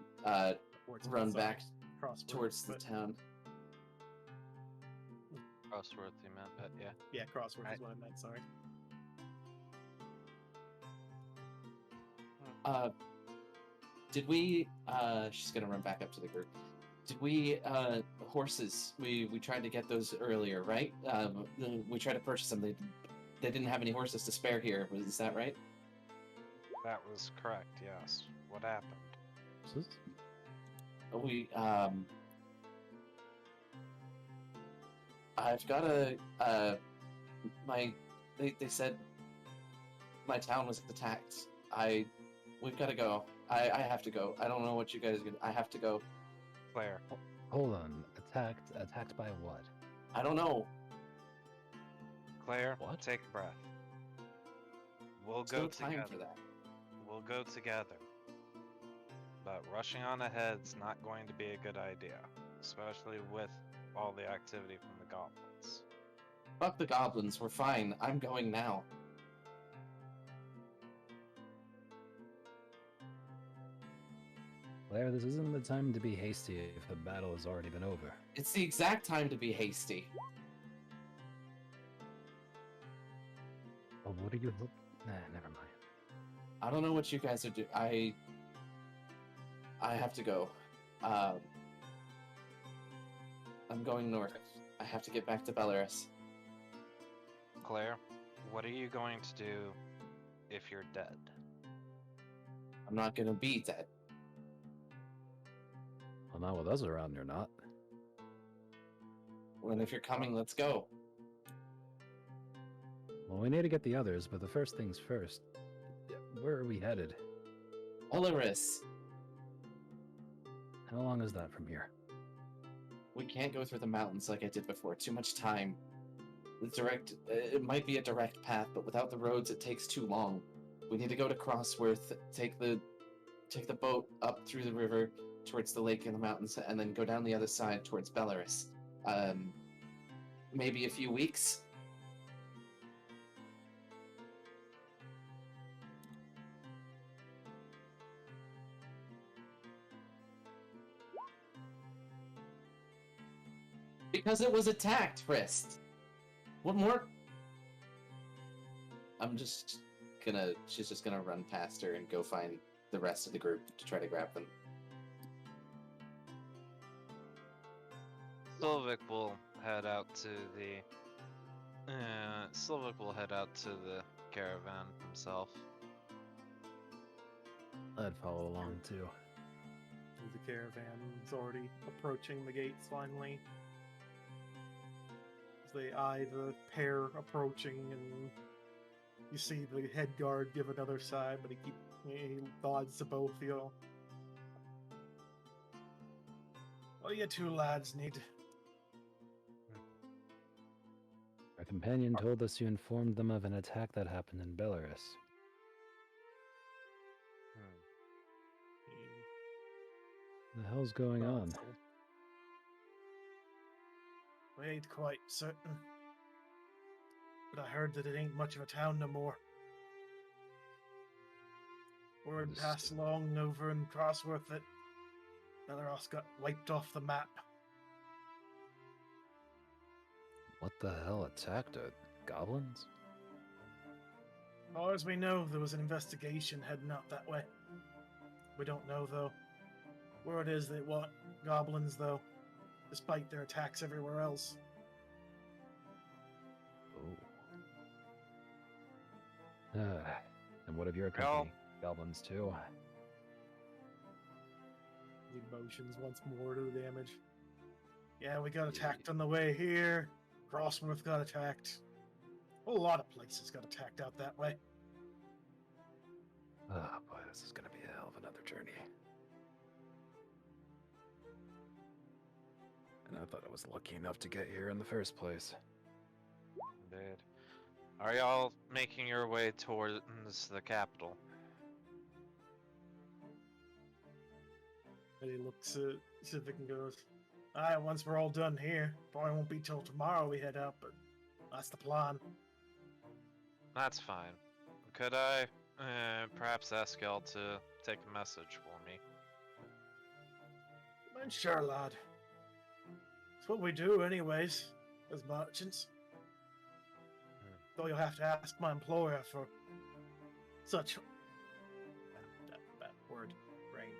Portsmouth, run sorry, back Crossworth, towards the but- town. Crossworth, you meant, but yeah. Yeah, Crossworth Right. is what I meant, sorry. Did we, she's gonna run back up to the group. Did we, horses, we tried to get those earlier, right? We tried to purchase them. They didn't have any horses to spare here. Is that right? That was correct, yes. What happened? We, I've got they said my town was attacked. We've got to go. I have to go. I don't know what you guys are gonna, I have to go. Claire. Hold on. Attacked by what? I don't know. Claire, What? take a breath. We'll There's go no time together. for that. We'll go together. But rushing on ahead's not going to be a good idea, especially with all the activity from the goblins. Fuck the goblins. We're fine. I'm going now. Claire, this isn't the time to be hasty if the battle has already been over. It's the exact time to be hasty. Oh, what are you look? Nah, never mind. I don't know what you guys are doing. I have to go. I'm going north. I have to get back to Belarus. Claire, what are you going to do if you're dead? I'm not gonna be dead. Well, not with us around, you're not. Well, if you're coming, let's go. Well, we need to get the others, but the first things first. Where are we headed? Belarus. How long is that from here? We can't go through the mountains like I did before. Too much time. It might be a direct path, but without the roads, it takes too long. We need to go to Crossworth, take the boat up through the river towards the lake and the mountains, and then go down the other side towards Belarus. Maybe a few weeks. Because it was attacked, Frist. What more? She's just gonna run past her and go find the rest of the group to try to grab them. Silvic will head out to the caravan himself. I'd follow along too. The caravan is already approaching the gates finally. As they eye the pair approaching, and you see the head guard give another sigh, but he nods to both of you. What do you two lads need? Our companion told us you informed them of an attack that happened in Belarus. The hell's going on? We ain't quite certain, but I heard that it ain't much of a town no more. Word passed along over in Crossworth that Belarus got wiped off the map. What the hell attacked it? Goblins? As far as we know, there was an investigation heading out that way. We don't know, though. Word is they want goblins, though, despite their attacks everywhere else. Oh. And what of your company? Goblins too? The emotions once more to the damage. Yeah, we got attacked on the way here. Crossworth got attacked. A lot of places got attacked out that way. Oh boy, this is gonna be a hell of another journey. And I thought I was lucky enough to get here in the first place. Indeed. Are y'all making your way towards the capital? And he looks at Civic and goes, "Alright, once we're all done here, probably won't be till tomorrow we head out, but that's the plan." That's fine. Could I perhaps ask y'all to take a message for me? Man, sure, lad. It's what we do anyways, as merchants. Though you'll have to ask my employer for such... That word, brain.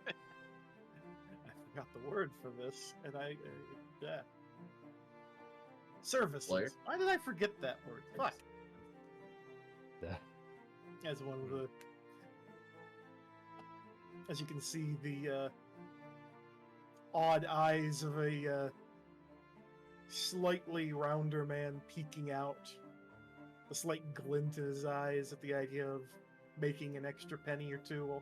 I forgot the word for this, and yeah. Services. Employer? Why did I forget that word? Fuck. Yeah. As one of the... As you can see, the odd eyes of a slightly rounder man peeking out. A slight glint in his eyes at the idea of making an extra penny or two.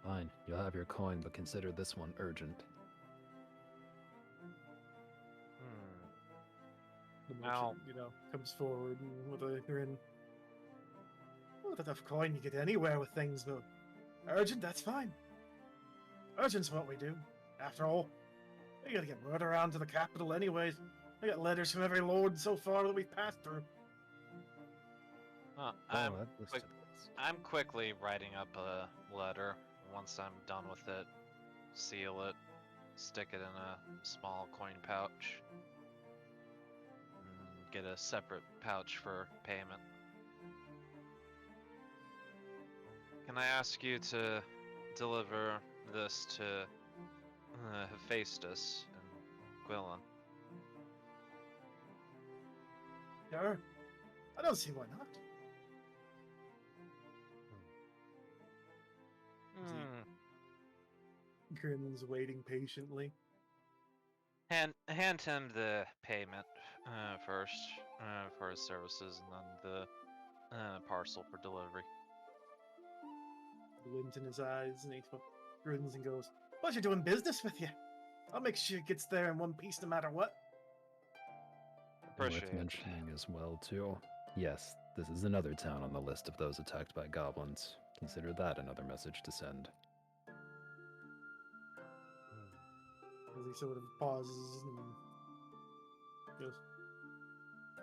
Fine, you'll have your coin, but consider this one urgent. The Ow. merchant, comes forward and with a grin. Well, with enough coin, you get anywhere with things, but urgent, that's fine. Urgent's what we do. After all, we gotta get word around to the capital anyways. I got letters from every lord so far that we've passed through. I'm quickly writing up a letter. Once I'm done with it, seal it, stick it in a small coin pouch, and get a separate pouch for payment. Can I ask you to deliver this to Hephaestus and Quillen? Sure. I don't see why not. Grins waiting patiently. Hand him the payment first for his services, and then the parcel for delivery. Glint in his eyes, and he grins and goes, "Pleasure doing business with you. I'll make sure it gets there in one piece no matter what." Appreciate Worth it. mentioning as well too. Yes, This is another town on the list of those attacked by goblins. Consider that another message to send. As he sort of pauses and goes,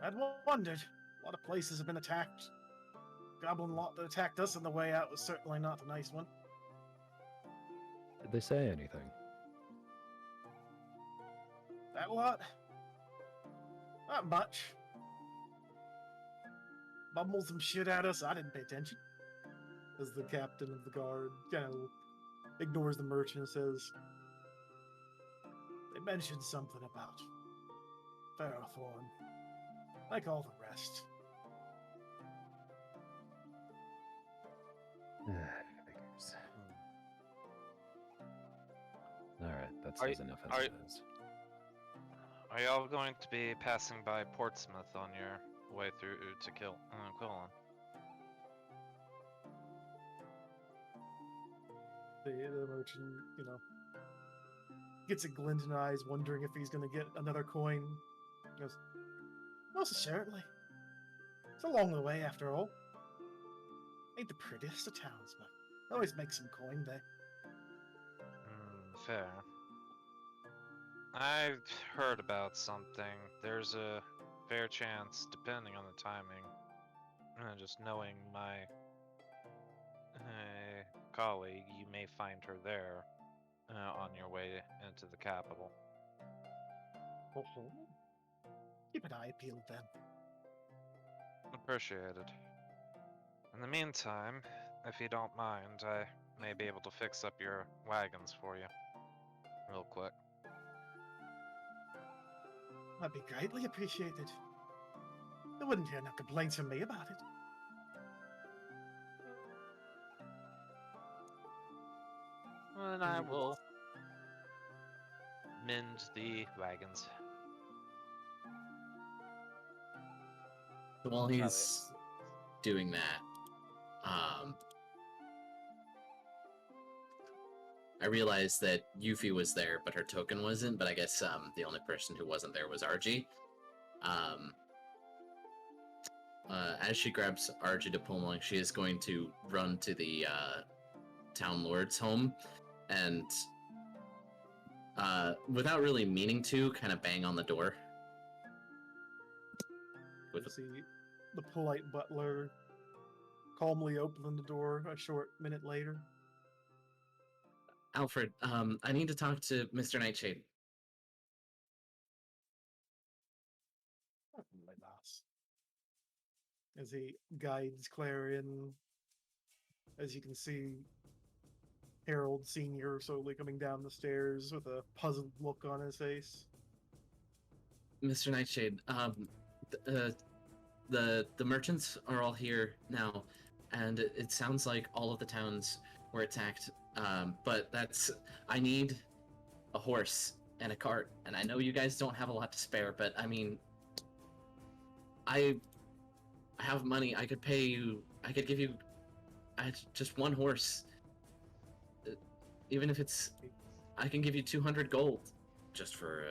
I'd wondered. A lot of places have been attacked. Goblin lot that attacked us on the way out was certainly not a nice one. Did they say anything? That lot? Not much. Mumbled some shit at us. I didn't pay attention. As the captain of the guard kind of ignores the merchant and says, they mentioned something about Ferrothorn, like all the rest. Figures. Alright, that Are says y- enough are as y- it is. Are y'all going to be passing by Portsmouth on your way through to Quillen? The merchant, gets a glint in his eyes, wondering if he's going to get another coin. He goes, most assuredly. It's along the way, after all. Ain't the prettiest of towns, but always make some coin there. Fair. I've heard about something. There's a fair chance, depending on the timing, just knowing my colleague, you may find her there on your way into the capital. Oh, keep an eye peeled then. Appreciated. In the meantime, if you don't mind, I may be able to fix up your wagons for you. Real quick. That'd be greatly appreciated. I wouldn't hear no complaints from me about it. Well, then I will mend the wagons. So while he's doing that, I realized that Yuffie was there, but her token wasn't. But I guess the only person who wasn't there was Archie. As she grabs Archie to pummel, she is going to run to the town lord's home and, without really meaning to, kind of bang on the door. You see the polite butler calmly open the door a short minute later. Alfred, I need to talk to Mr. Nightshade. My boss. As he guides Claire in, as you can see, Harold Sr. slowly coming down the stairs with a puzzled look on his face. Mr. Nightshade, the merchants are all here now, and it sounds like all of the towns were attacked. But I need a horse and a cart, and I know you guys don't have a lot to spare, but I mean, I have money. I could pay you. I could give you just one horse. Even if I can give you 200 gold, just for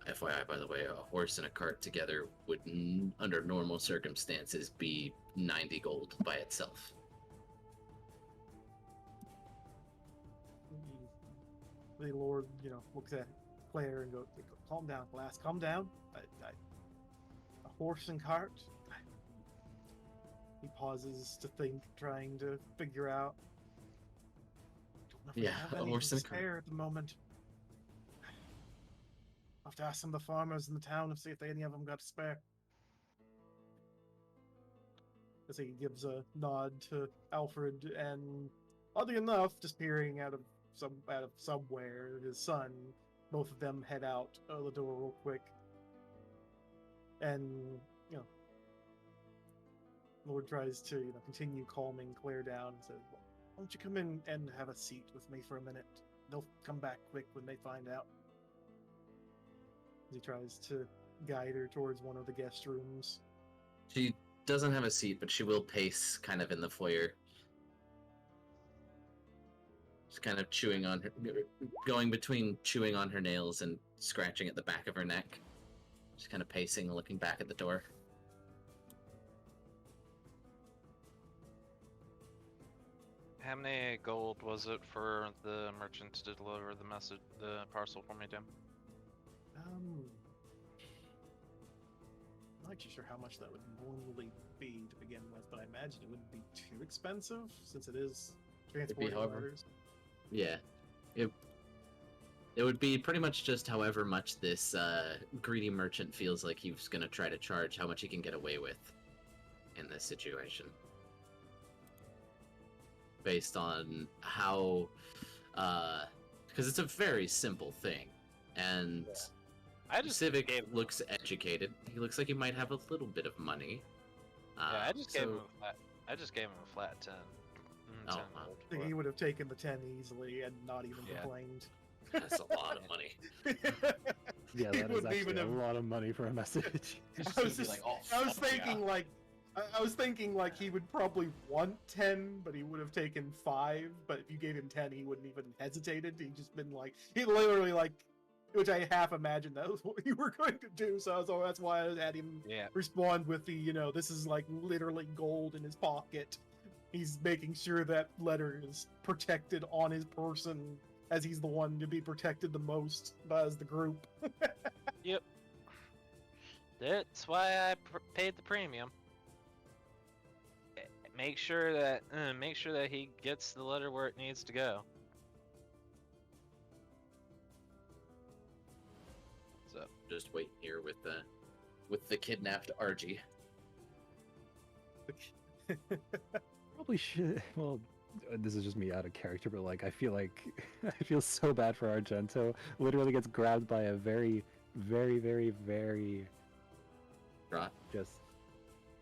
FYI, by the way, a horse and a cart together would, under normal circumstances, be 90 gold by itself. The Lord, looks at Claire and goes, calm down, lass, calm down. A horse and cart? He pauses to think, trying to figure out. Don't know if we have a any horse to and a cart. spare at the moment. I'll have to ask some of the farmers in the town to see if any of them got to spare. As he gives a nod to Alfred, and oddly enough, disappearing out of somewhere, his son, both of them head out the door real quick. And, Lord tries to, continue calming Claire down and says, well, why don't you come in and have a seat with me for a minute? They'll come back quick when they find out. He tries to guide her towards one of the guest rooms. She doesn't have a seat, but she will pace kind of in the foyer. Just kind of going between chewing on her nails and scratching at the back of her neck. Just kind of pacing and looking back at the door. How many gold was it for the merchant to deliver the parcel for me, Tim? I'm not too sure how much that would normally be to begin with, but I imagine it wouldn't be too expensive since it is transporting however- letters. Yeah, it would be pretty much just however much this greedy merchant feels like he's gonna try to charge, how much he can get away with in this situation, based on how, because it's a very simple thing, and I just Civic gave him- looks educated. He looks like he might have a little bit of money. Yeah, I just gave him so- a flat. I just gave him a flat 10. Oh, 10 wow. gold I think for he it. would have taken the 10 easily and not even Yeah. complained. That's a lot of money. Yeah, He that is wouldn't actually even a have- lot of money for a message. I was just, I was thinking like, I was thinking like he would probably want 10, but he would have taken 5. But if you gave him 10, he wouldn't even hesitated. He'd just been like, he literally like, which I half imagined that was what you were going to do. So that's why I had him Yeah. respond with the, this is like literally gold in his pocket. He's making sure that letter is protected on his person, as he's the one to be protected the most as the group. Yep. That's why I paid the premium. Make sure that he gets the letter where it needs to go. So Just waiting here with the kidnapped Argy. Probably should. Well, this is just me out of character, but like I feel so bad for Argento. Literally gets grabbed by a very, very, very, very Right. just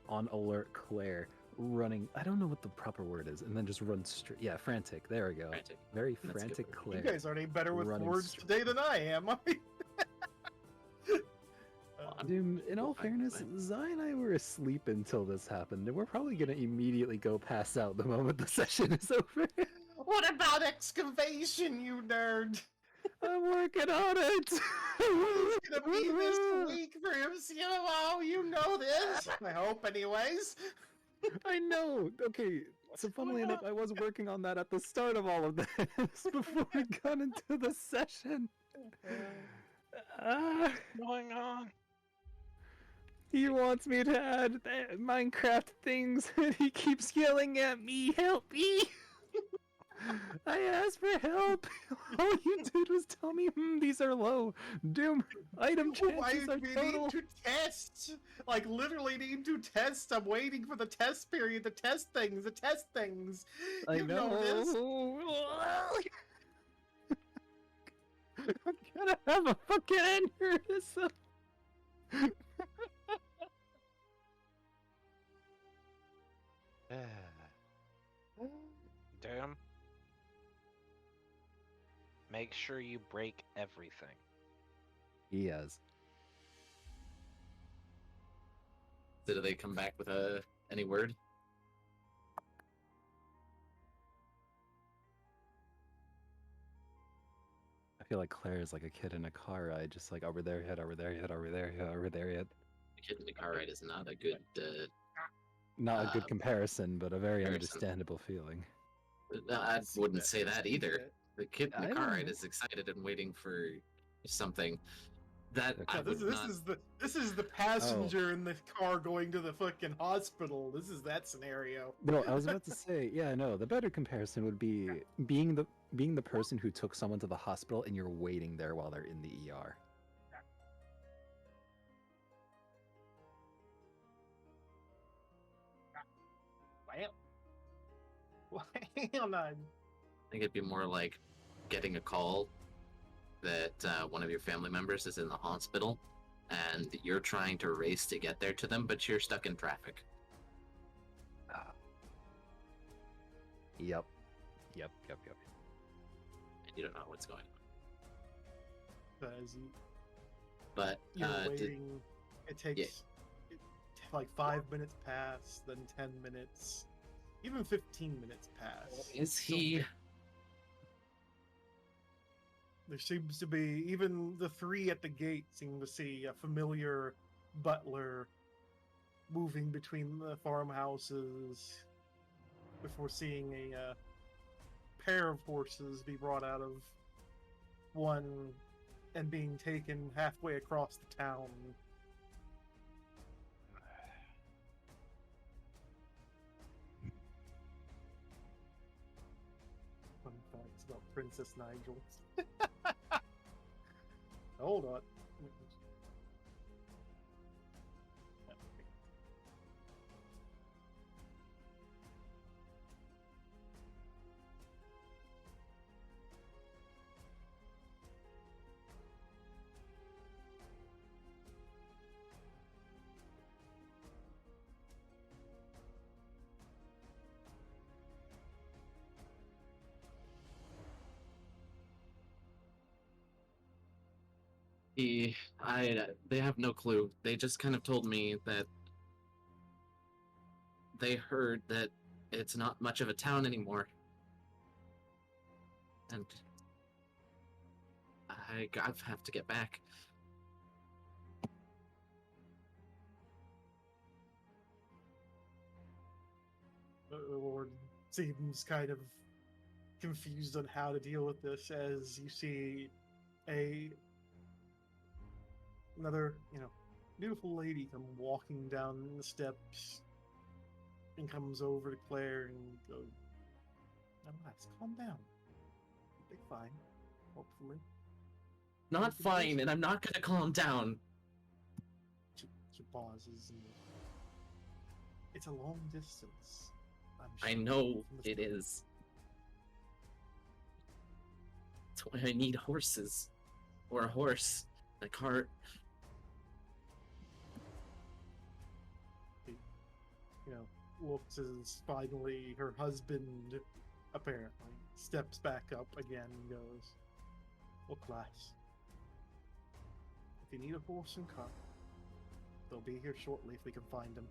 on alert Claire running. I don't know what the proper word is, and then just runs straight. Yeah, frantic. There we go. Frantic. Very That's a good frantic word. Claire. You guys aren't any better with Running words straight. today than I am. Dude, in all Fine, fairness, fine. Zai and I were asleep until this happened, and we're probably gonna immediately go pass out the moment the session is over. What about excavation, you nerd? I'm working on it. It's gonna be this week for MCOO, you know this. I hope, anyways. I know. Okay, so funnily going enough, I was working on that at the start of all of this before we got into the session. Ah, what's going on? he wants me to add Minecraft things, and he keeps yelling at me, "Help me!" I asked for help. All you did was tell me, these are low. Doom item Why chances do are we total. need to test? Like, literally need to test. I'm waiting for the test period to test things. I You know this. I'm gonna have a fucking aneurysm. Damn. Make sure you break everything. Yes. Did they come back with any word? I feel like Claire is like a kid in a car ride, just like, are we there yet? Are we there yet? Are we there yet? Are we there yet? The kid in the car ride is not a good. Not a good comparison, but a very comparison. understandable feeling. I wouldn't say that either. The kid in I the car don't ride know. is excited and waiting for something. That Okay. I Yeah, would not. this is the passenger in the car going to the fucking hospital. This is that scenario. No, I was about to say, yeah, no, the better comparison would be being the person who took someone to the hospital and you're waiting there while they're in the ER. Well, hang on. I think it'd be more like getting a call that one of your family members is in the hospital, and you're trying to race to get there to them, but you're stuck in traffic. Yep. And you don't know what's going on. As But you're did, waiting, it takes like 5 minutes pass, then 10 minutes, even 15 minutes pass. is he? There seems to be, even the three at the gate seem to see a familiar butler moving between the farmhouses before seeing pair of horses be brought out of one and being taken halfway across the town. Fun facts about Princess Nigel. Hold on. They have no clue. They just kind of told me that they heard that it's not much of a town anymore. And I have to get back. The Lord seems kind of confused on how to deal with this as you see another, beautiful lady come walking down the steps and comes over to Claire and goes, "Relax, calm down. You'll be fine, hopefully." Not fine, and I'm not gonna calm down. She pauses and it's a long distance. I know it is. That's why I need horses. Or a horse. A cart. Looks as finally her husband apparently steps back up again and goes, "Well, class, if you need a horse and cart, they'll be here shortly if we can find them.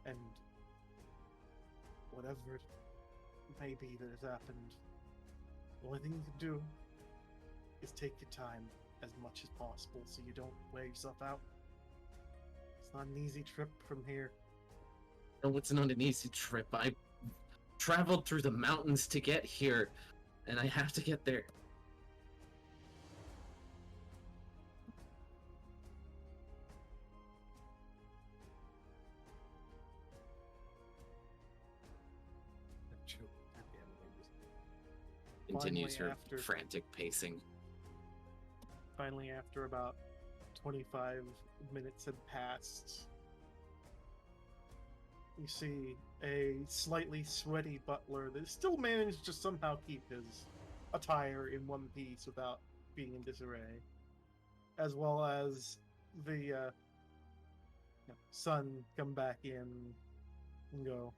And whatever it may be that has happened, the only thing you can do is take your time as much as possible so you don't wear yourself out. It's not an easy trip from here." No, it's not an easy trip. I traveled through the mountains to get here, and I have to get there. Continues her frantic pacing. Finally, after about 25 minutes had passed, you see a slightly sweaty butler that still managed to somehow keep his attire in one piece without being in disarray, as well as the son come back in and go,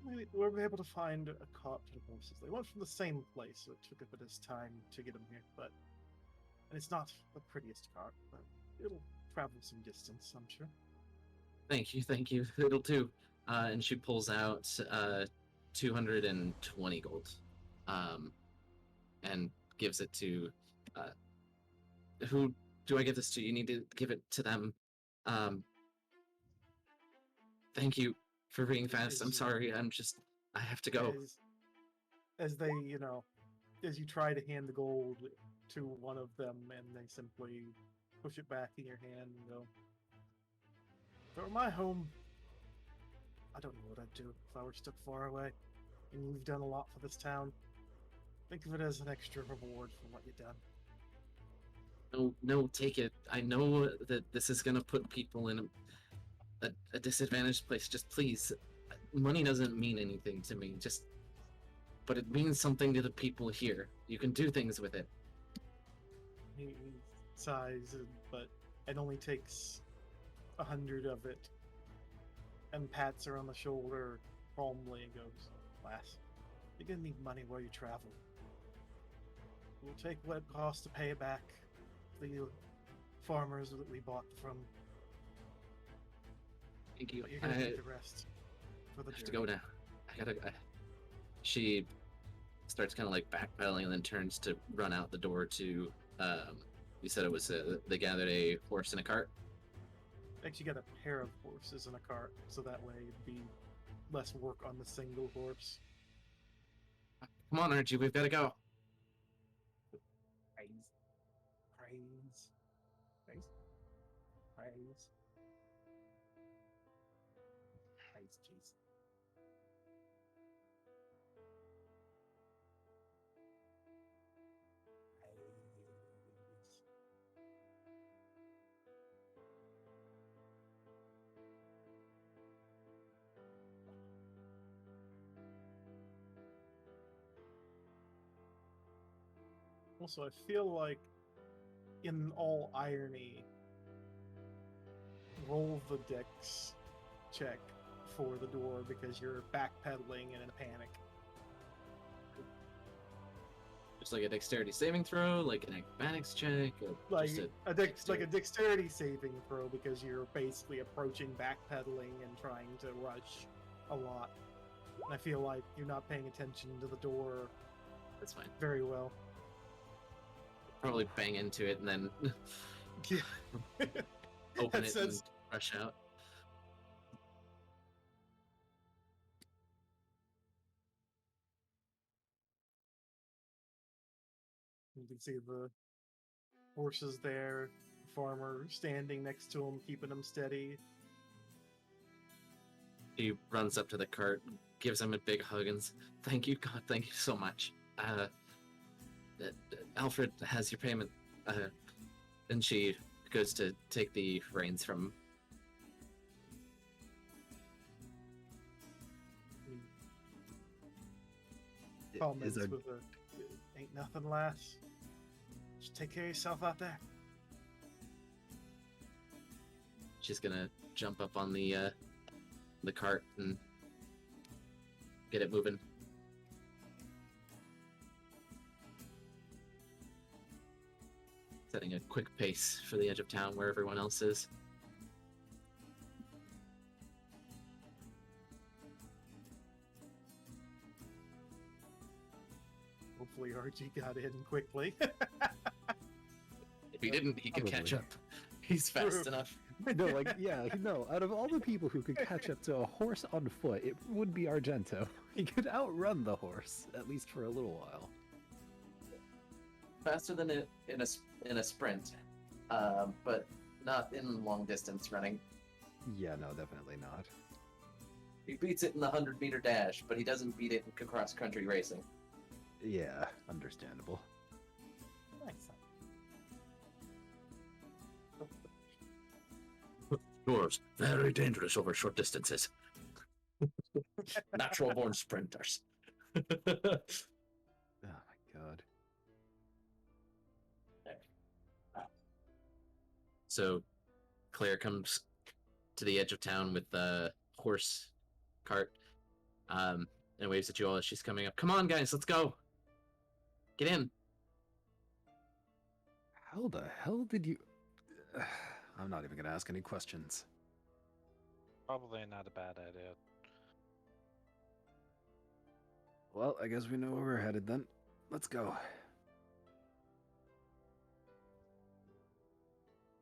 "We were able to find a cart for the horses. They went from the same place, so it took a bit of time to get them here. And it's not the prettiest cart, but it'll travel some distance, I'm sure." Thank you. It'll do. And she pulls out 220 gold, and gives it to. Who do I give this to? You need to give it to them. Thank you for being fast. I'm sorry. I have to go. As they, as you try to hand the gold to one of them, and they simply push it back in your hand and go, "If it were my home, I don't know what I'd do if I were stuck far away. And you've done a lot for this town. Think of it as an extra reward for what you've done." No, take it. I know that this is gonna put people in a disadvantaged place. Just please, money doesn't mean anything to me. But it means something to the people here. You can do things with it. He sighs, but it only takes 100 of it, and pats her on the shoulder calmly and goes, "Lass, you're gonna need money while you travel. We'll take what it costs to pay it back the farmers that we bought from. Thank you. But you're gonna need the rest for the I have journey." to go now. She starts kind of like backpedaling and then turns to run out the door to. You said it was they gathered a horse and a cart. Actually got a pair of horses and a cart, so that way it'd be less work on the single horse. Come on, Archie, we've got to go. Praise, praise, praise, praise, praise, Jesus. Praise. Also, I feel like, in all irony, roll the dex check for the door because you're backpedaling and in a panic. Just like a dexterity saving throw, like an acrobatics check, or Like just like a dexterity saving throw because you're basically approaching backpedaling and trying to rush a lot. And I feel like you're not paying attention to the door That's fine. very well. Probably bang into it and then Yeah. open That it says- and rush out. You can see the horses there, the farmer standing next to him, keeping him steady. He runs up to the cart, gives him a big hug, and says, "Thank you, God, thank you so much. Alfred has your payment." And she goes to take the reins from. Comments Is with a, "Ain't nothing, lass. Just take care of yourself out there." She's gonna jump up on the cart and get it moving. Setting a quick pace for the edge of town where everyone else is. Hopefully Archie got in quickly. If he didn't, he could catch Probably. up. He's fast True. enough. No, like, yeah, no, out of all the people who could catch up to a horse on foot, it would be Argento. He could outrun the horse, at least for a little while. Faster than it in a sprint, but not in long distance running. Yeah, no, definitely not. He beats it in the 100-meter dash, but he doesn't beat it in cross-country racing. Yeah, understandable. Nice. Yours, very dangerous over short distances. Natural-born sprinters. Oh my god. So, Claire comes to the edge of town with the horse cart, and waves at you all as she's coming up. Come on, guys, let's go. Get in. How the hell did you... I'm not even gonna ask any questions. Probably not a bad idea. Well, I guess we know where we're headed then. Let's go.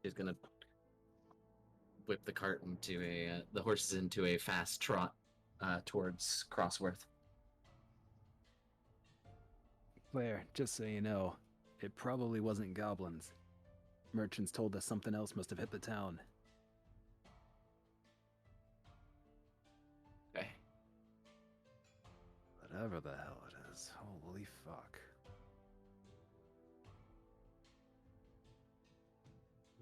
She's gonna whip the cart into the horses into a fast trot towards Crossworth. Claire, just so you know, it probably wasn't goblins. Merchants told us something else must have hit the town. Okay. Whatever the hell it is. Holy fuck.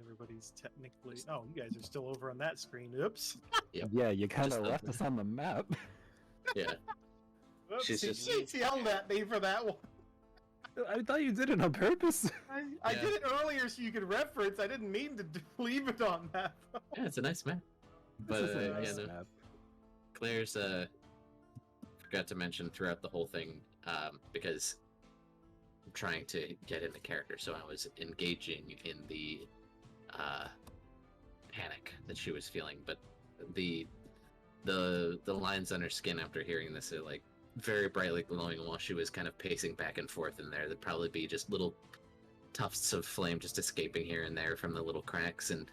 Everybody's technically. Oh, you guys are still over on that screen. Oops. Yep. Yeah, you kind Just of the- left us on the map. Yeah. Oops. She's She just- yelled at me for that one. I thought you did it on purpose. I Yeah. did it earlier so you could reference. I didn't mean to leave it on that. Yeah, it's a nice map. But This is a yeah, nice no, map. Claire's forgot to mention throughout the whole thing, because I'm trying to get into character, so I was engaging in the panic that she was feeling, but the lines on her skin after hearing this are like very brightly glowing while she was kind of pacing back and forth in there. There'd probably be just little tufts of flame just escaping here and there from the little cracks, and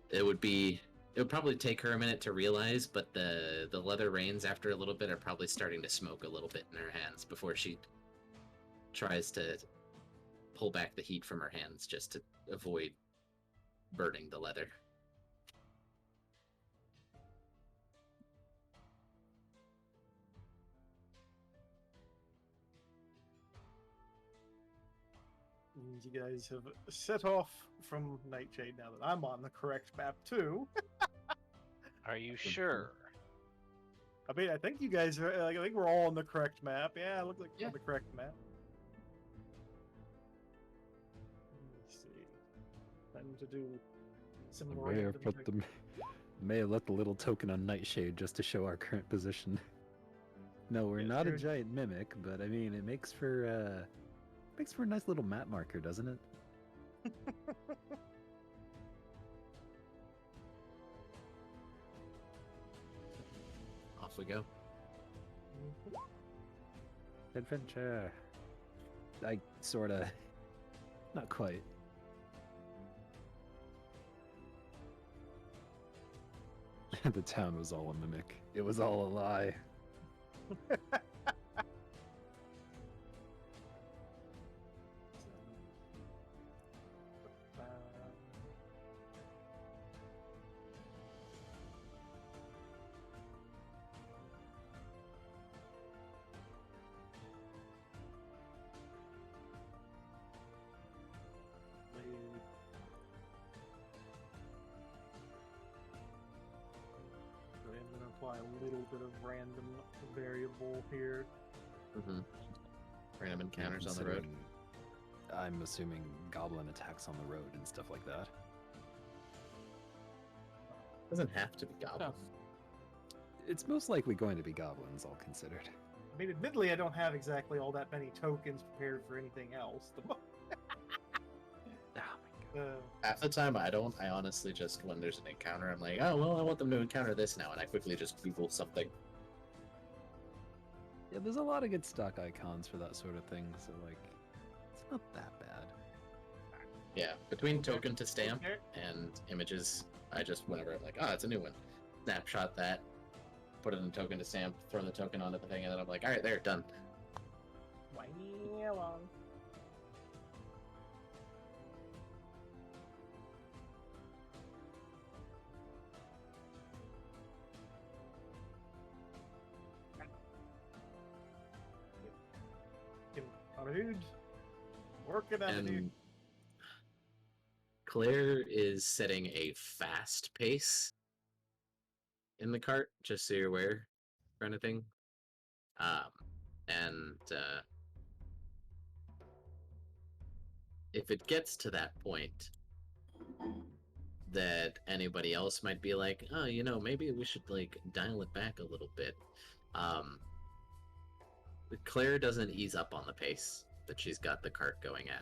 it would be it would probably take her a minute to realize, but the leather reins after a little bit are probably starting to smoke a little bit in her hands before she tries to pull back the heat from her hands just to avoid burning the leather. And you guys have set off from Nightshade now that I'm on the correct map too. Are you sure? I mean, I think you guys are. Like, I think we're all on the correct map. Yeah, it looks like we're Yeah. on the correct map. Let's see. Time to do some I more. may have put the may have left a little token on Nightshade just to show our current position. No, we're Yeah, not a sure. giant mimic, but I mean it makes for a nice little map marker, doesn't it? Off we go. Adventure. I sorta, not quite. The town was all a mimic. It was all a lie. I'm going to apply a little bit of random variable here. Mm-hmm. Random encounters on the road. I'm assuming goblin attacks on the road and stuff like that. Doesn't have to be goblin. It's most likely going to be goblins, all considered. I mean, admittedly, I don't have exactly all that many tokens prepared for anything else. Half the time I don't. I honestly just, when there's an encounter, I'm like, oh, well, I want them to encounter this now. And I quickly just Google something. Yeah, there's a lot of good stock icons for that sort of thing, so like, it's not that bad. Yeah, between Okay. token to stamp Okay. and images, I just, whenever I'm like, oh, it's a new one. Snapshot that, put it in token to stamp, throw the token onto the thing, and then I'm like, all right, there, done. Dude, working on it, dude. And Claire is setting a fast pace in the cart, just so you're aware, kind of thing. And if it gets to that point that anybody else might be like, oh, you know, maybe we should like dial it back a little bit. Claire doesn't ease up on the pace that she's got the cart going at.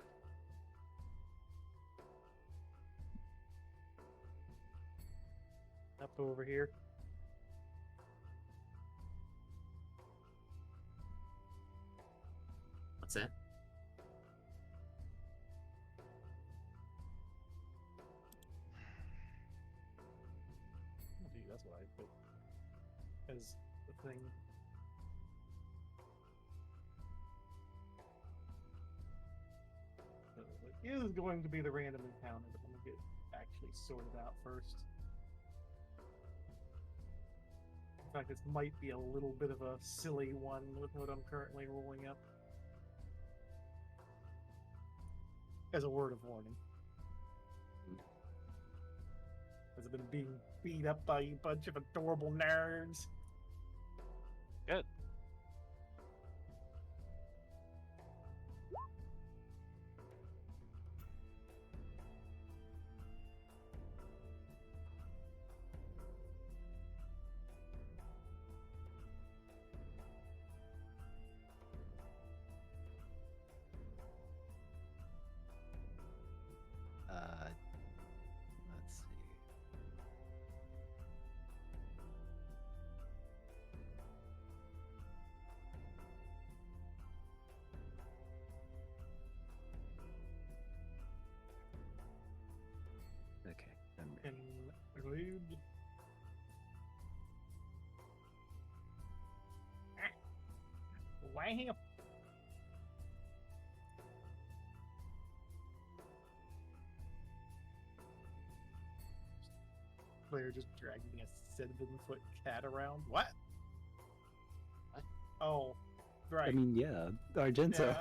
Up over here. What's that? Gee, that's what I put as the thing. So, it is going to be the random encounter, but let me get actually sorted out first. In fact, this might be a little bit of a silly one with what I'm currently rolling up. As a word of warning. Has it been being beat up by a bunch of adorable nerds? Good. Let's see. Okay, I'm ready. Include Wham! Claire just dragging a 7-foot cat around. What? What? Oh, right. I mean, yeah, Argento.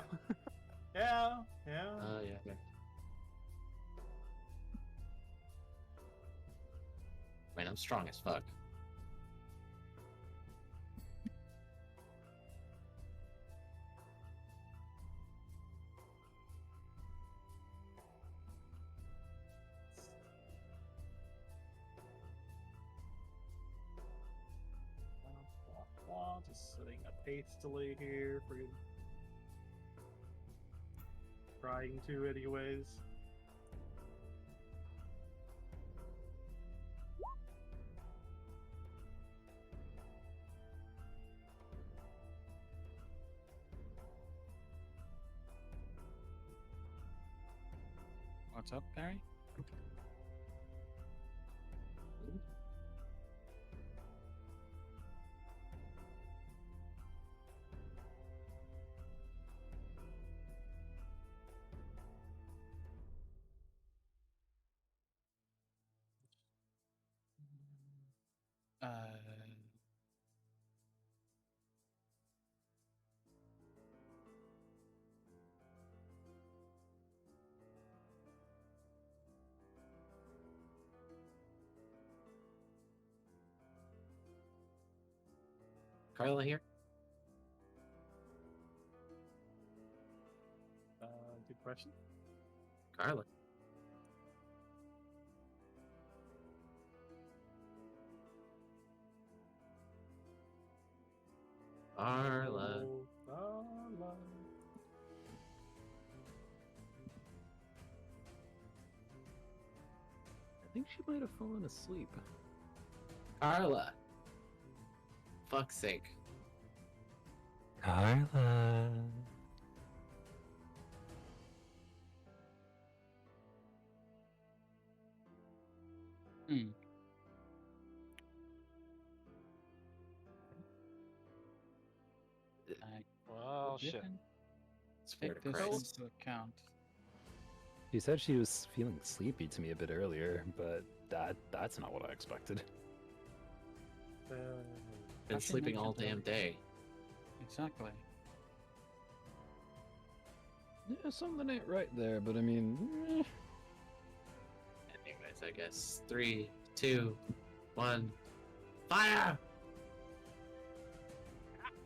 Yeah. Yeah. Yeah. Man, I'm strong as fuck. Just sitting up hastily here for you. Trying to, anyways. What's up, Barry? Uh, Carla here? Good question. Carla. Carla. Oh, Carla. I think she might have fallen asleep. Carla. Fuck's sake. Carla. hmm. I Well, shit. didn't Swear take to this Christ. into account. She said she was feeling sleepy to me a bit earlier, but that's not what I expected. Been How'd she sleeping all mention damn that? day. Exactly. Yeah, something ain't right there, but I mean, Anyways, I guess 3, 2, 1, fire!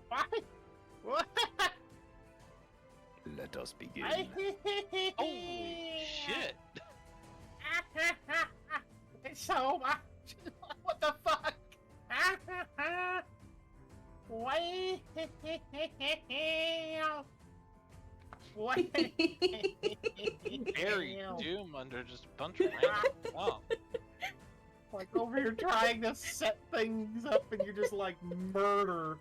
What? What? let us begin. Holy shit! It's so much. What the fuck? Wait. Wait. Buried Doom under just a bunch of random swamp. Like over here trying to set things up, and you're just like murder.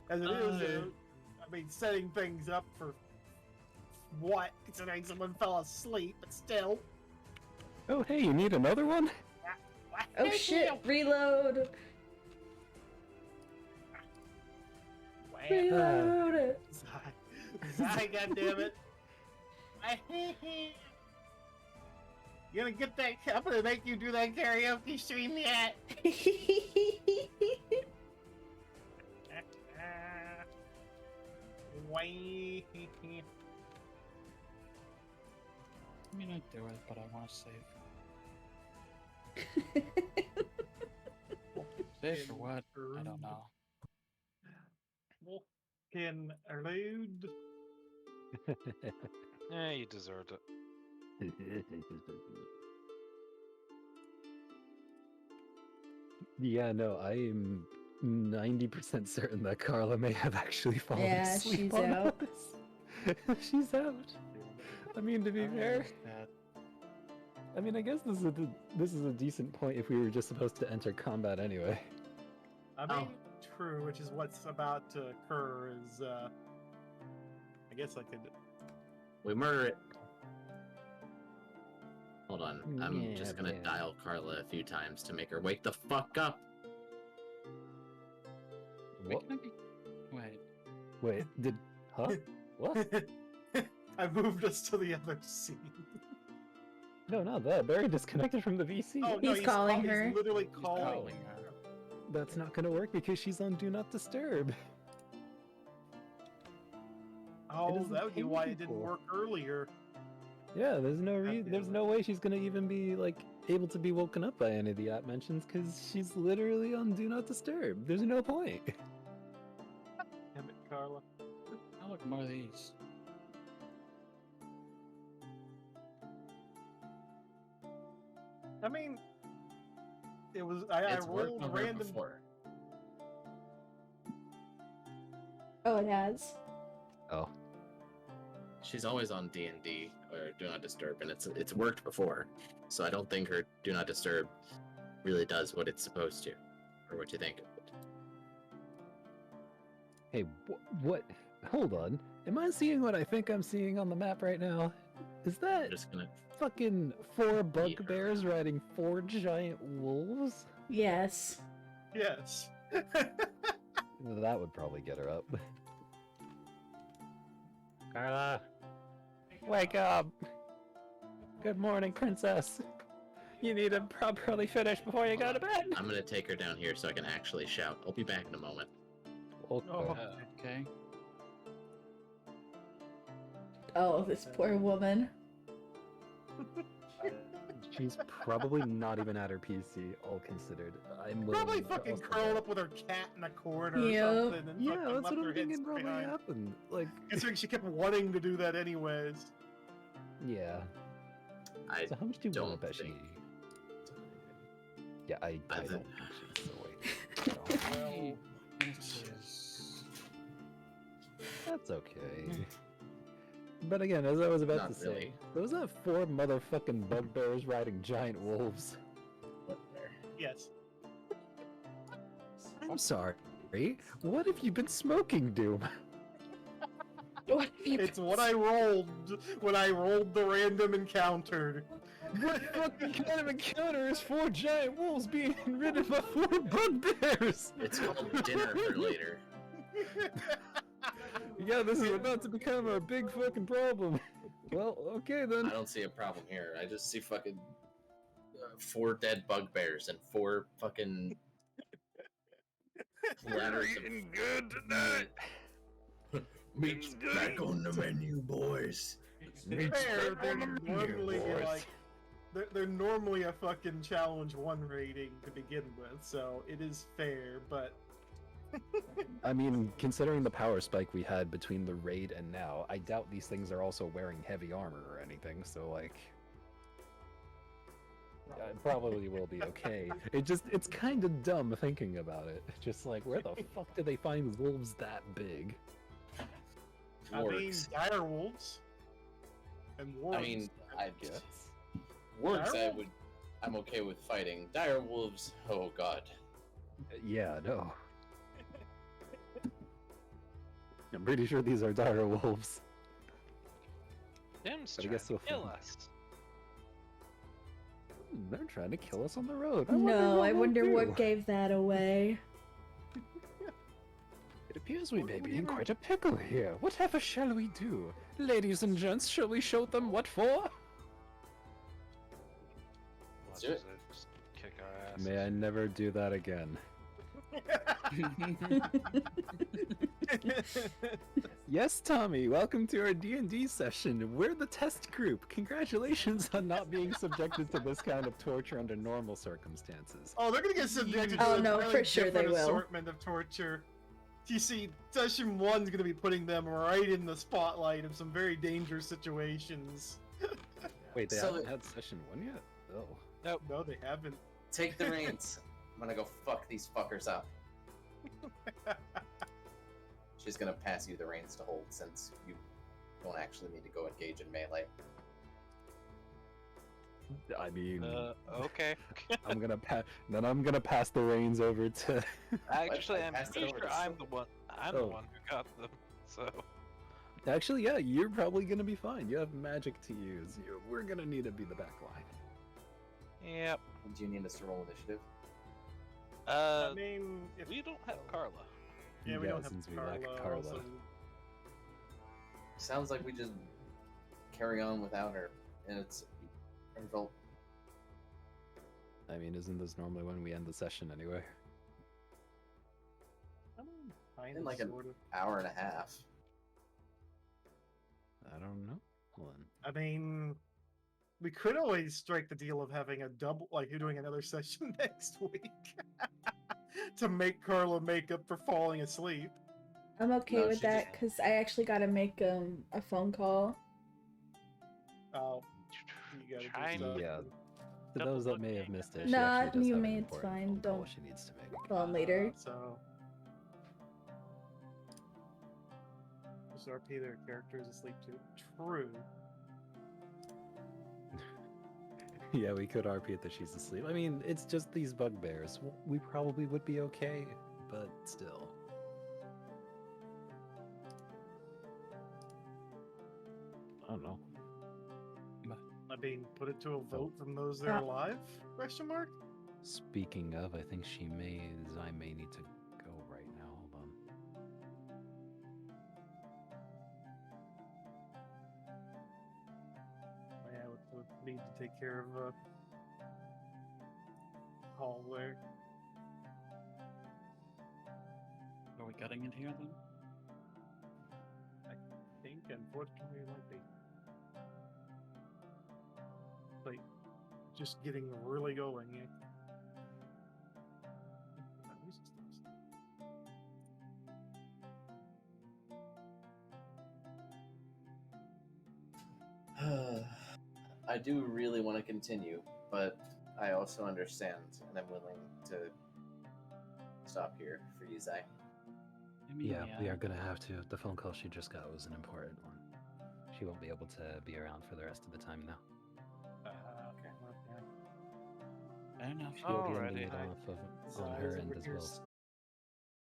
As it is, I mean, setting things up for what? Considering someone fell asleep, but still. Oh, hey, you need another one? Oh shit, reload! Reload! Zai, goddammit. You gonna get that? I'm gonna make you do that karaoke stream yet. Wait. I mean, I'd do it, but I want to save. Save for what? I don't know. Can allude. Yeah, you deserved it. Yeah, no, I am 90% certain that Carla may have actually fallen Yeah, asleep she's on out. us. She's out. I mean, to be fair, I mean, I guess this is a decent point if we were just supposed to enter combat anyway. I mean, true, which is what's about to occur is, I guess I could... We murder it. Hold on. I'm Yeah, just gonna yeah. dial Carla a few times to make her wake the fuck up. What? Wait, huh? What? I moved us to the other scene. No, not that. Barry disconnected from the VC. Oh no, He's calling her. He's literally He's calling. calling her. That's not gonna work because she's on Do Not Disturb. Oh, doesn't that would be ping why it didn't people. work earlier. Yeah, there's God there's damn no way she's gonna even be like able to be woken up by any of the app mentions because she's literally on Do Not Disturb. There's no point. Damn it, Carla. I'll look more of these. I mean, it was I It's worked rolled on her random. before. Oh, it has. Oh, She's always on D&D or Do Not Disturb, and it's worked before. So I don't think her Do Not Disturb really does what it's supposed to, or what you think it would. hey, what? Hold on. Am I seeing what I think I'm seeing on the map right now? Is I'm that just gonna. fucking 4 bugbears riding 4 giant wolves? Yes. Yes. That would probably get her up. Carla, wake up! Good morning, princess. You need to properly finish before you go to bed. I'm gonna take her down here so I can actually shout. I'll be back in a moment. Okay. Oh. Okay. Oh, this poor woman. She's probably not even at her PC, all considered. I'm Probably willing to fucking also curled bet. up with her cat in a corner Yep. or something, and Yeah, fucking that's left what her I'm head thinking probably behind. happened. Like, Considering she kept wanting to do that anyways. yeah. I So how much do you want don't to bet she? think. Yeah, I I don't think- think she's. So wait. Well, Yes. That's okay. But again, as I was about Not to say, really. those are 4 motherfucking bugbears riding giant wolves. yes. I'm sorry. What have you been smoking, Doom? What have you It's what I rolled when I rolled the random encounter. What fucking kind of encounter is 4 giant wolves being ridden by 4 bugbears? It's called dinner for later. Yeah, this is about to become a big fucking problem. Well, okay I then. don't see a problem here. I just see fucking 4 dead bugbears and 4 fucking platters of good meat's back on the menu, boys. Fair, they're normally like they're normally a fucking challenge 1 rating to begin with, so it is fair, but I mean, considering the power spike we had between the raid and now, I doubt these things are also wearing heavy armor or anything, so like... It probably will be okay. It's kind of dumb thinking about it. Just like, where the fuck did they find wolves that big? I mean Wargs. dire wolves and wargs. I mean, I Yes. wargs. Direwolf? I'm okay with fighting. Dire wolves. Oh god. Yeah, no. I'm pretty sure these are dire wolves. Tim's I trying guess to we'll kill find- us. They're trying to kill us on the road. No, I what wonder they'll what do. gave that away. It appears we may be in quite a pickle here. Whatever shall we do? Ladies and gents, shall we show them what for? Let's do it. Just kick our ass. May I never do that again. Yes, Tommy, welcome to our D&D session. We're the test group. Congratulations on not being subjected to this kind of torture under normal circumstances. Oh, they're gonna get subjected to Oh, a no, really for sure they different will. assortment of torture. You see, session 1's gonna be putting them right in the spotlight of some very dangerous situations. Wait, they So- haven't had session 1 yet? Oh. No, they haven't. Take the reins. I'm gonna go fuck these fuckers up. She's gonna pass you the reins to hold since you don't actually need to go engage in melee. I mean, Okay. I'm gonna I'm gonna pass the reins over to. Actually, I'm passed it pretty over sure to I'm Sil- the one. I'm the Oh. one who got them. So Actually, yeah, you're probably gonna be fine. You have magic to use. We're gonna need to be the back line. yep. Do you need us to roll initiative? I mean, if We don't have Carla. yeah, we Yeah, don't have since we Carla. lack Carla. Also, sounds like we just carry on without her, and it's her fault. I mean, isn't this normally when we end the session anyway? I mean, kind In of, like an sort of. hour and a half. I don't know. Well, then. I mean, we could always strike the deal of having a double, like you're doing another session next week to make Carla make up for falling asleep. I'm okay No, with she that just- because I actually gotta make a phone call. Oh, you gotta Try do stuff. Yeah. and- For Double those that may have booking. missed it, she Nah, actually does you have may, an it's important fine, phone call don't- she needs to make. Call him later. So, just RP their characters asleep too. True. Yeah, we could RP it that she's asleep. I mean, it's just these bugbears. We probably would be okay, but still. I don't know. I mean, put it to a vote from those that are alive? Question mark. Speaking of, I think I may need to go right now. Hold on. Oh, yeah, would need to take care of call there. Are we cutting it here then? I think, unfortunately, it might be. Like, just getting really going. Yeah. I do really want to continue, but I also understand, and I'm willing to stop here for you, Zai. I mean, Yeah, we are gonna have to. The phone call she just got was an important one. She won't be able to be around for the rest of the time now. Okay. Fair enough. She'll be ending Alrighty. it off on Zai's her over end as here well.